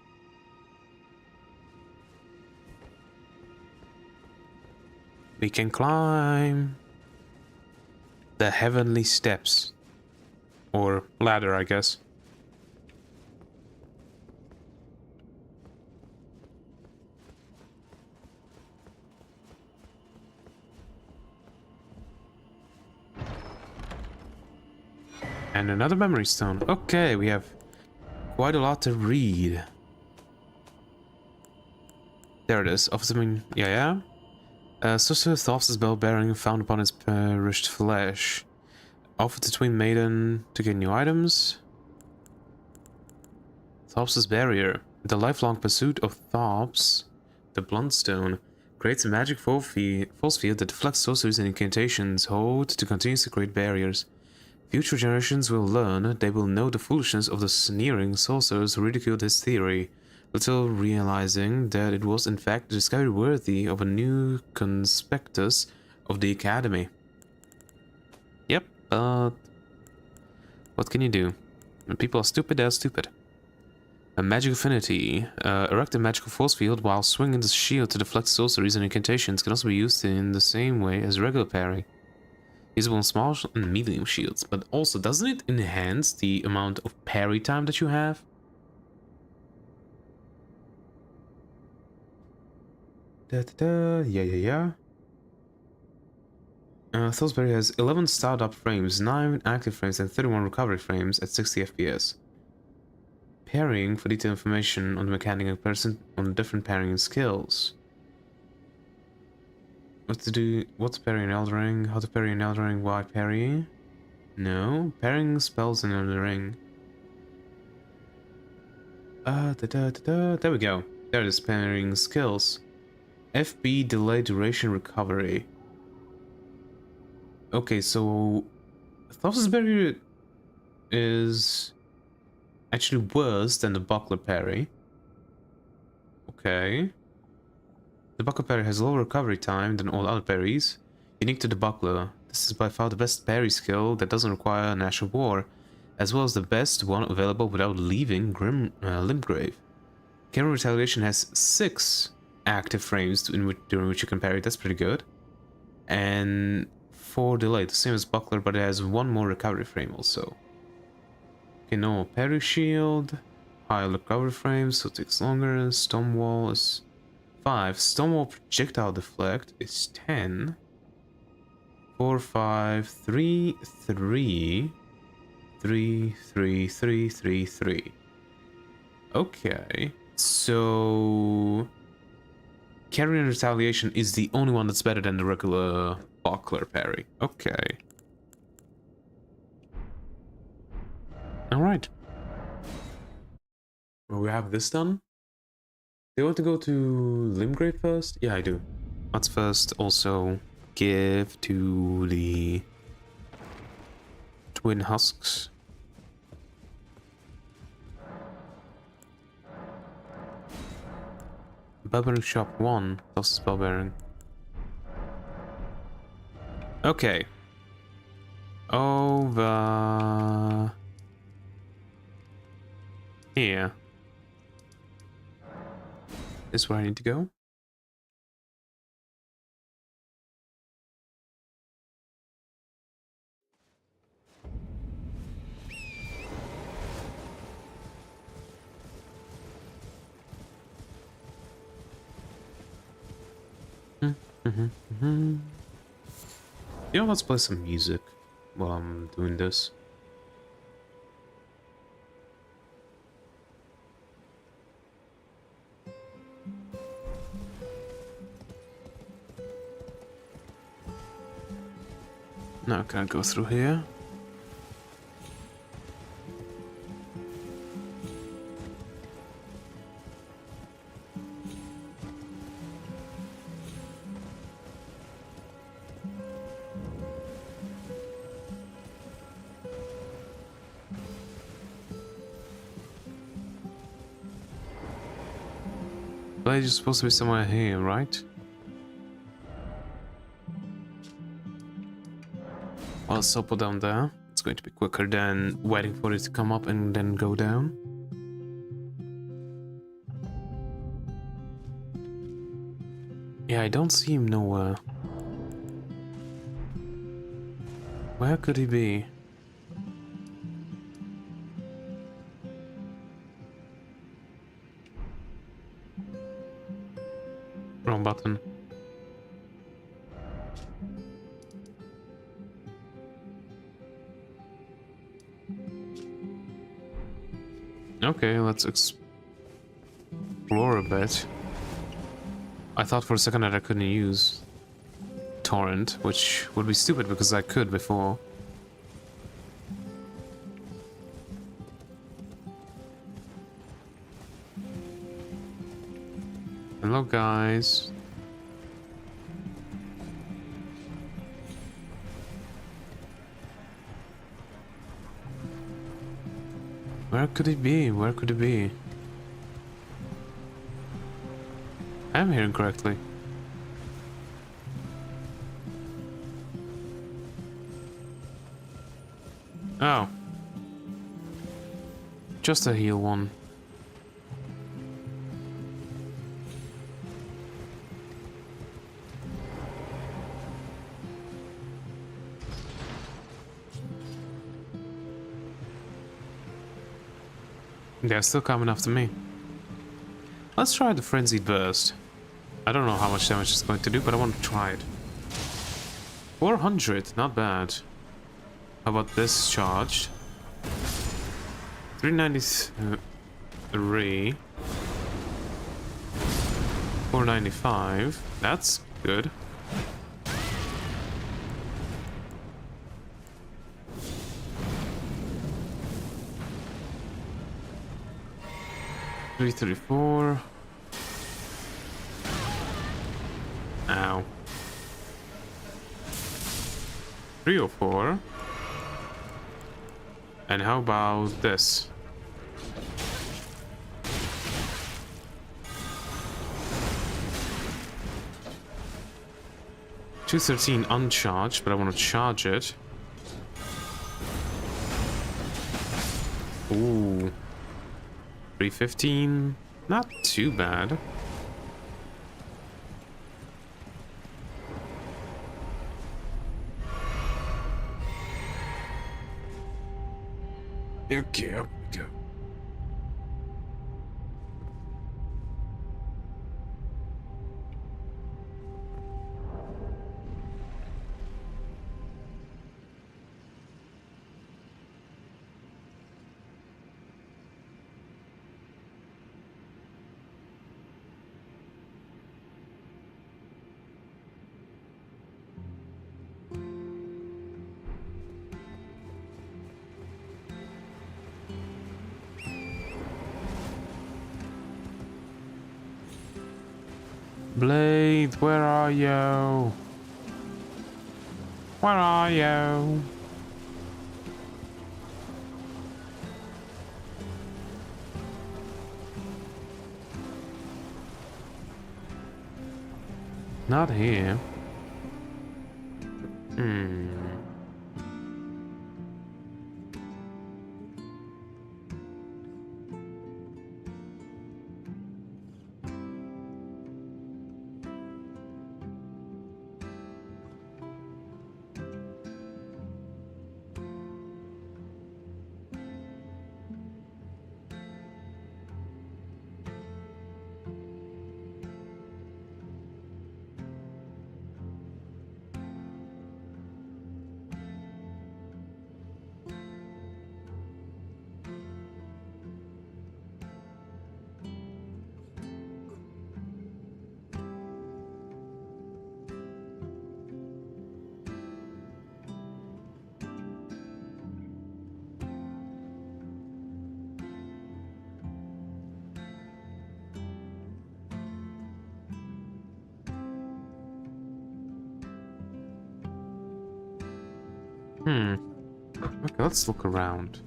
We can climb the heavenly steps. Or ladder, I guess. And another memory stone. Okay, we have quite a lot to read. There it is. Yeah. Sorcerer Thoth's bell bearing found upon his perished flesh. Offered to Twin Maiden to get new items. Thops' barrier. The lifelong pursuit of Thops, the Bluntstone, creates a magic force field that deflects sorceries and incantations hold to continuously create barriers. Future generations will learn, they will know the foolishness of the sneering sorcerers who ridiculed his theory, little realizing that it was in fact a discovery worthy of a new conspectus of the Academy. Yep, but what can you do? When people are stupid, they're stupid. A magic affinity. Erect a magical force field while swinging the shield to deflect sorceries and incantations can also be used in the same way as regular parry. Usable on small and medium shields, but also doesn't it enhance the amount of parry time that you have? Yeah. Salisbury has 11 startup frames, 9 active frames, and 31 recovery frames at 60 FPS. Parrying for detailed information on the mechanic and person on different parrying skills. What to do? What's parry in Elden Ring? How to parry in Elden Ring? Why parry? No, parrying spells in Elden Ring. There we go. There it is, parrying skills. FB delay duration recovery. Okay, so Thoth's barrier is actually worse than the buckler parry. Okay. The buckler parry has lower recovery time than all other parries, Unique to the buckler, this is by far the best parry skill that doesn't require an Ash of War, as well as the best one available without leaving Limgrave. Carry Retaliation has 6 active frames during which you can parry, that's pretty good. And 4 delay, the same as buckler, but it has 1 more recovery frame also. Okay, no parry shield, high recovery frame, so it takes longer. Stonewall is 5. Stonewall projectile deflect is 10. 4, 5, 3, 3, 3, 3, 3, 3, 3. Okay, so Carry and Retaliation is the only one that's better than the regular buckler parry. Okay. Alright. Well, we have this done. Do you want to go to Limgrave first? Yeah, I do. Let's first also give to the Twin Husks. Barbarian Shop 1, plus Barbarian. Okay. Over here. This is where I need to go. Yeah, let's play some music while I'm doing this. Now can I go through here? But it's supposed to be somewhere here, right? Well, let's put down there. It's going to be quicker than waiting for it to come up and then go down. Yeah, I don't see him nowhere. Where could he be? Wrong button. Okay, let's explore a bit. I thought for a second that I couldn't use Torrent, which would be stupid because I could before. Hello, guys. Where could it be? Where could it be? I'm hearing correctly. Oh. Just a heal one. They're still coming after me. Let's try the Frenzied Burst. I don't know how much damage it's going to do, but I want to try it. 400, not bad. How about this charged? 393. 495. That's good. Three 34. Ow. 304. And how about this? 213 uncharged, but I want to charge it. Ooh. 315. Not too bad. Okay, up we go. Blade, where are you? Where are you? Not here. Okay, let's look around.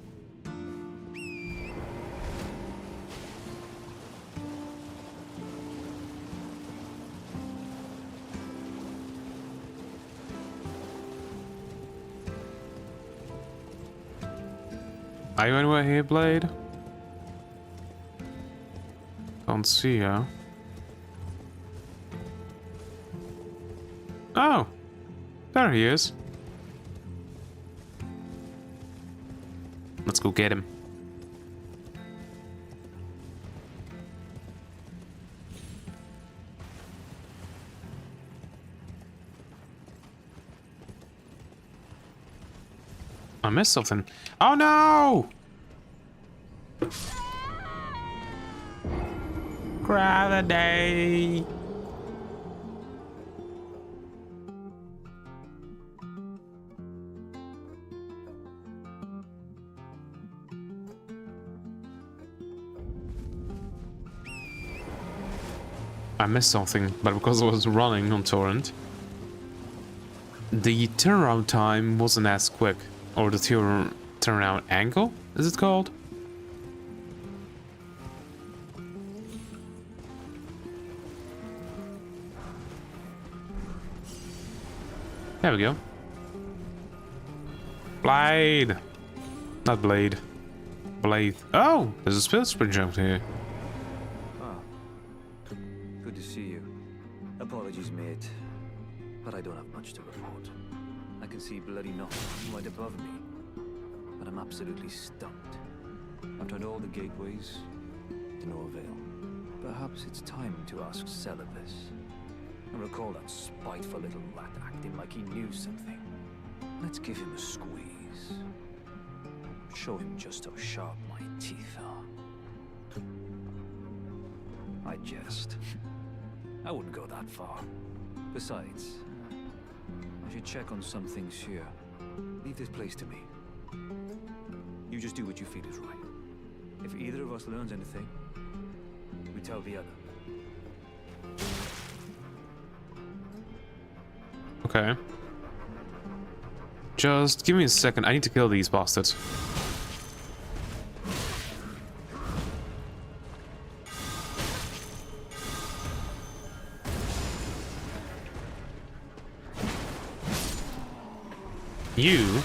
Are you anywhere here, Blade? Can't see you. Oh! There he is. Let's go get him. I missed something. Oh no! Gravity! I missed something, but because I was running on torrent, the turnaround time wasn't as quick. Or the turnaround angle, is it called? There we go. Blade! Not Blade. Blade. Oh! There's a spill sprint jump here.
Good to see you. Apologies, mate, but I don't have much to report. I can see bloody nothing right above me, but I'm absolutely stumped. I've tried all the gateways, to no avail. Perhaps it's time to ask Celibus. I recall that spiteful little rat acting like he knew something. Let's give him a squeeze. Show him just how sharp my teeth are. I jest. I wouldn't go that far. Besides, I should check on some things here. Leave this place to me. You just do what you feel is right. If either of us learns anything, we tell the other.
Okay. Just give me a second. I need to kill these bastards. You?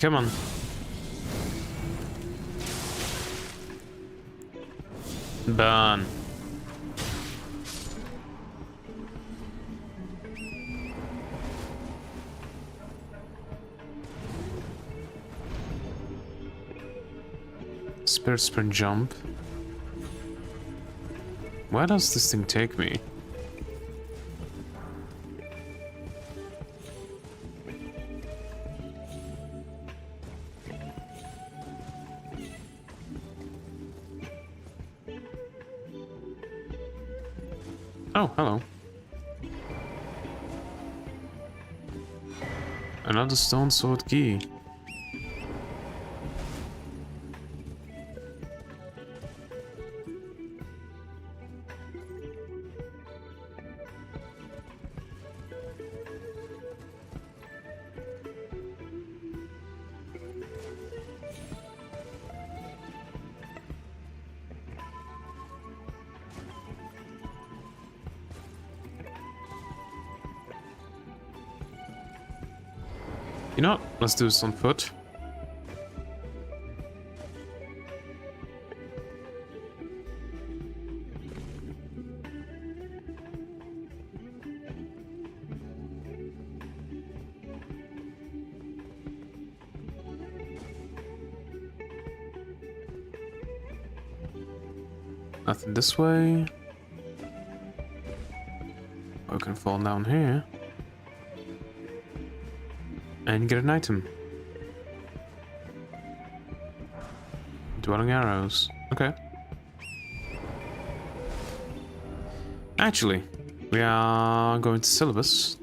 Come on. Burn. Spirit sprint jump. Where does this thing take me? Oh, hello. Another stone sword key. You know what? Let's do this on foot. Nothing this way. I can fall down here. And get an item. Dwelling arrows. Okay. Actually, we are going to syllabus.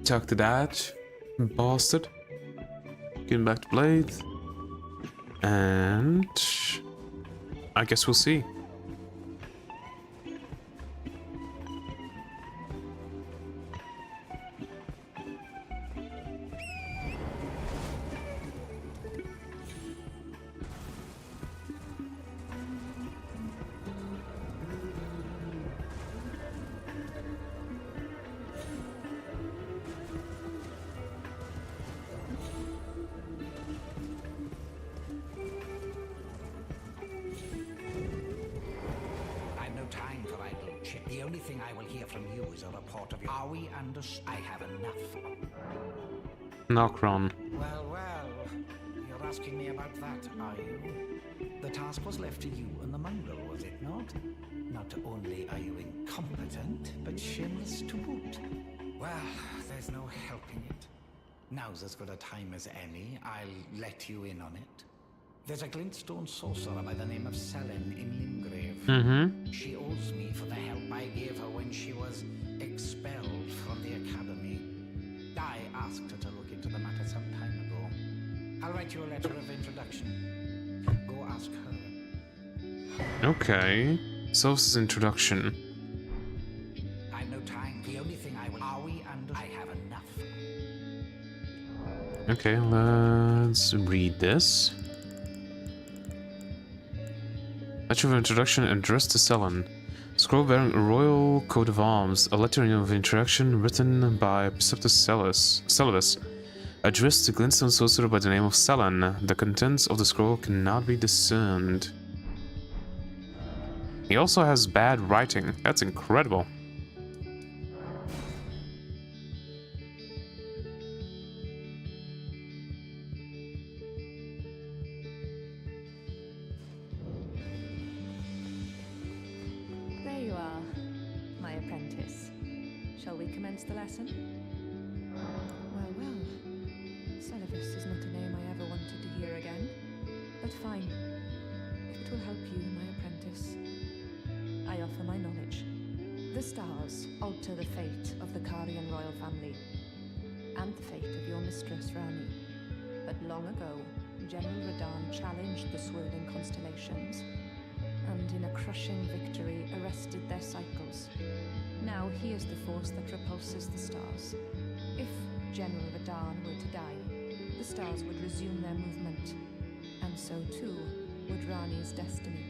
Talk to that bastard. Getting back to Blade. And I guess we'll see.
The only thing I will hear from you is a report of your... Are we under... I have enough.
Nocron.
Well, you're asking me about that, are you? The task was left to you and the mongrel, was it not? Not only are you incompetent, but shameless to boot. Well, there's no helping it. Now's as good a time as any. I'll let you in on it. There's a glintstone sorcerer by the name of Selene in Limgrave.
Mm-hmm.
She owes me for the help I gave her when she was expelled from the academy. I asked her to look into the matter some time ago. I'll write you a letter of introduction. Go ask her.
Okay. Source's introduction.
I've no time. The only thing I will... Are we under... I have enough.
Okay, let's read this. Letter of introduction addressed to Selene. Scroll bearing a royal coat of arms. A letter of introduction written by Preceptor Celibus. Addressed to glintstone sorcerer by the name of Selene. The contents of the scroll cannot be discerned. He also has bad writing. That's incredible.
The lesson? Well. Celibus is not a name I ever wanted to hear again. But fine. If it will help you, my apprentice, I offer my knowledge. The stars alter the fate of the Carian royal family, and the fate of your mistress, Rani. But long ago, General Radahn challenged the swirling constellations, and in a crushing victory arrested their cycles.
now he is the force that repulses the stars. If General Radahn were to die, the stars would resume their movement, and so too would Rani's destiny.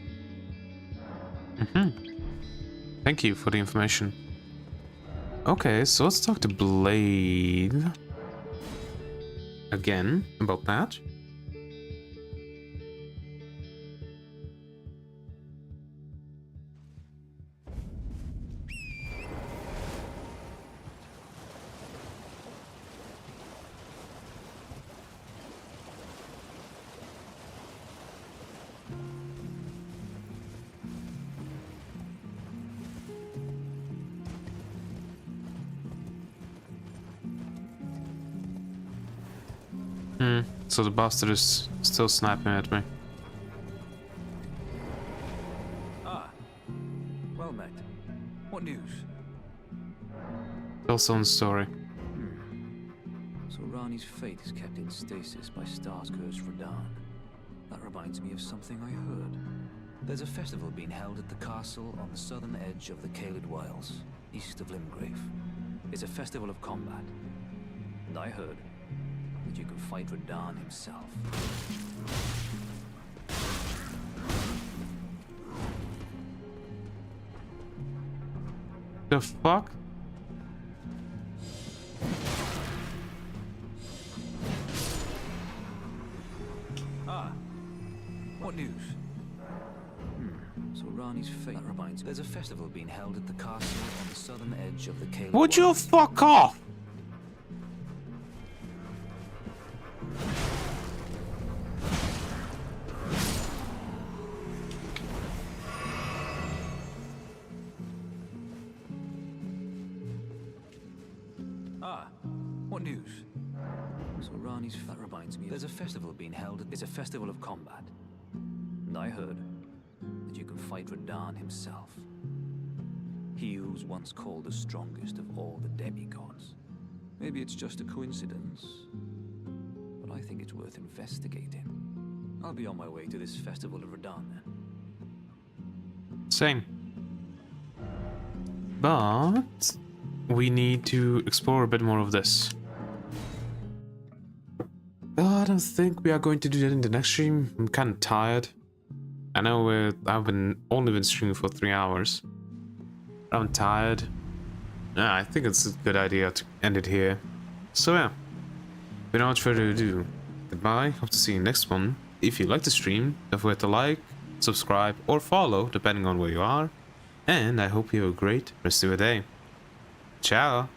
Thank you for the information. Okay, so let's talk to Blade again about that. So the bastard is still sniping at me.
Ah, well met. What news?
Also on story.
So Rani's fate is kept in stasis by Star's Curse Radahn. That reminds me of something I heard. There's a festival being held at the castle on the southern edge of the Caelid Wilds, east of Limgrave. It's a festival of combat. And I heard that you can fight Radahn himself.
The fuck?
Ah, what news? So Rani's fate, that reminds me. There's a festival being held at the castle on the southern edge of the Caelid.
Would you fuck off?
Ah, what news? So Rani's, that reminds me. There's a festival being held. It's a festival of combat. And I heard that you can fight Radahn himself. He who was once called the strongest of all the demigods. Maybe it's just a coincidence, but I think it's worth investigating. I'll be on my way to this festival of Radahn then.
Same. But we need to explore a bit more of this. I don't think we are going to do that in the next stream. I'm kind of tired. I know I've only been streaming for 3 hours. I'm tired. I think it's a good idea to end it here. So yeah, without much further ado, goodbye. Hope to see you next one. If you like the stream, don't forget to like, subscribe, or follow, depending on where you are. And I hope you have a great rest of your day. Ciao!